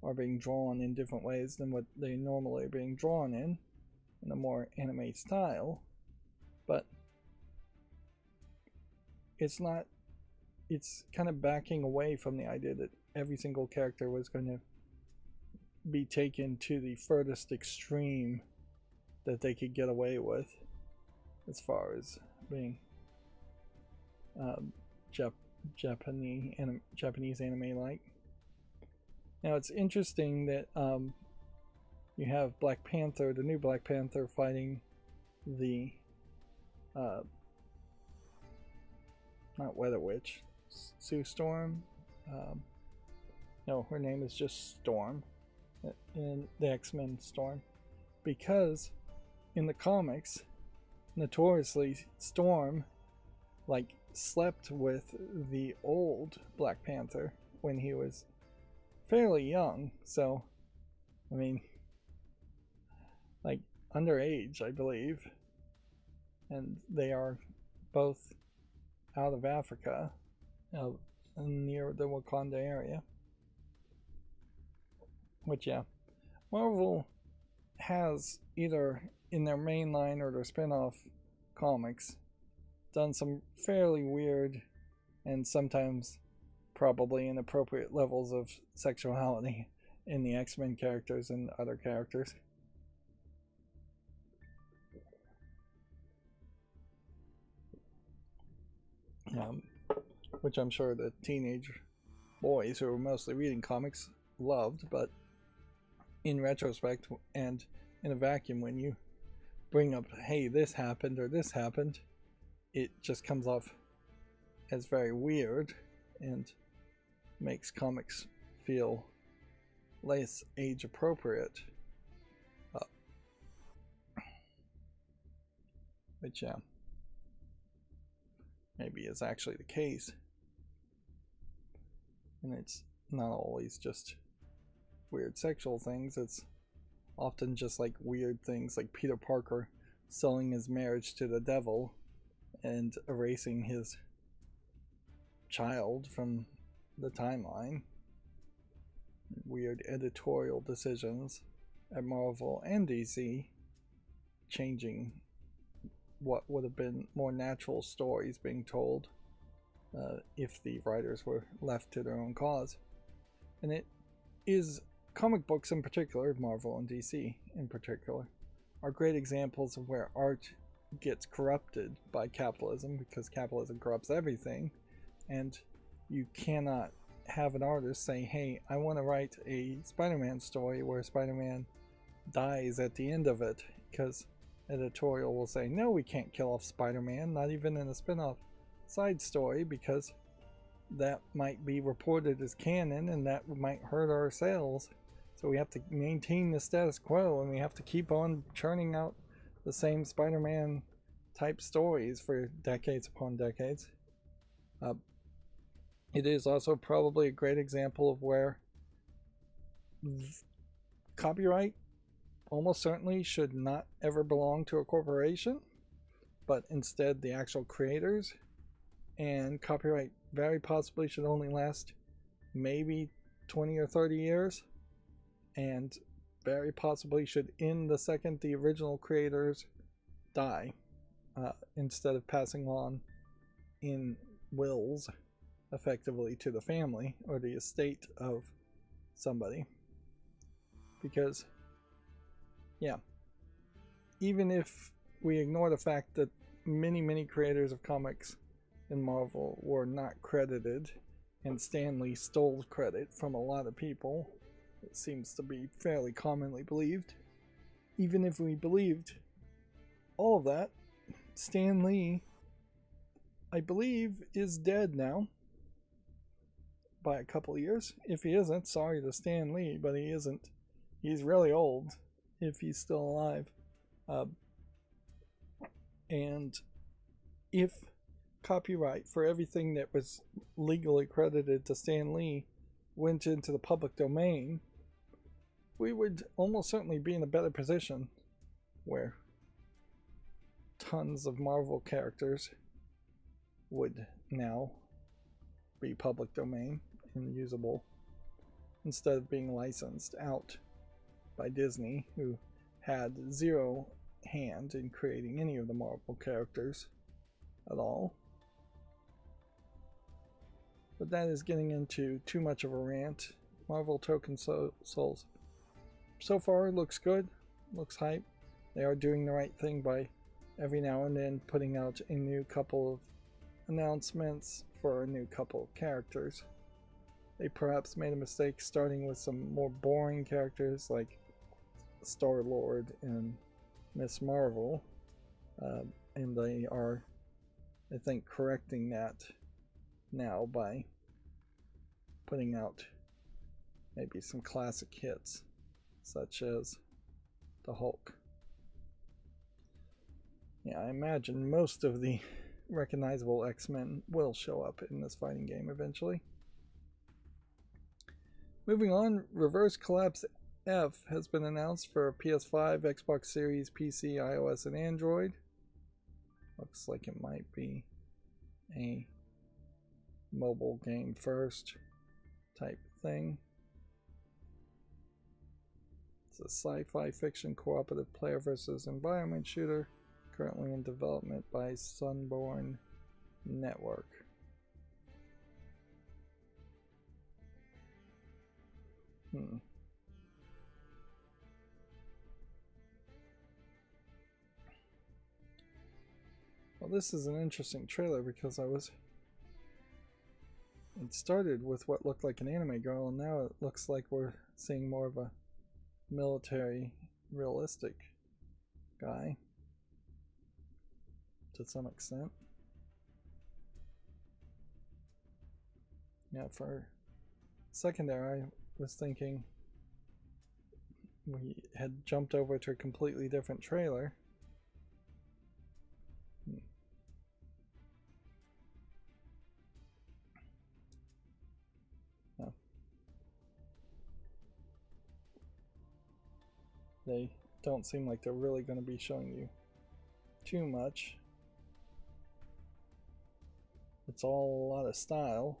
are being drawn in different ways than what they normally are being drawn in a more anime style. But it's not, it's kind of backing away from the idea that every single character was going to be taken to the furthest extreme that they could get away with as far as being Japanese anime like. Now it's interesting that you have Black Panther, the new Black Panther, fighting the not Weather Witch, Sue Storm. No, her name is just Storm in the X-Men Storm, because in the comics, notoriously, Storm like slept with the old Black Panther when he was fairly young. So, I mean, like underage, I believe, and they are both out of Africa, near the Wakanda area. Which, yeah, Marvel has, either in their main line or their spin-off comics, done some fairly weird and sometimes probably inappropriate levels of sexuality in the X-Men characters and other characters. Which I'm sure the teenage boys who were mostly reading comics loved, but in retrospect and in a vacuum, when you bring up, hey, this happened or this happened, it just comes off as very weird and makes comics feel less age appropriate. Which, yeah, maybe is actually the case. And it's not always just weird sexual things, it's often just like weird things like Peter Parker selling his marriage to the devil and erasing his child from the timeline. Weird editorial decisions at Marvel and DC, changing what would have been more natural stories being told if the writers were left to their own cause. And it is, comic books in particular, Marvel and DC in particular, are great examples of where art gets corrupted by capitalism, because capitalism corrupts everything, and you cannot have an artist say, hey, I want to write a Spider-Man story where Spider-Man dies at the end of it, because editorial will say, no, we can't kill off Spider-Man, not even in a spin-off side story, because that might be reported as canon and that might hurt our sales. So we have to maintain the status quo, and we have to keep on churning out the same Spider-Man type stories for decades upon decades. It is also probably a great example of where copyright almost certainly should not ever belong to a corporation, but instead the actual creators, and copyright very possibly should only last maybe 20 or 30 years, and very possibly should end the second the original creators die, instead of passing on in wills effectively to the family or the estate of somebody. Because, yeah, even if we ignore the fact that many creators of comics in Marvel were not credited, and Stan Lee stole credit from a lot of people, it seems to be fairly commonly believed. Even if we believed all of that, Stan Lee, I believe, is dead now by a couple of years. If he isn't, sorry to Stan Lee, but he isn't. He's really old if he's still alive. And if copyright for everything that was legally credited to Stan Lee went into the public domain, we would almost certainly be in a better position, where tons of Marvel characters would now be public domain and usable, instead of being licensed out by Disney, who had zero hand in creating any of the Marvel characters at all. But that is getting into too much of a rant. Marvel Token Souls so far looks good, looks hype. They are doing the right thing by every now and then putting out a new couple of announcements for a new couple of characters. They perhaps made a mistake starting with some more boring characters like Star-Lord and Miss Marvel, and they are, I think, correcting that now by putting out maybe some classic hits, such as the Hulk. Yeah, I imagine most of the recognizable X-Men will show up in this fighting game eventually. Moving on, Reverse Collapse F has been announced for PS5, Xbox Series, PC, iOS, and Android. Looks like it might be a mobile game first type thing. It's a sci-fi fiction cooperative player versus environment shooter, currently in development by Sunborn Network. Well, this is an interesting trailer because it started with what looked like an anime girl, and now it looks like we're seeing more of a military realistic guy to some extent. Yeah, for a second there I was thinking we had jumped over to a completely different trailer. No. They don't seem like they're really going to be showing you too much. It's all a lot of style.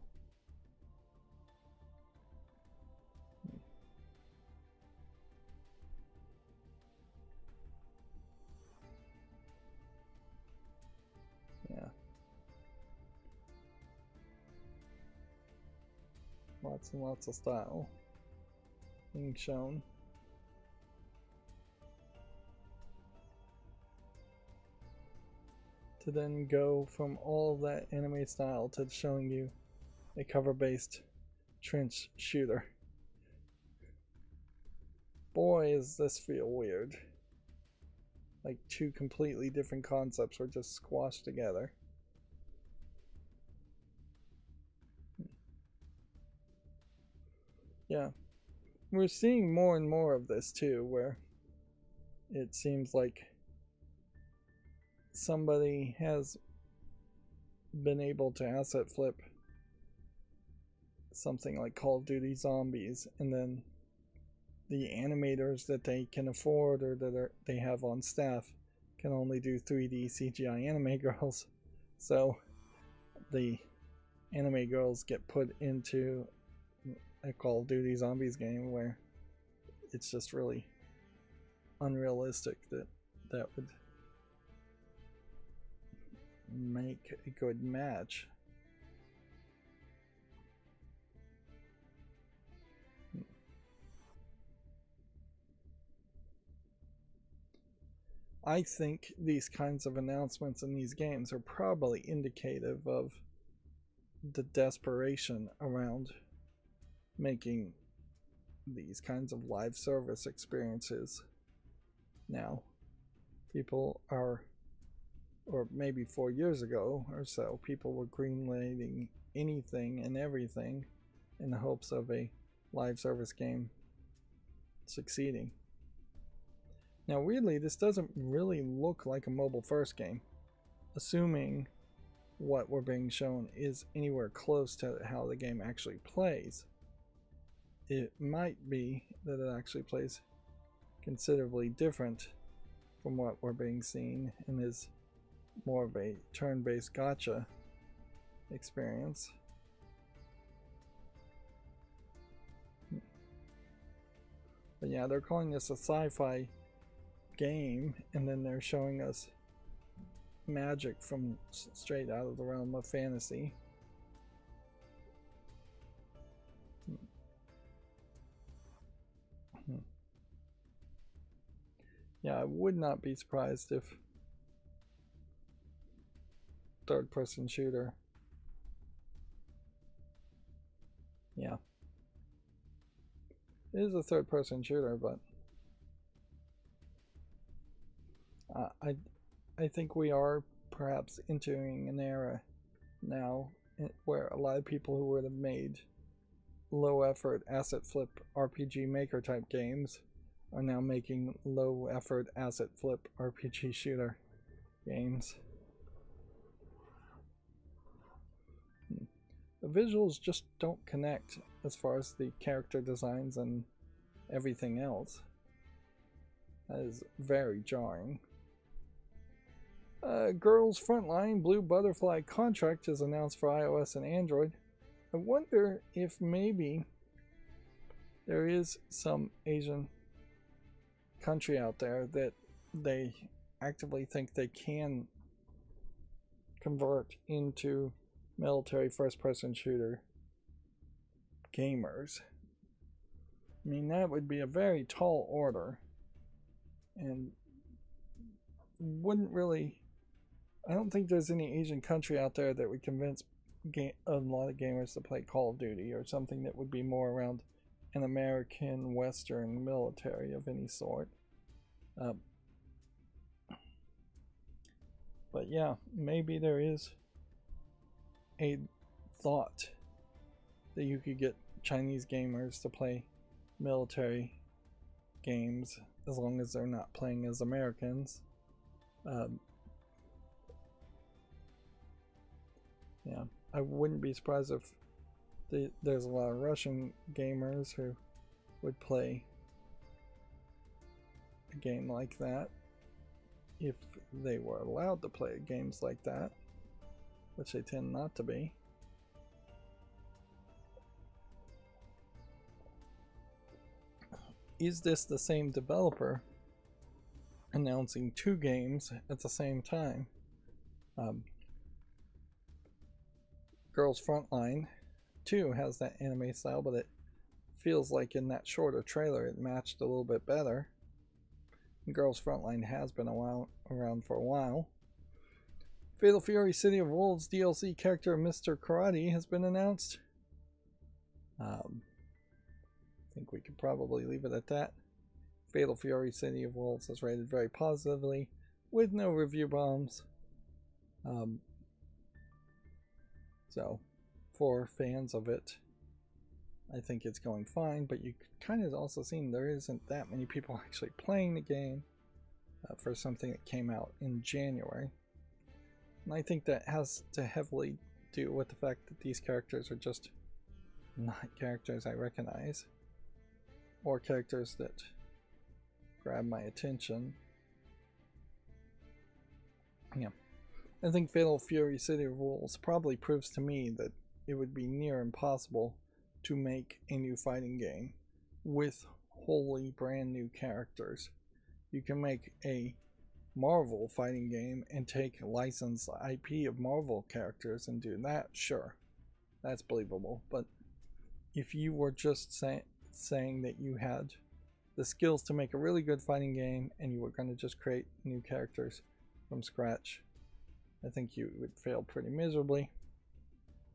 Yeah. Lots and lots of style being shown. To then go from all of that anime style to showing you a cover-based trench shooter. Boy, does this feel weird. Like two completely different concepts were just squashed together. Yeah, we're seeing more and more of this too, where it seems like somebody has been able to asset flip something like Call of Duty Zombies, and then the animators that they can afford or that they have on staff can only do 3D CGI anime girls. So the anime girls get put into a Call of Duty Zombies game where it's just really unrealistic that would make a good match. I think these kinds of announcements in these games are probably indicative of the desperation around making these kinds of live service experiences now. People are, or maybe 4 years ago or so, people were greenlighting anything and everything in the hopes of a live service game succeeding. Now, weirdly, this doesn't really look like a mobile first game, assuming what we're being shown is anywhere close to how the game actually plays. It might be that it actually plays considerably different from what we're being seen and is more of a turn-based gacha experience. But yeah, they're calling this a sci-fi game, and then they're showing us magic from straight out of the realm of fantasy. Yeah, I would not be surprised if third-person shooter. Yeah. It is a third-person shooter, but I think we are perhaps entering an era now where a lot of people who would have made low effort asset flip RPG maker type games are now making low effort asset flip RPG shooter games. The visuals just don't connect as far as the character designs and everything else. That is very jarring. Girls Frontline Blue Butterfly contract is announced for iOS and Android. I wonder if maybe there is some Asian country out there that they actively think they can convert into military first-person shooter gamers. I mean, that would be a very tall order and wouldn't really... I don't think there's any Asian country out there that would convince a lot of gamers to play Call of Duty or something that would be more around an American Western military of any sort. But yeah, maybe there is a thought that you could get Chinese gamers to play military games as long as they're not playing as Americans. Yeah, I wouldn't be surprised if there's a lot of Russian gamers who would play a game like that if they were allowed to play games like that, which they tend not to be. Is this the same developer announcing two games at the same time? Girls Frontline 2 has that anime style, but it feels like in that shorter trailer it matched a little bit better. Girls Frontline has been around for a while. Fatal Fury City of Wolves DLC character Mr. Karate has been announced. I think we could probably leave it at that. Fatal Fury City of Wolves is rated very positively with no review bombs. So, for fans of it, I think it's going fine, but you kind of also seen there isn't that many people actually playing the game for something that came out in January. And I think that has to heavily do with the fact that these characters are just not characters I recognize, or characters that grab my attention. Yeah. I think Fatal Fury City of Wolves probably proves to me that it would be near impossible to make a new fighting game with wholly brand new characters. You can make a Marvel fighting game and take licensed IP of Marvel characters and do that, sure, that's believable. But if you were just saying that you had the skills to make a really good fighting game and you were going to just create new characters from scratch, I think you would fail pretty miserably.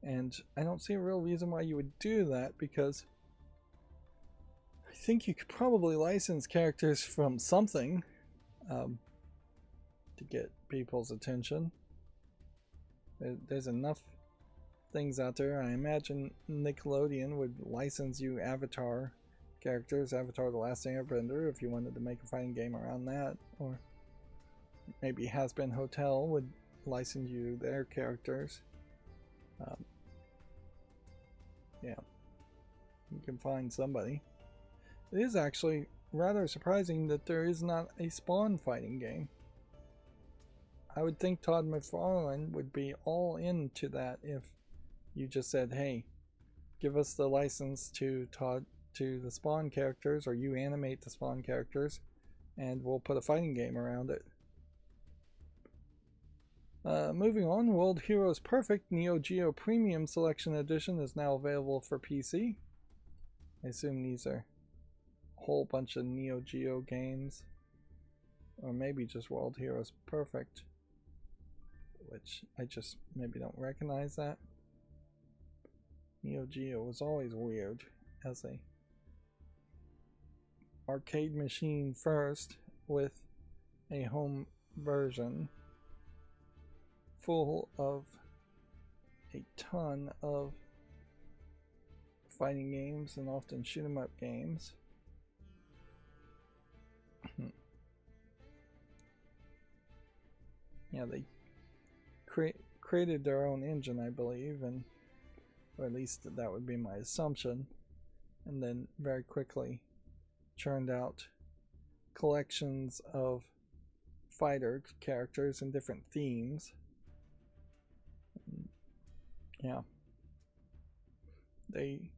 And I don't see a real reason why you would do that, because I think you could probably license characters from something to get people's attention. There's enough things out there. I imagine Nickelodeon would license you Avatar characters, Avatar The Last Airbender, if you wanted to make a fighting game around that. Or maybe Has Been Hotel would license you their characters. Yeah, you can find somebody. It is actually rather surprising that there is not a Spawn fighting game. I would think Todd McFarlane would be all into that if you just said, hey, give us the license to the Spawn characters, or you animate the Spawn characters, and we'll put a fighting game around it. Moving on, World Heroes Perfect Neo Geo Premium Selection Edition is now available for PC. I assume these are a whole bunch of Neo Geo games, or maybe just World Heroes Perfect, which I just maybe don't recognize that. Neo Geo was always weird as a arcade machine first with a home version full of a ton of fighting games and often shoot 'em up games. Yeah, they created their own engine, I believe, and or at least that would be my assumption, and then very quickly churned out collections of fighter characters and different themes. Yeah, they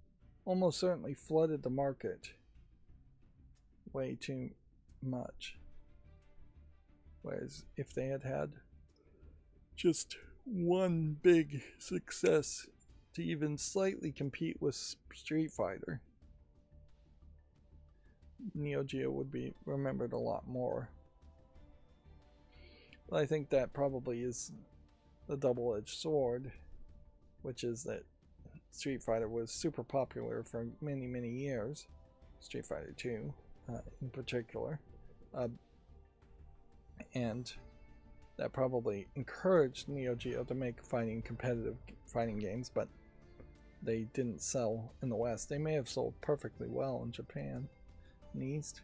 almost certainly flooded the market way too much. Whereas if they had had just one big success to even slightly compete with Street Fighter, Neo Geo would be remembered a lot more. But I think that probably is the double-edged sword, which is that Street Fighter was super popular for many, many years. Street Fighter 2 in particular. And that probably encouraged Neo Geo to make competitive fighting games, but they didn't sell in the West. They may have sold perfectly well in Japan and the East.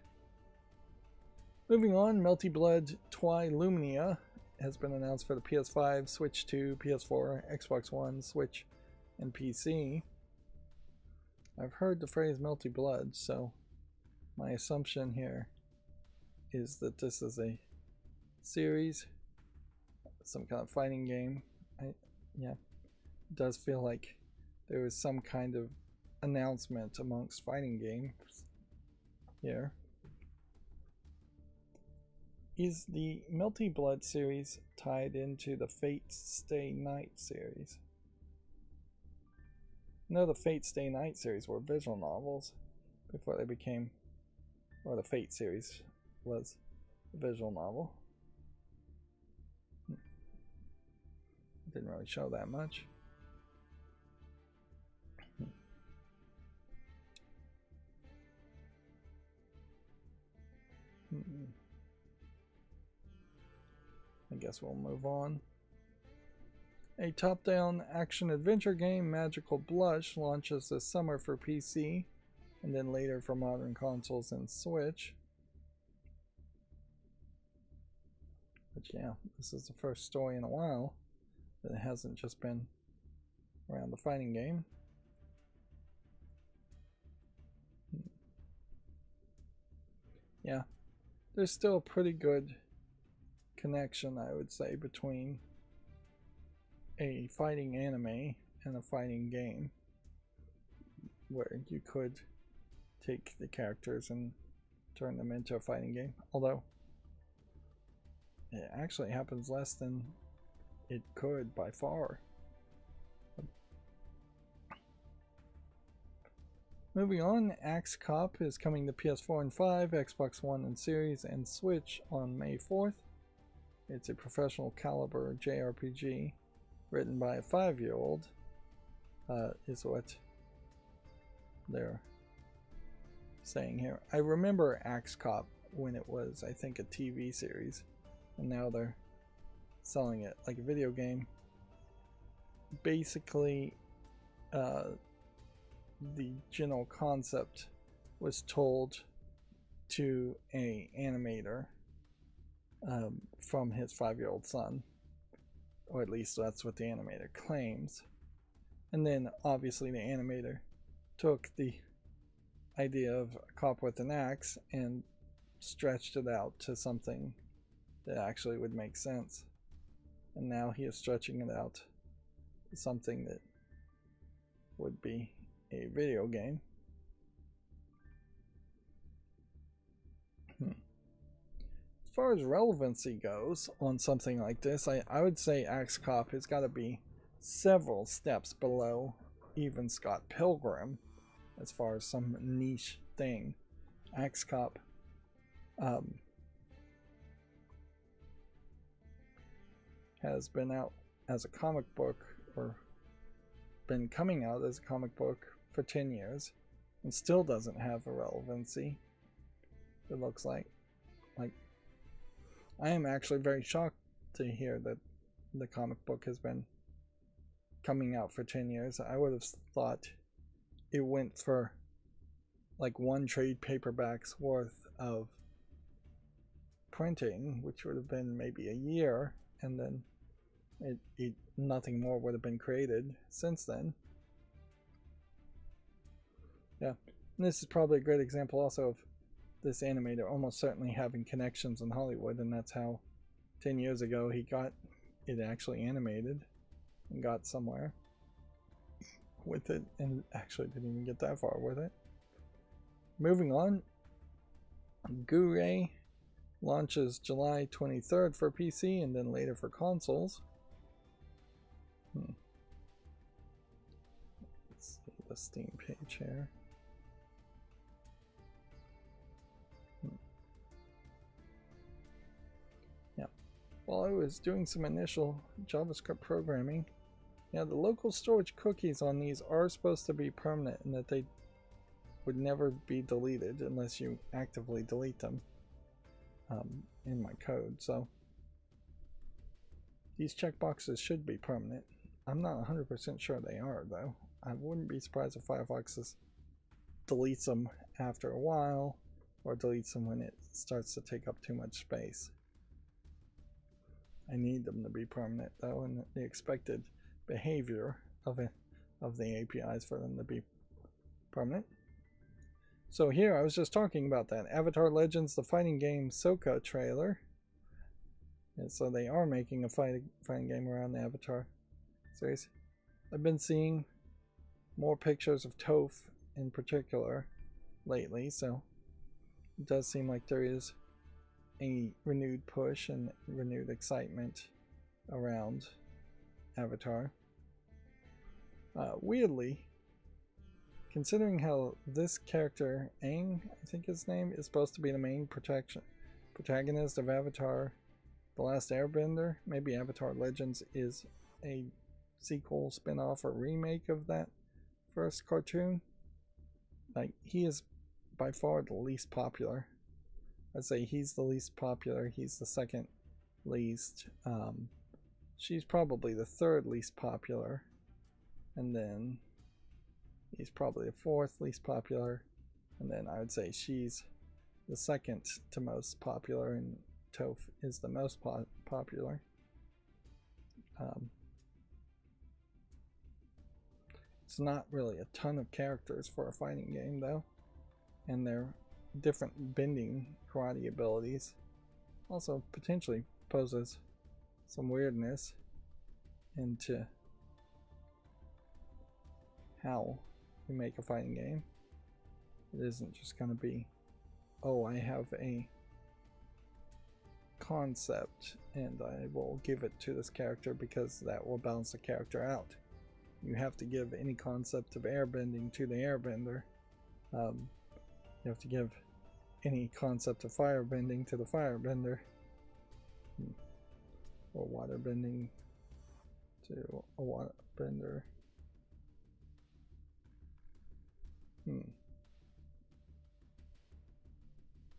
Moving on, Melty Blood Twi Lumnia has been announced for the PS5, Switch 2, PS4, Xbox One, Switch, and PC. I've heard the phrase Melty Blood, so my assumption here is that this is a series, some kind of fighting game. Yeah, it does feel like there was some kind of announcement amongst fighting games here. Is the Melty Blood series tied into the Fate Stay Night series? No, the Fate Stay Night series were visual novels before they became, or the Fate series was a visual novel. Didn't really show that much. I guess we'll move on. A top-down action-adventure game, Magical Blush, launches this summer for PC, and then later for modern consoles and Switch. But yeah, this is the first story in a while that hasn't just been around the fighting game. Yeah, there's still a pretty good connection, I would say, between a fighting anime and a fighting game, where you could take the characters and turn them into a fighting game, although it actually happens less than it could by far. Moving on, Axe Cop is coming to PS4 and 5, Xbox One and Series, and Switch on May 4th. It's a professional caliber JRPG written by a 5-year-old, is what they're saying here. I remember Axe Cop when it was, I think, a TV series, and now they're selling it like a video game. Basically, the general concept was told to an animator from his 5-year-old son, or at least that's what the animator claims. And then obviously the animator took the idea of a cop with an axe and stretched it out to something that actually would make sense. And now he is stretching it out to something that would be a video game. As far as relevancy goes on something like this, I would say Axe Cop has got to be several steps below even Scott Pilgrim as far as some niche thing. Axe Cop has been out as a comic book, or been coming out as a comic book for 10 years and still doesn't have a relevancy, it looks like. I am actually very shocked to hear that the comic book has been coming out for 10 years. I would have thought it went for like one trade paperback's worth of printing, which would have been maybe a year, and then nothing more would have been created since then. Yeah, and this is probably a great example also of this animator almost certainly having connections in Hollywood, and that's how 10 years ago he got it actually animated and got somewhere with it, and actually didn't even get that far with it. Moving on, Guru launches July 23rd for PC and then later for consoles. Let's see the Steam page here. Yeah, while I was doing some initial JavaScript programming, yeah, the local storage cookies on these are supposed to be permanent and that they would never be deleted unless you actively delete them in my code. So these checkboxes should be permanent. I'm not 100% sure they are though. I wouldn't be surprised if Firefox deletes them after a while or deletes them when it starts to take up too much space. I need them to be permanent though, and the expected behavior of the APIs for them to be permanent. So here I was just talking about that Avatar Legends, the fighting game Soka trailer. And so they are making a fighting game around the Avatar series. I've been seeing more pictures of Toph in particular lately, so it does seem like there is a renewed push and renewed excitement around Avatar. Weirdly, considering how this character, Aang, I think his name, is supposed to be the main protagonist of Avatar The Last Airbender, maybe Avatar Legends is a sequel, spin-off, or remake of that first cartoon. Like, he is by far the least popular. I'd say he's the least popular, he's the second least. She's probably the third least popular, and then he's probably the fourth least popular, and then I would say she's the second to most popular, and Toph is the most popular. It's not really a ton of characters for a fighting game though, and they're different bending karate abilities. Also potentially poses some weirdness into how we make a fighting game. It isn't just going to be, oh, I have a concept and I will give it to this character because that will balance the character out. You have to give any concept of airbending to the airbender. You have to give any concept of firebending to the firebender. Or waterbending to a waterbender.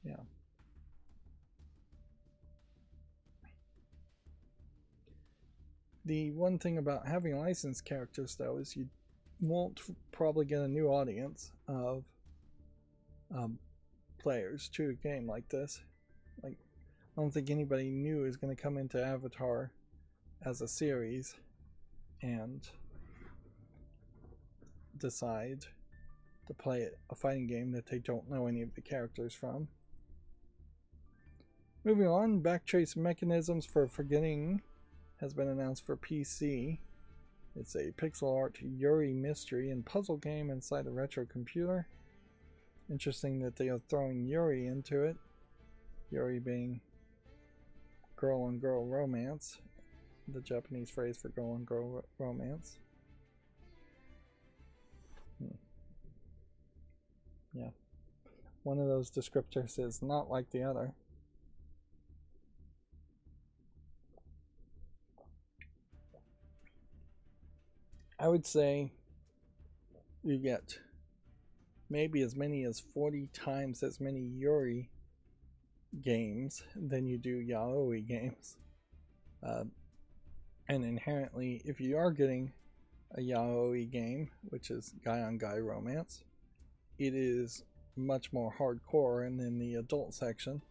Yeah. The one thing about having licensed characters though is you won't probably get a new audience of players to a game like this. Like, I don't think anybody new is going to come into Avatar as a series and decide to play a fighting game that they don't know any of the characters from. Moving on, backtrace mechanisms for forgetting has been announced for PC. It's a pixel art Yuri mystery and puzzle game inside a retro computer. Interesting that they are throwing Yuri into it. Yuri being girl on girl romance, the Japanese phrase for girl on girl romance. Yeah, one of those descriptors is not like the other. I would say you get maybe as many as 40 times as many Yuri games than you do yaoi games. And inherently, if you are getting a yaoi game, which is guy on guy romance, it is much more hardcore and in the adult section.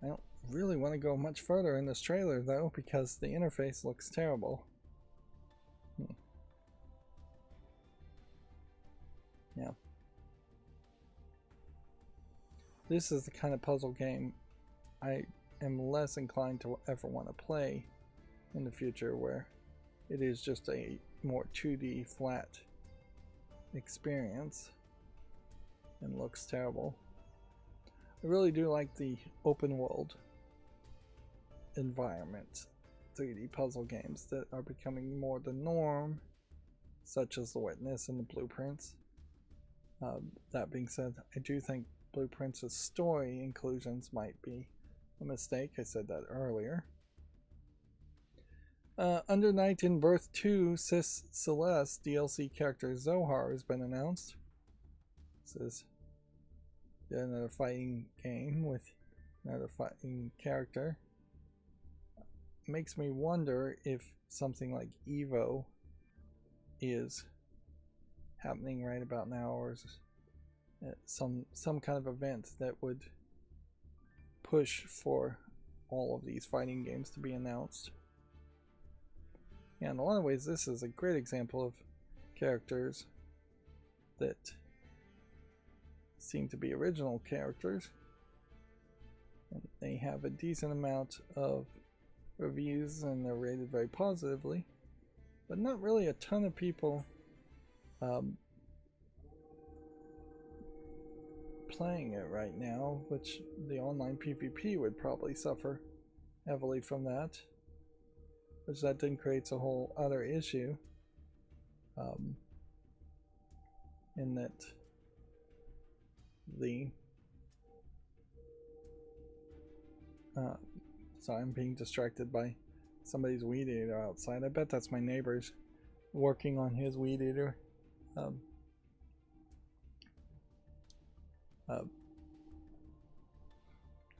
I don't really want to go much further in this trailer though, because the interface looks terrible. Yeah. This is the kind of puzzle game I am less inclined to ever want to play in the future, where it is just a more 2D flat experience and looks terrible. I really do like the open world environment 3D puzzle games that are becoming more the norm, such as The Witness and the Blueprints. That being said, I do think Blueprints' story inclusions might be a mistake. I said that earlier. Under Night in Birth 2, Sis Celeste DLC character Zohar has been announced. This is another fighting game with another fighting character. Makes me wonder if something like Evo is happening right about now, or is some kind of event that would push for all of these fighting games to be announced. Yeah, in a lot of ways, this is a great example of characters that seem to be original characters. And they have a decent amount of reviews and they're rated very positively, but not really a ton of people playing it right now, which the online PvP would probably suffer heavily from that, which that then creates a whole other issue in that the sorry, I'm being distracted by somebody's weed eater outside. I bet that's my neighbor's working on his weed eater.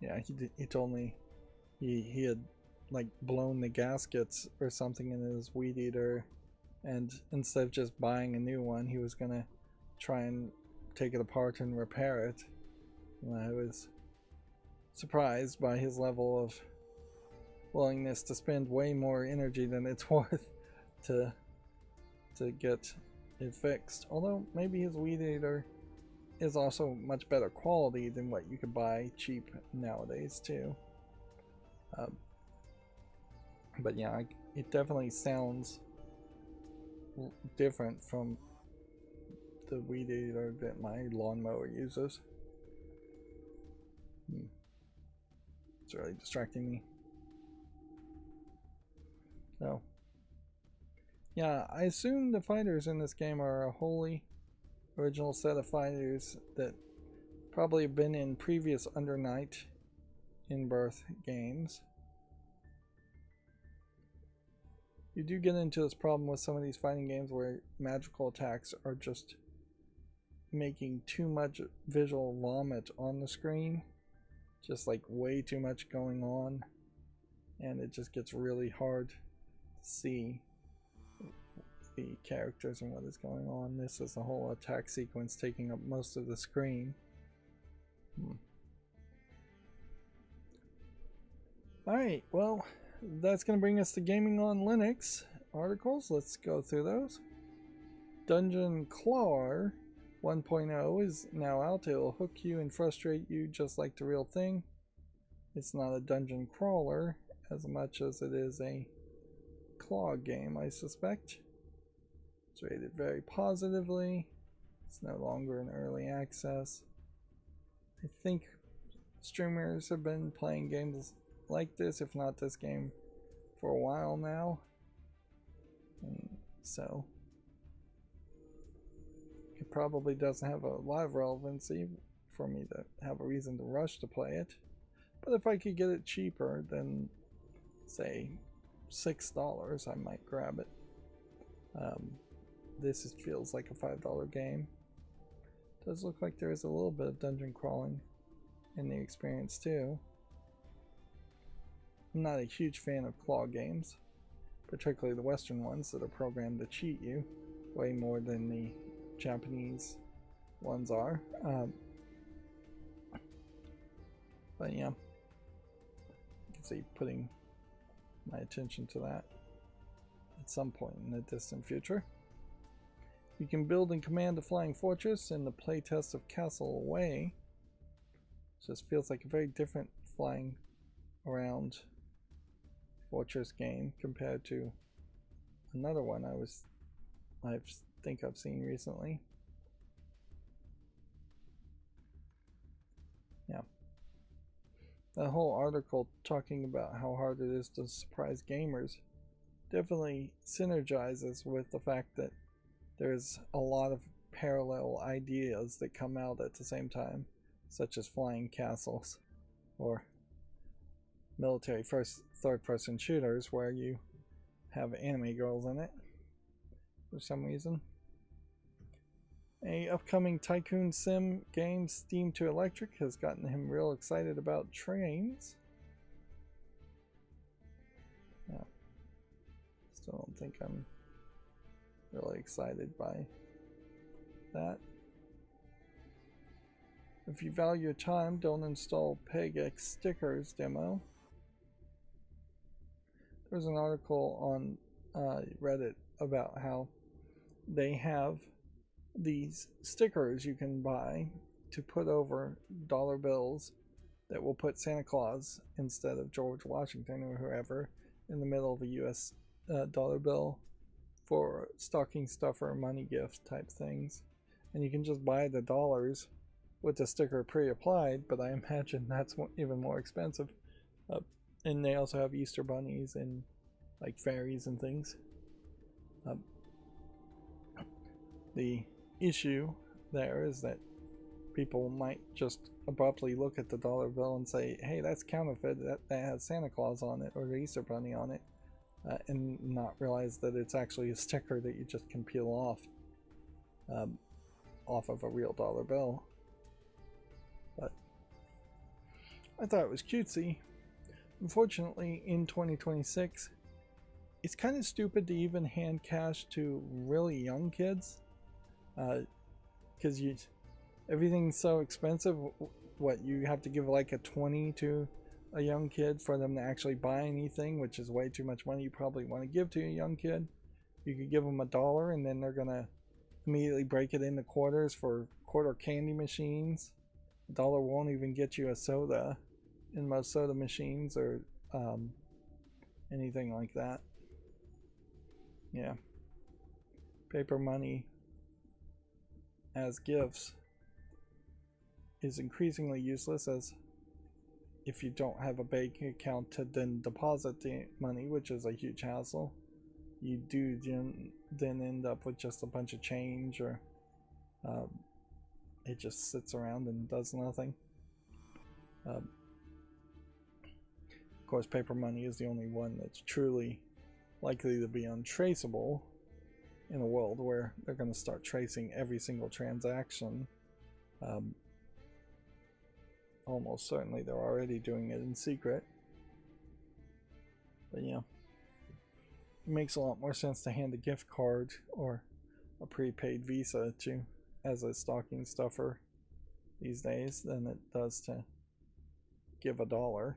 Yeah, he told me he had like blown the gaskets or something in his weed eater, and instead of just buying a new one, he was gonna try and take it apart and repair it. And I was surprised by his level of willingness to spend way more energy than it's worth to get it fixed. Although maybe his weed eater is also much better quality than what you could buy cheap nowadays too. But yeah, it definitely sounds different from the weed eater that my lawnmower uses. It's really distracting me. So yeah, I assume the fighters in this game are a wholly original set of fighters that probably have been in previous Under Night in Birth games. You do get into this problem with some of these fighting games where magical attacks are just making too much visual vomit on the screen, just like way too much going on, and it just gets really hard to see the characters and what is going on. This is a whole attack sequence taking up most of the screen. Alright, well, that's going to bring us to Gaming on Linux articles. Let's go through those. Dungeon Crawler 1.0 is now out. It'll hook you and frustrate you just like the real thing. It's not a dungeon crawler as much as it is a claw game, I suspect. It's rated very positively. It's no longer in early access. I think streamers have been playing games like this, if not this game, for a while now. And so it probably doesn't have a lot of relevancy for me to have a reason to rush to play it. But if I could get it cheaper than, say, $6, I might grab it. This feels like a $5 game. Does look like there is a little bit of dungeon crawling in the experience too. I'm not a huge fan of claw games, particularly the Western ones that are programmed to cheat you way more than the Japanese ones are. But yeah, you can see putting my attention to that at some point in the distant future. You can build and command a flying fortress in the playtest of Castle Away. Just feels like a very different flying around fortress game compared to another one I think I've seen recently. Yeah. That whole article talking about how hard it is to surprise gamers definitely synergizes with the fact that there's a lot of parallel ideas that come out at the same time, such as flying castles or military third-person shooters where you have anime girls in it for some reason. A upcoming tycoon sim game, Steam to Electric, has gotten him real excited about trains. Yeah. Still don't think I'm really excited by that. If you value your time, don't install PegX stickers demo. There's an article on Reddit about how they have these stickers you can buy to put over dollar bills that will put Santa Claus instead of George Washington or whoever in the middle of a US dollar bill for stocking stuffer money gift type things. And you can just buy the dollars with the sticker pre-applied, but I imagine that's even more expensive. And they also have Easter bunnies and like fairies and things. The issue there is that people might just abruptly look at the dollar bill and say, hey, that's counterfeit, that has Santa Claus on it or the Easter bunny on it, and not realize that it's actually a sticker that you just can peel off of a real dollar bill. But I thought it was cutesy. Unfortunately, in 2026, it's kind of stupid to even hand cash to really young kids, because everything's so expensive. What, you have to give like a 20 to a young kid for them to actually buy anything, which is way too much money you probably want to give to a young kid. You could give them $1 and then they're gonna immediately break it into quarters for quarter candy machines. $1 won't even get you a soda in most soda machines or anything like that. Yeah, paper money as gifts is increasingly useless, as if you don't have a bank account to then deposit the money, which is a huge hassle, you do then end up with just a bunch of change, or it just sits around and does nothing. Of course, paper money is the only one that's truly likely to be untraceable in a world where they're going to start tracing every single transaction. Almost certainly they're already doing it in secret. But yeah, it makes a lot more sense to hand a gift card or a prepaid Visa to as a stocking stuffer these days than it does to give $1.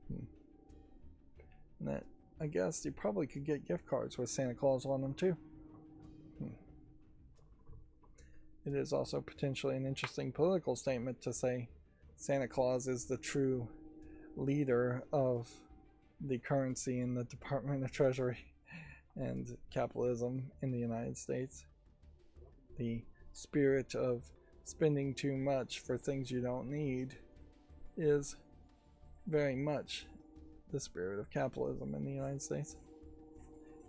And that, I guess you probably could get gift cards with Santa Claus on them too. It is also potentially an interesting political statement to say Santa Claus is the true leader of the currency in the Department of Treasury and capitalism in the United States. The spirit of spending too much for things you don't need is very much the spirit of capitalism in the United States.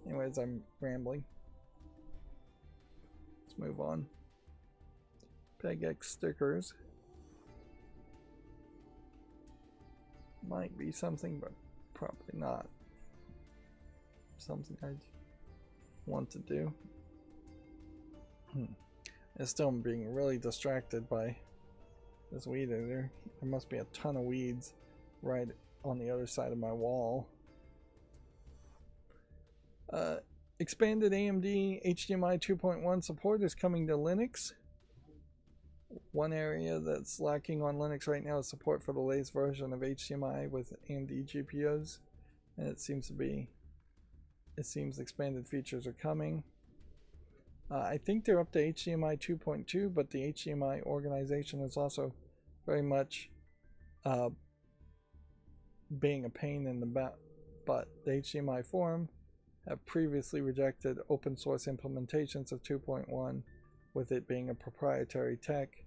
Anyways, I'm rambling. Let's move on. PegX stickers might be something, but probably not something I want to do. It's still being really distracted by this weed eater. There must be a ton of weeds right on the other side of my wall. Expanded AMD HDMI 2.1 support is coming to Linux. One area that's lacking on Linux right now is support for the latest version of HDMI with AMD GPUs, and it seems expanded features are coming. I think they're up to HDMI 2.2, but the HDMI organization is also very much being a pain in the butt. The HDMI forum have previously rejected open source implementations of 2.1, with it being a proprietary tech.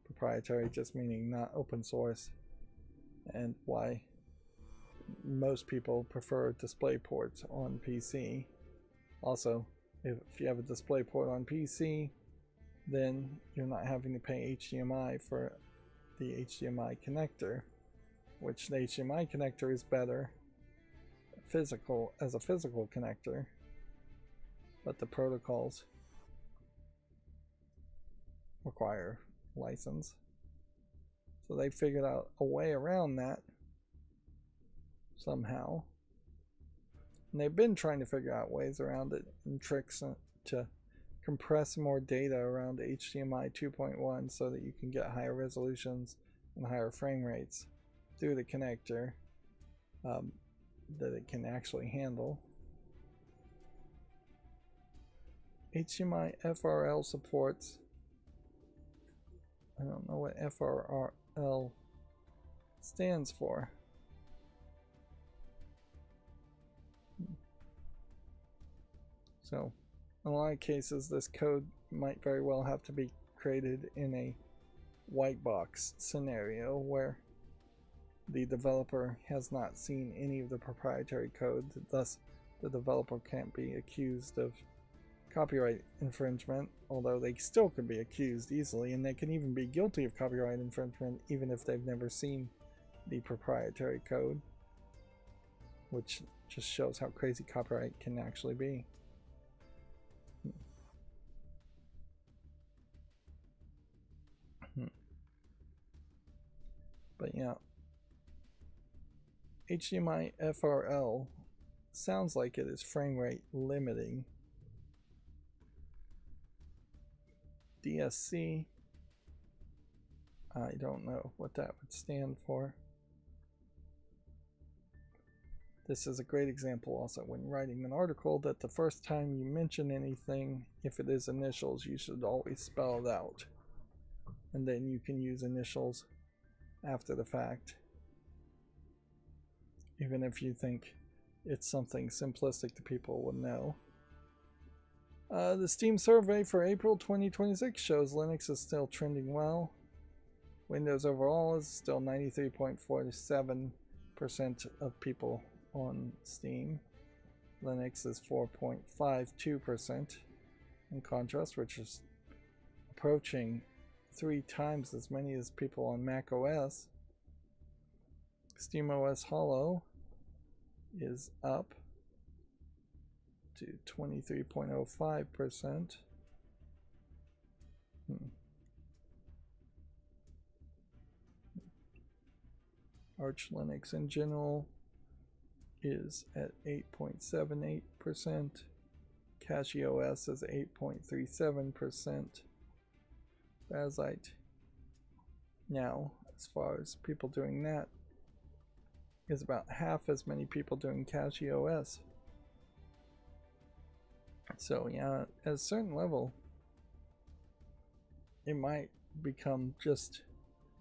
Proprietary just meaning not open source, and why most people prefer display ports on PC. Also, if you have a display port on PC, then you're not having to pay HDMI for the HDMI connector, which the HDMI connector is better as a physical connector, but the protocols require license. So they figured out a way around that somehow. And they've been trying to figure out ways around it and tricks to compress more data around HDMI 2.1 so that you can get higher resolutions and higher frame rates through the connector that it can actually handle. HDMI FRL supports, I don't know what FRL stands for. So in a lot of cases this code might very well have to be created in a white box scenario where the developer has not seen any of the proprietary code, thus the developer can't be accused of copyright infringement, although they still could be accused easily, and they can even be guilty of copyright infringement even if they've never seen the proprietary code, which just shows how crazy copyright can actually be. But yeah, HDMI FRL sounds like it is frame rate limiting. DSC, I don't know what that would stand for. This is a great example also when writing an article that the first time you mention anything, if it is initials, you should always spell it out. And then you can use initials after the fact, even if you think it's something simplistic that people would know. The Steam survey for April 2026 shows Linux is still trending well. Windows overall is still 93.47% of people on Steam. Linux is 4.52% in contrast, which is approaching 3 times as many as people on Mac OS. SteamOS Hollow is up to 23.05%. Arch Linux in general is at 8.78%. CachyOS is 8.37%. Bazzite, now, as far as people doing that, is about half as many people doing CachyOS. So yeah, at a certain level, it might become just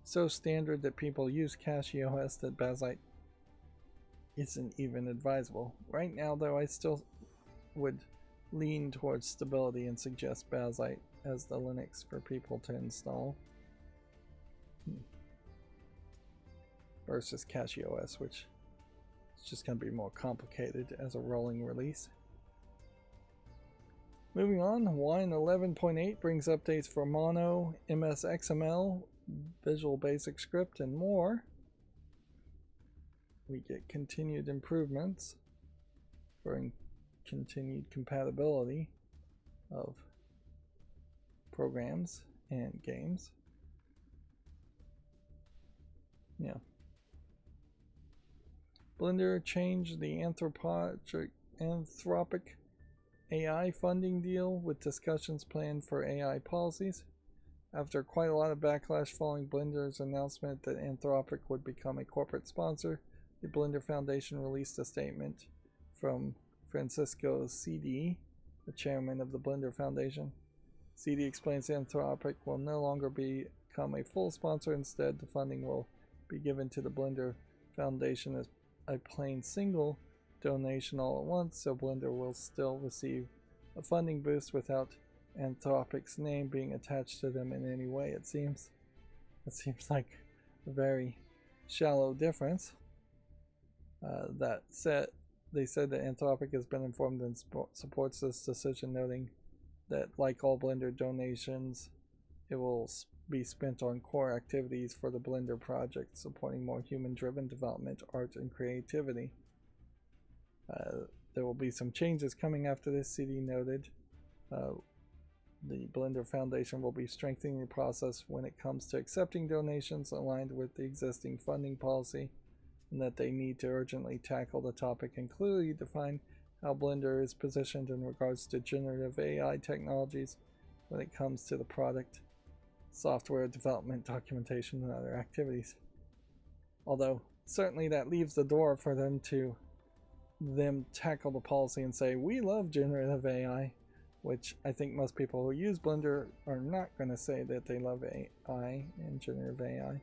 so standard that people use CachyOS that Bazzite isn't even advisable. Right now though, I still would lean towards stability and suggest Bazzite as the Linux for people to install versus CachyOS, which is just going to be more complicated as a rolling release. Moving on, Wine 11.8 brings updates for Mono, MSXML, Visual Basic Script, and more. We get continued improvements for continued compatibility of programs and games. Yeah. Blender changed the Anthropic AI funding deal with discussions planned for AI policies. After quite a lot of backlash following Blender's announcement that Anthropic would become a corporate sponsor, the Blender Foundation released a statement from Francisco CD, the chairman of the Blender Foundation. CD explains Anthropic will no longer become a full sponsor. Instead, the funding will be given to the Blender Foundation as a plain single donation all at once, so Blender will still receive a funding boost without Anthropic's name being attached to them in any way. It seems like a very shallow difference. That said, they said that Anthropic has been informed and supports this decision, noting that like all Blender donations, it will be spent on core activities for the Blender project, supporting more human-driven development, art, and creativity. There will be some changes coming after this, CD noted. The Blender Foundation will be strengthening the process when it comes to accepting donations aligned with the existing funding policy, and that they need to urgently tackle the topic and clearly define how Blender is positioned in regards to generative AI technologies when it comes to the product, software development, documentation, and other activities. Although, certainly that leaves the door for them tackle the policy and say, we love generative AI, which I think most people who use Blender are not going to say that they love AI and generative AI.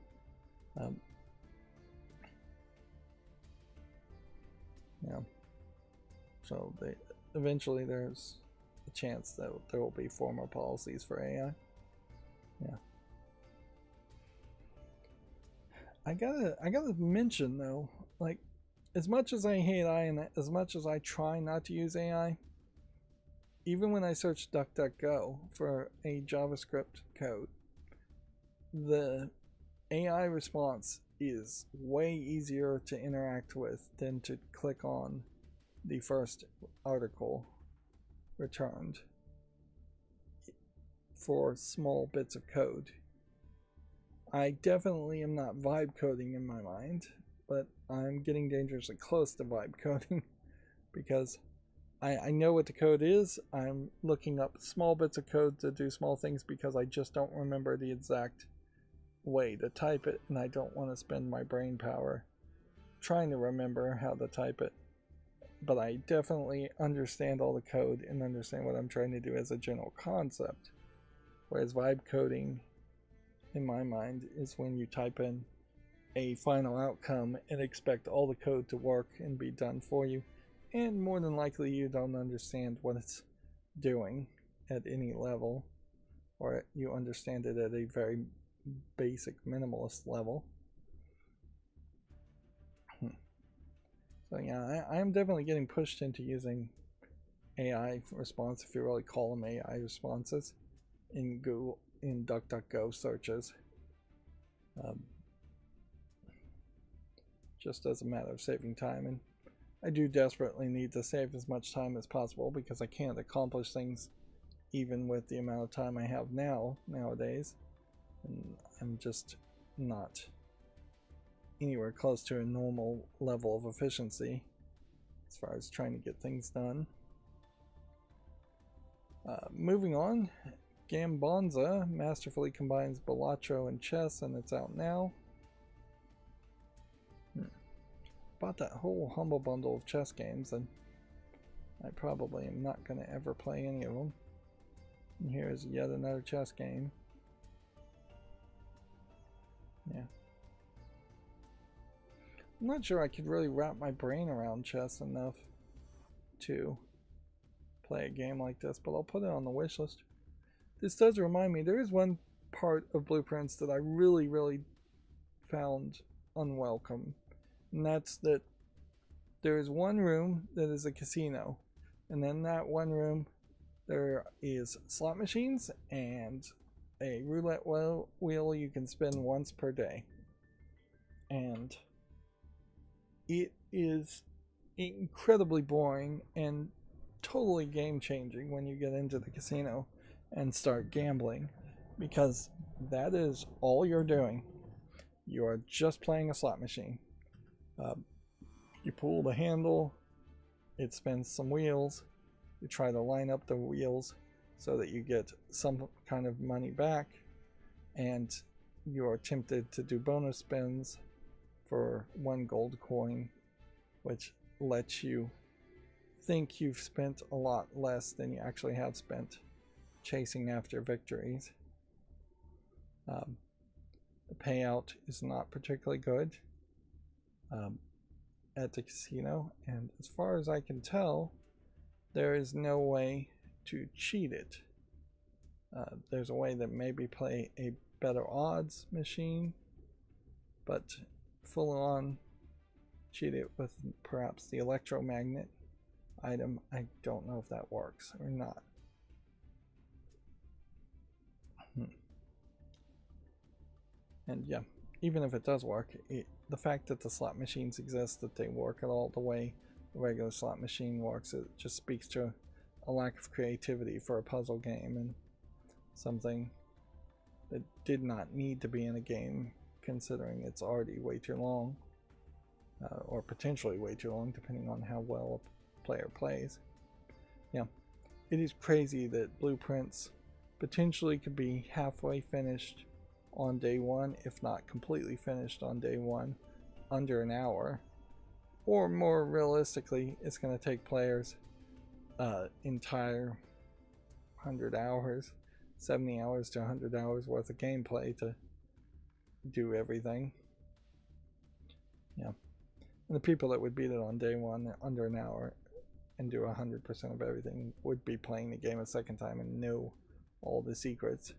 Yeah. So eventually there's a chance that there will be formal policies for AI. Yeah. I gotta mention though, like, as much as I hate AI and as much as I try not to use AI, even when I search DuckDuckGo for a JavaScript code, the AI response is way easier to interact with than to click on the first article returned for small bits of code. I definitely am not vibe coding in my mind, but I'm getting dangerously close to vibe coding because I know what the code is. I'm looking up small bits of code to do small things because I just don't remember the exact way to type it, and I don't want to spend my brain power trying to remember how to type it. But I definitely understand all the code and understand what I'm trying to do as a general concept. Whereas vibe coding, in my mind, is when you type in a final outcome and expect all the code to work and be done for you, and more than likely you don't understand what it's doing at any level, or you understand it at a very basic minimalist level. So yeah, I am definitely getting pushed into using AI response, if you really call them AI responses, in Google, in DuckDuckGo searches. Just as a matter of saving time, and I do desperately need to save as much time as possible because I can't accomplish things even with the amount of time I have nowadays, and I'm just not anywhere close to a normal level of efficiency as far as trying to get things done. Moving on, Gambonza masterfully combines Balatro and chess, and it's out now. Bought that whole humble bundle of chess games, and I probably am not going to ever play any of them. And here's yet another chess game. Yeah. I'm not sure I could really wrap my brain around chess enough to play a game like this, but I'll put it on the wish list. This does remind me, there is one part of Blueprints that I really found unwelcome, and that's that there is one room that is a casino, and in that one room there is slot machines and a roulette wheel you can spin once per day, and it is incredibly boring and totally game changing when you get into the casino, and start gambling, because that is all you're doing. You are just playing a slot machine. You pull the handle, it spins some wheels, you try to line up the wheels so that you get some kind of money back, and you are tempted to do bonus spins for 1 gold coin, which lets you think you've spent a lot less than you actually have spent chasing after victories. The payout is not particularly good at the casino, and as far as I can tell, there is no way to cheat it. There's a way that maybe play a better odds machine, but full on cheat it with perhaps the electromagnet item, I don't know if that works or not. And yeah, even if it does work, the fact that the slot machines exist, that they work at all the way the regular slot machine works, it just speaks to a lack of creativity for a puzzle game, and something that did not need to be in a game, considering it's already way too long, or potentially way too long, depending on how well a player plays. Yeah, it is crazy that blueprints potentially could be halfway finished on day 1, if not completely finished on day 1, under an hour. Or more realistically, it's going to take players entire 100 hours, 70 hours to 100 hours worth of gameplay to do everything. Yeah. And the people that would beat it on day 1 under an hour and do 100% of everything would be playing the game a second time and know all the secrets.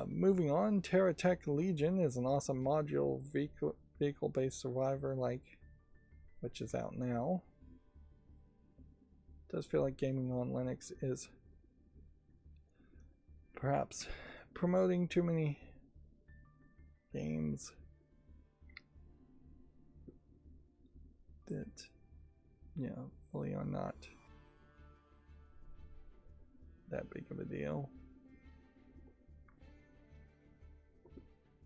Moving on, TerraTech Legion is an awesome modular vehicle-based survivor, which is out now. It does feel like gaming on Linux is perhaps promoting too many games that, really are not that big of a deal.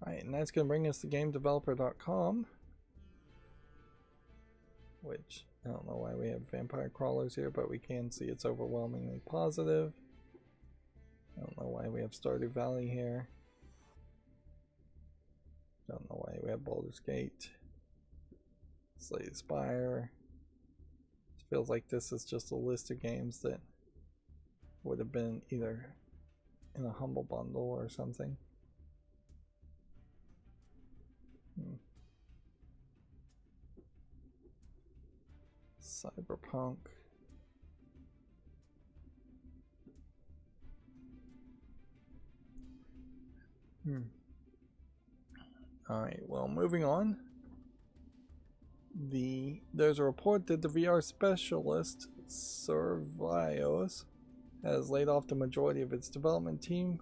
Alright, and that's going to bring us to GameDeveloper.com, which, I don't know why we have vampire crawlers here, but we can see it's overwhelmingly positive. I don't know why we have Stardew Valley here. Don't know why we have Baldur's Gate. Slay the Spire. It feels like this is just a list of games that would have been either in a humble bundle or something. Cyberpunk. Alright, well, moving on. There's a report that the VR specialist Survios has laid off the majority of its development team.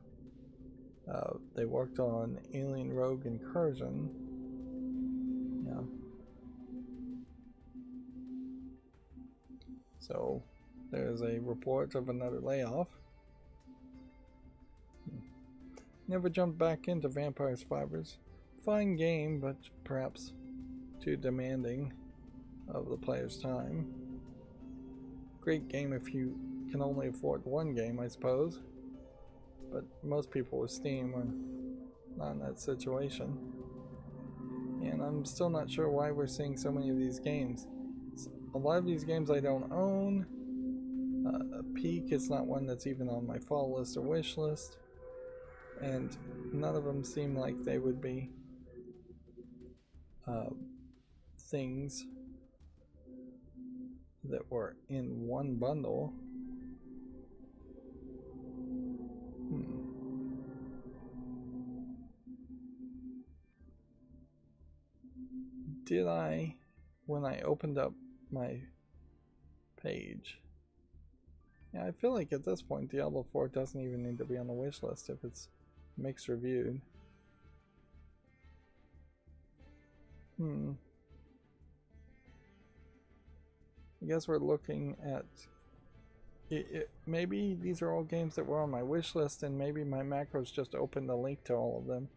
They worked on Alien Rogue Incursion. Yeah. So there's a report of another layoff. Never jumped back into Vampire Survivors. Fine game, but perhaps too demanding of the player's time. Great game if you can only afford one game, I suppose. But most people with Steam are not in that situation. And I'm still not sure why we're seeing so many of these games. A lot of these games I don't own. Peak is not one that's even on my fall list or wish list. And none of them seem like they would be things that were in one bundle. Did I, when I opened up my page? Yeah, I feel like at this point Diablo 4 doesn't even need to be on the wish list if it's mixed reviewed. I guess we're looking at maybe these are all games that were on my wish list, and maybe my macros just opened the link to all of them.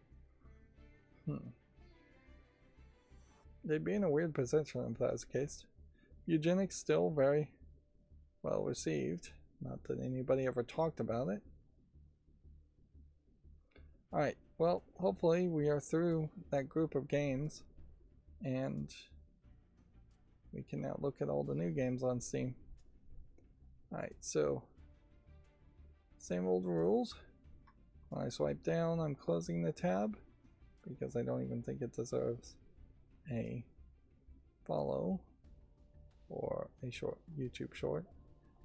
They'd be in a weird position if that was the case. Eugenics still very well received. Not that anybody ever talked about it. Alright, well, hopefully we are through that group of games, and we can now look at all the new games on Steam. Alright, so same old rules. When I swipe down, I'm closing the tab because I don't even think it deserves a follow or a short YouTube short.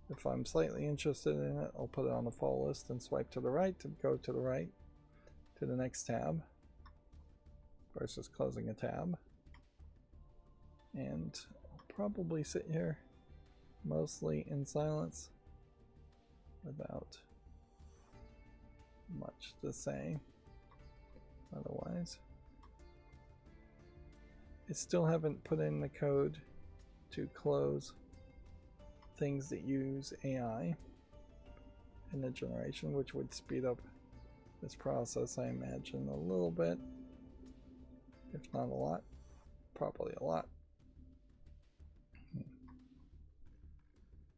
If I'm slightly interested in it, I'll put it on the follow list and swipe to the right to go to the right to the next tab versus closing a tab. And I'll probably sit here mostly in silence without much to say otherwise. I still haven't put in the code to close things that use AI in the generation, which would speed up this process, I imagine, a little bit, if not a lot, probably a lot.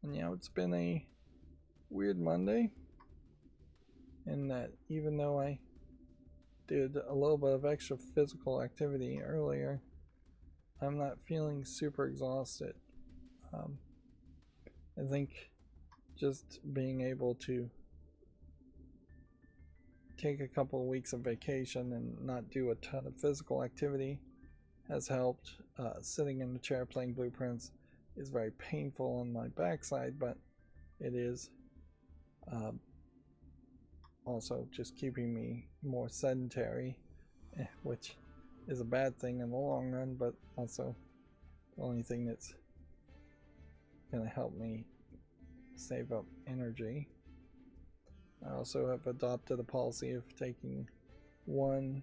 And yeah, it's been a weird Monday in that even though I did a little bit of extra physical activity earlier, I'm not feeling super exhausted. I think just being able to take a couple of weeks of vacation and not do a ton of physical activity has helped. Sitting in the chair playing Blueprints is very painful on my backside, but it is also just keeping me more sedentary, which is a bad thing in the long run, but also the only thing that's going to help me save up energy. I also have adopted a policy of taking one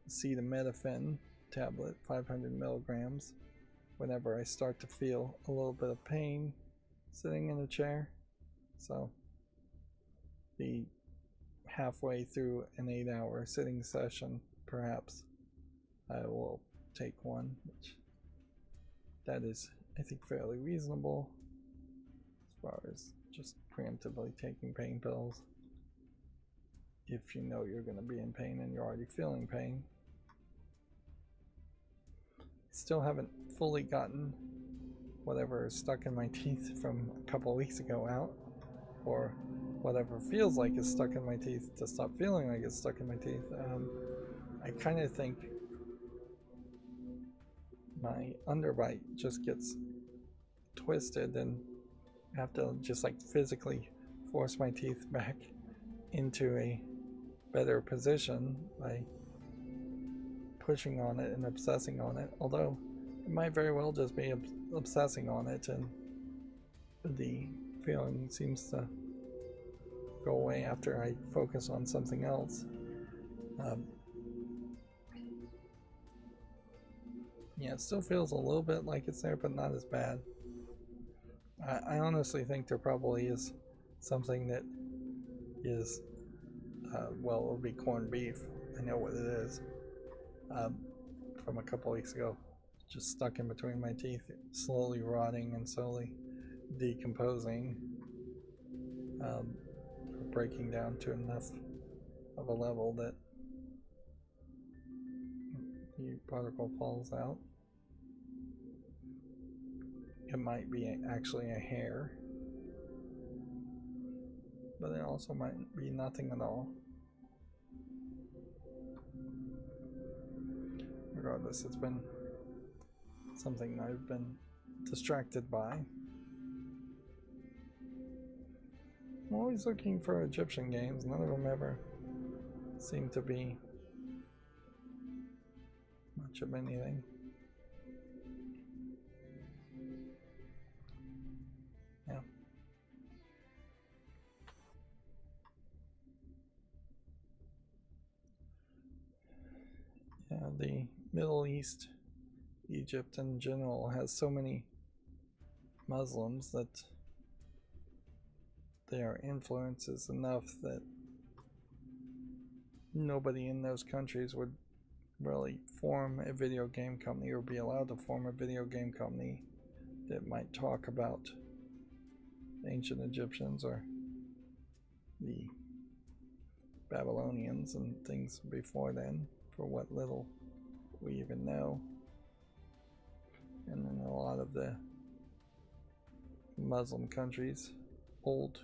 acetaminophen tablet, 500 milligrams, whenever I start to feel a little bit of pain sitting in a chair. So the halfway through an 8-hour sitting session, perhaps I will take one, which that is, I think, fairly reasonable as far as just preemptively taking pain pills if you know you're going to be in pain and you're already feeling pain. Still haven't fully gotten whatever is stuck in my teeth from a couple of weeks ago out, or whatever feels like is stuck in my teeth to stop feeling like it's stuck in my teeth. I kind of think my underbite just gets twisted and I have to just like physically force my teeth back into a better position by pushing on it and obsessing on it, although it might very well just be obsessing on it and the feeling seems to go away after I focus on something else. Yeah, it still feels a little bit like it's there, but not as bad. I honestly think there probably is something that is, well, it would be corned beef. I know what it is. From a couple weeks ago, just stuck in between my teeth, slowly rotting and slowly decomposing, breaking down to enough of a level that the particle falls out. It might be actually a hair, but it also might be nothing at all. Regardless, it's been something I've been distracted by. I'm always looking for Egyptian games. None of them ever seem to be much of anything. Yeah. Yeah, the Middle East, Egypt in general, has so many Muslims that their influence is enough that nobody in those countries would really form a video game company or be allowed to form a video game company that might talk about ancient Egyptians or the Babylonians and things before then, for what little we even know. And in a lot of the Muslim countries, old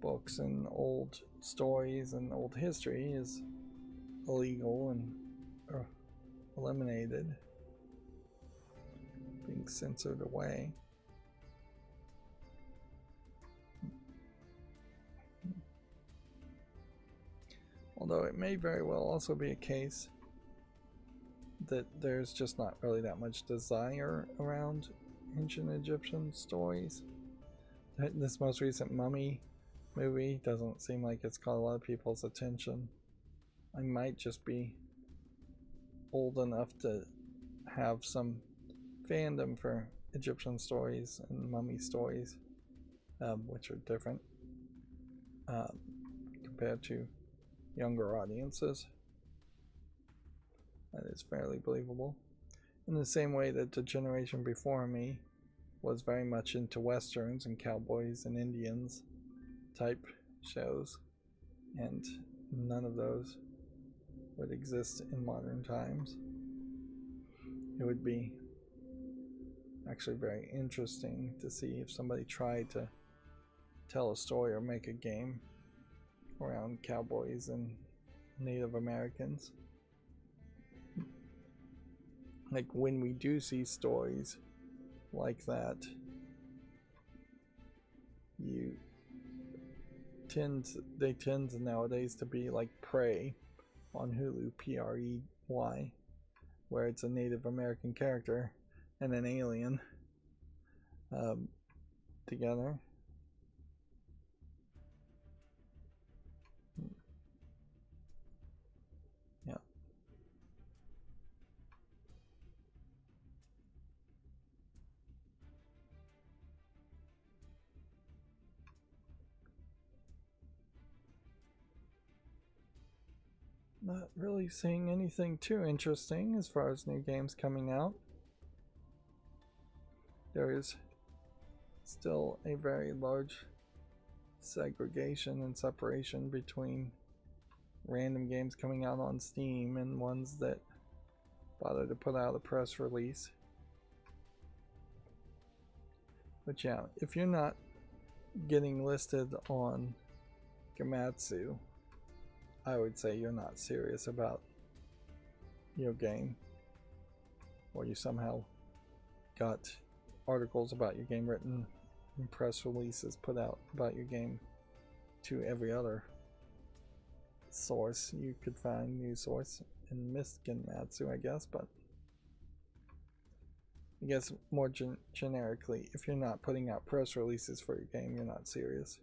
books and old stories and old history is illegal and eliminated, being censored away. Although it may very well also be a case that there's just not really that much desire around ancient Egyptian stories. This most recent Mummy movie doesn't seem like it's caught a lot of people's attention. I might just be old enough to have some fandom for Egyptian stories and mummy stories, which are different compared to younger audiences. That is fairly believable. In the same way that the generation before me was very much into westerns and cowboys and Indians type shows, and none of those would exist in modern times. It would be actually very interesting to see if somebody tried to tell a story or make a game around cowboys and Native Americans. Like, when we do see stories like that, they tend to nowadays to be like Prey on Hulu, Prey, where it's a Native American character and an alien together. Yeah. Not really seeing anything too interesting as far as new games coming out. There is still a very large segregation and separation between random games coming out on Steam and ones that bother to put out a press release. But yeah, if you're not getting listed on Gamatsu, I would say you're not serious about your game, or you somehow got articles about your game written and press releases put out about your game to every other source you could find, news source, and missed Gamatsu, I guess. But I guess more generically, if you're not putting out press releases for your game, you're not serious.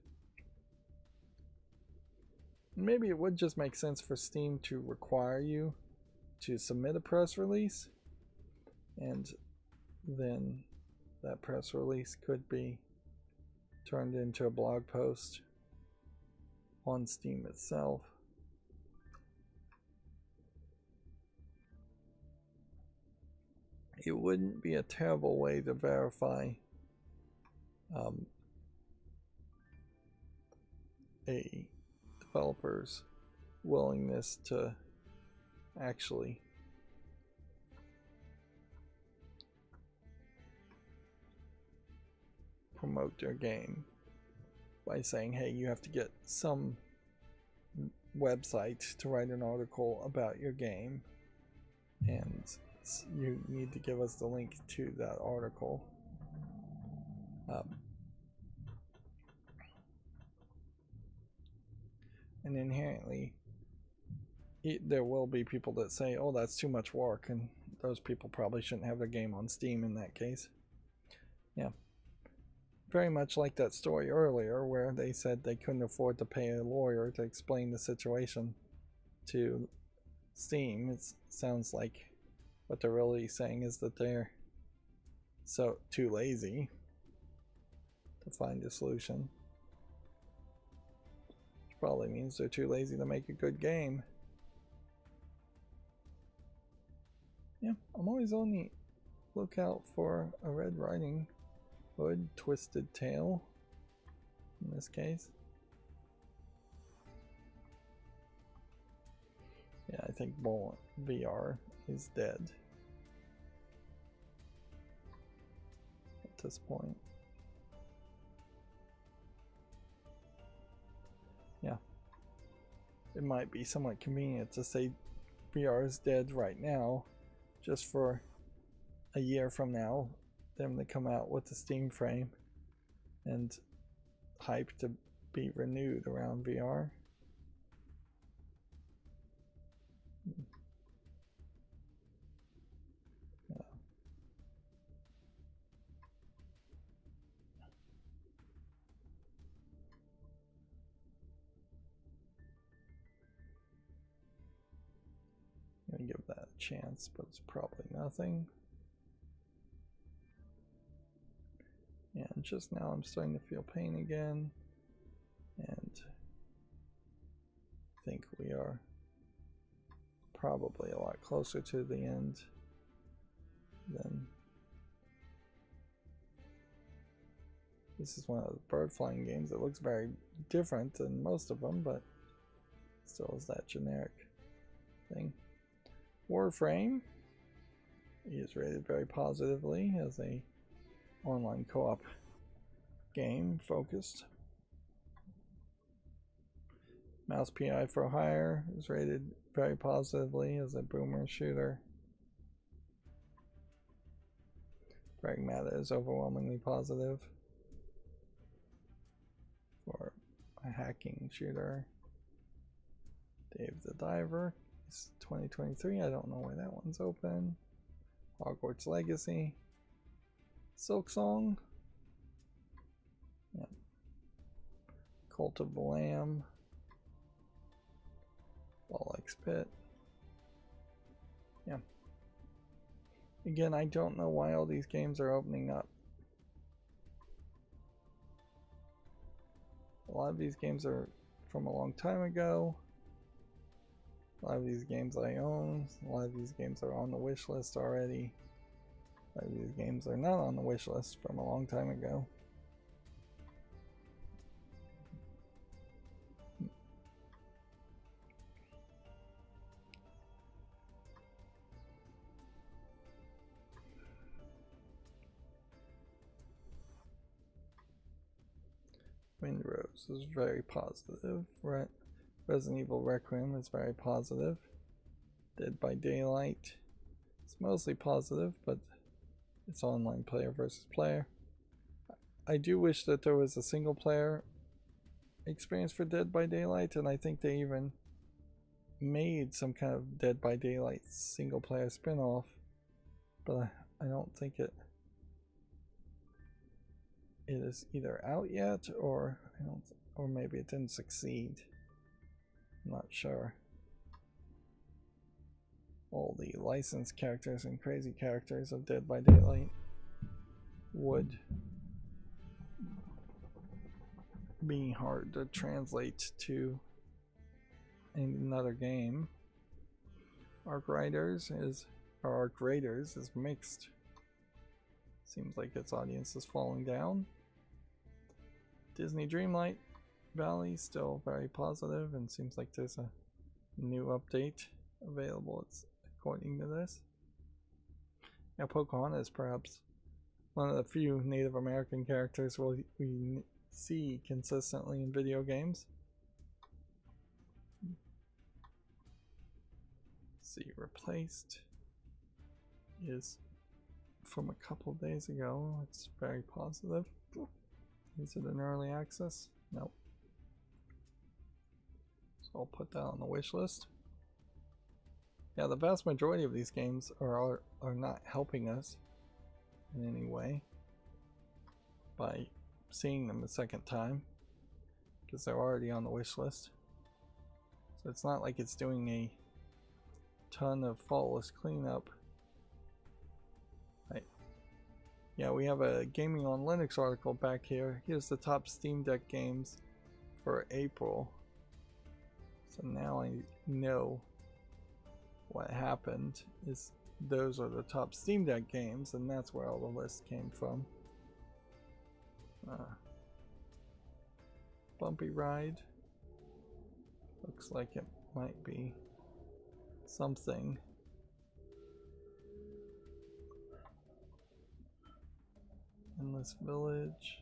Maybe it would just make sense for Steam to require you to submit a press release, and then that press release could be turned into a blog post on Steam itself. It wouldn't be a terrible way to verify a developer's willingness to actually promote their game by saying, hey, you have to get some website to write an article about your game, and you need to give us the link to that article. And inherently, there will be people that say, oh, that's too much work, and those people probably shouldn't have their game on Steam in that case. Yeah. Very much like that story earlier where they said they couldn't afford to pay a lawyer to explain the situation to Steam. It sounds like what they're really saying is that they're too lazy to find a solution. probably means they're too lazy to make a good game. Yeah, I'm always on the lookout for a Red Riding Hood twisted tail in this case. Yeah, I think Bullet VR is dead at this point. Yeah, it might be somewhat convenient to say VR is dead right now, just for a year from now, them to come out with the Steam frame and hype to be renewed around VR. Yeah. I'm gonna give that a chance, but it's probably nothing. And just now I'm starting to feel pain again, and I think we are probably a lot closer to the end than this is one of the bird flying games that looks very different than most of them, but still is that generic thing. Warframe is rated very positively as a online co-op game focused. Mouse PI for Hire is rated very positively as a boomer shooter. Pragmata is overwhelmingly positive for a hacking shooter. Dave the Diver is 2023. I don't know why that one's open. Hogwarts Legacy. Silksong. Yeah. Cult of the Lamb. Ball-X Pit. Yeah. Again, I don't know why all these games are opening up. A lot of these games are from a long time ago. A lot of these games I own. A lot of these games are on the wish list already. A lot of these games are not on the wish list from a long time ago. Windrose is very positive. Resident Evil Requiem is very positive. Dead by Daylight, it's mostly positive, but it's online player versus player. I do wish that there was a single player experience for Dead by Daylight, and I think they even made some kind of Dead by Daylight single player spin-off, but I don't think it is either out yet, or maybe it didn't succeed. I'm not sure. All the licensed characters and crazy characters of Dead by Daylight would be hard to translate to another game. Arc Raiders is mixed. Seems like its audience is falling down. Disney Dreamlight Valley still very positive, and seems like there's a new update available. It's according to this. Now Pocahontas is perhaps one of the few Native American characters we see consistently in video games. See, Replaced is from a couple days ago. It's very positive. Is it in early access? Nope. So I'll put that on the wish list. Yeah, the vast majority of these games are not helping us in any way by seeing them a second time, because they're already on the wish list. So it's not like it's doing a ton of faultless cleanup. Right. Yeah, we have a Gaming on Linux article back here. Here's the top Steam Deck games for April So now I know what happened is those are the top Steam Deck games, and that's where all the list came from. Bumpy ride. Looks like it might be something. Endless Village.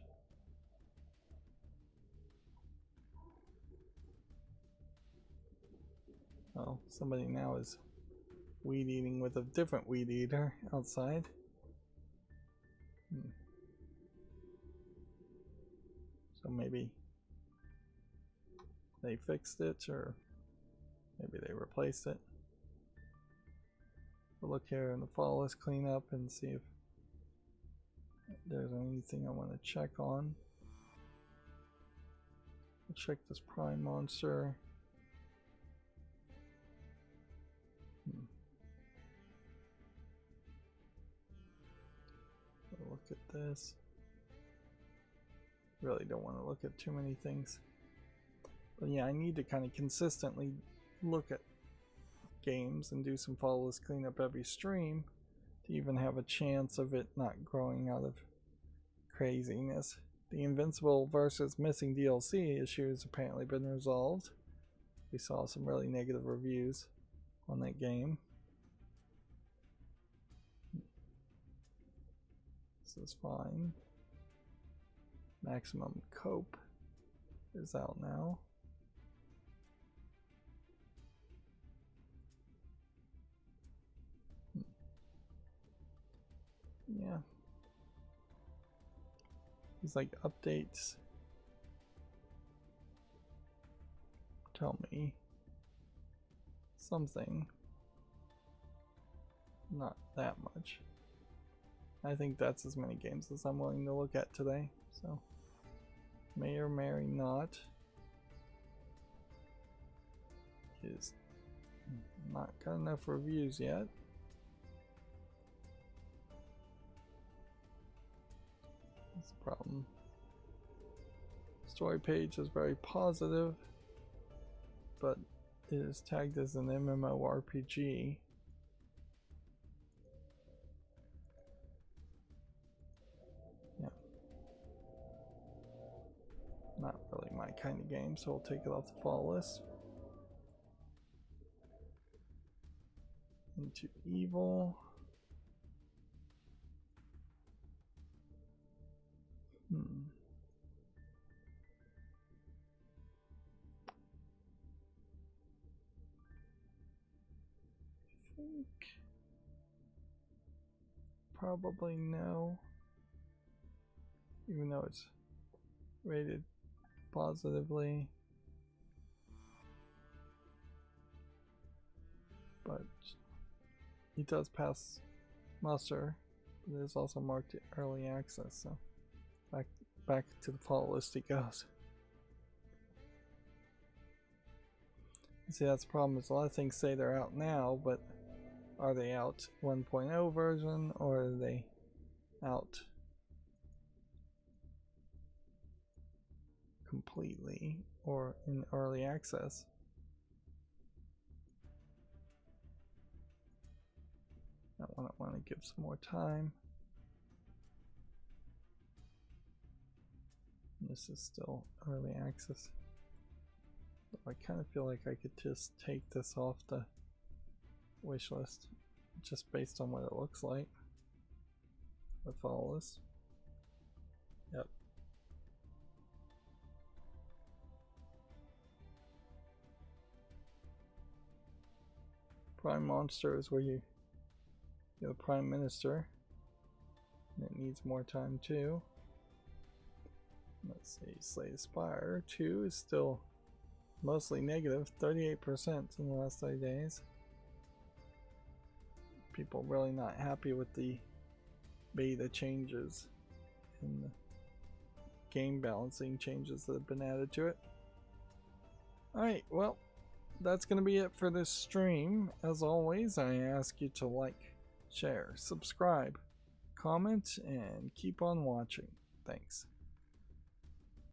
Oh, somebody now is weed eating with a different weed eater outside. So maybe they fixed it, or maybe they replaced it. We'll look here in the file list, clean up, and see if there's anything I want to check on. I'll check this Prime Monster. Look at this. Really don't want to look at too many things. But yeah, I need to kind of consistently look at games and do some follow list cleanup every stream to even have a chance of it not growing out of craziness. The Invincible versus missing DLC issue has apparently been resolved. We saw some really negative reviews on that game. This is fine. Maximum Cope is out now. Yeah. These like updates tell me something. Not that much. I think that's as many games as I'm willing to look at today, so may or may not is not got enough reviews yet. That's the problem. Story page is very positive, but it is tagged as an MMORPG. Not really my kind of game, so we'll take it off the fall list. Into Evil. I think probably no, even though it's rated positively, but it does pass muster. But it is also marked early access, so back to the fall list it goes. See, that's the problem, is a lot of things say they're out now, but are they out 1.0 version, or are they out completely or in early access? That one I want to give some more time. This is still early access. I kind of feel like I could just take this off the wish list just based on what it looks like. The follow list. Yep. Prime Monster is where you're the Prime Minister, and it needs more time too. Let's see, Slay the Spire 2 is still mostly negative, 38% in the last 30 days. People really not happy with the beta changes and the game balancing changes that have been added to it. Alright, well, that's going to be it for this stream. As always, I ask you to like, share, subscribe, comment, and keep on watching. Thanks.